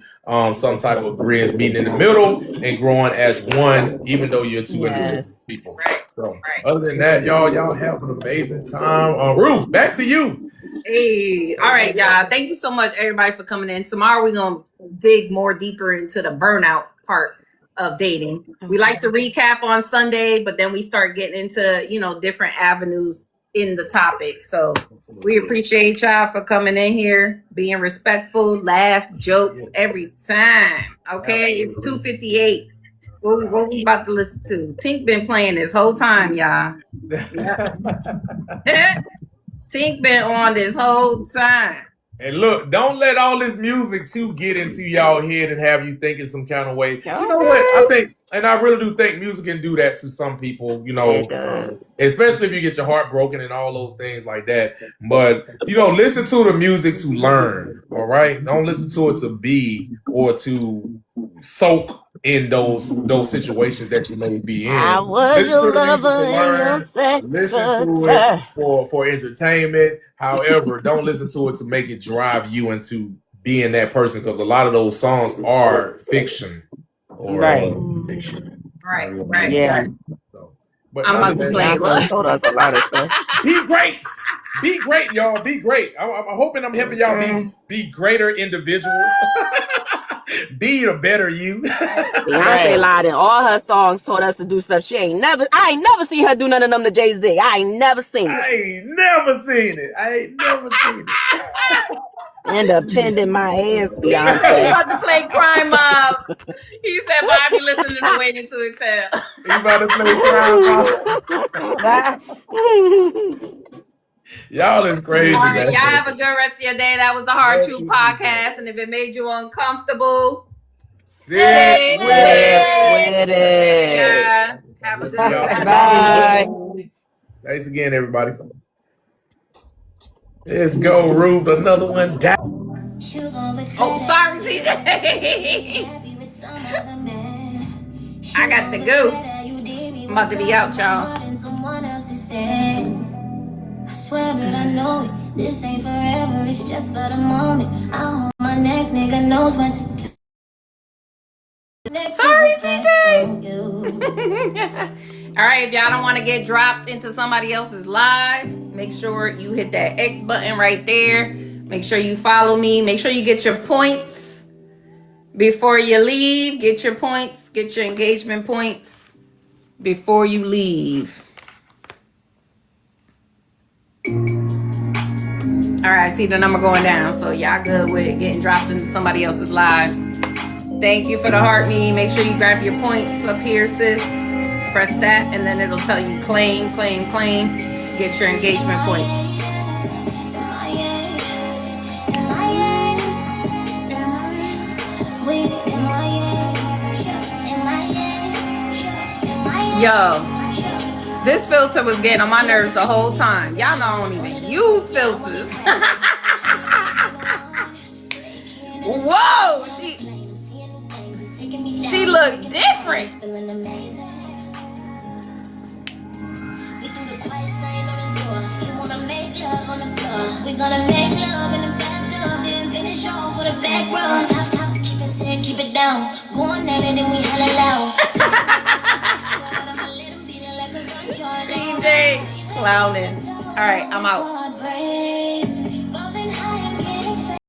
some type of agreement, meeting in the middle and growing as one, even though you're 2 individual people. So other than that, y'all have an amazing time. Ruth, back to you. Hey, all right, y'all. Thank you so much, everybody, for coming in. Tomorrow we're going to dig more deeper into the burnout part of dating. We like to recap on Sunday, but then we start getting into, different avenues in the topic. So we appreciate y'all for coming in here, being respectful, laugh, jokes every time. Okay, it's 2:58. What we about to listen to? Tink been playing this whole time, y'all. Tink been on this whole time. And look, don't let all this music too get into y'all head and have you thinking some kind of way. You know what? I think, and I really do think music can do that to some people, you know, It does. especially if you get your heart broken and all those things like that. But, you know, listen to the music to learn, all right? Don't listen to it to be or to soak in those situations that you may be in. I was Listen your to the music lover to and your learn. Listen to secretary. it for entertainment. However, don't listen to it to make it drive you into being that person, because a lot of those songs are fiction or Right. fiction. Right. Yeah. So, but I'm about to nonetheless, play Y'all done told us a lot of stuff. be great. Be great, y'all. Be great. I'm hoping I'm helping y'all be greater individuals. Be a better you. Beyonce lied in all her songs, told us to do stuff I ain't never seen her do none of them to Jay-Z. I ain't never seen it. I ain't never seen it. End up pending my ass, He Beyonce. about to play Crime Mob. He said, Bobby listening to Waiting to Exhale. He about to play Crime Mob. Y'all is crazy, All right, man. y'all have a good rest of your day. That was the Hard Truth Podcast. And if it made you uncomfortable, Sit with it. yeah. Have a good day. Bye. Thanks again, everybody. Let's go, Rube. Another one down. Oh, sorry, TJ. I got the goo. I'm about to be out, y'all. I swear that I know it. This ain't forever, it's just for the moment. I hope my next nigga knows when to do. Sorry, TJ. All right, if y'all don't want to get dropped into somebody else's live, make sure you hit that X button right there. Make sure you follow me. Make sure you get your points before you leave. Get your points. Get your engagement points before you leave. All right, I see the number going down, so y'all good with getting dropped into somebody else's live. Thank you for the heart me. Make sure you grab your points up here, sis. Press that, and then it'll tell you claim. Get your engagement points. Yo, this filter was getting on my nerves the whole time. Y'all know I don't even use filters. Whoa, she looked different. We're gonna make love in the bathtub, then finish off with a back rub. House, keep it said, keep it down. Going at it and we holla loud. TJ clowning. All right, I'm out.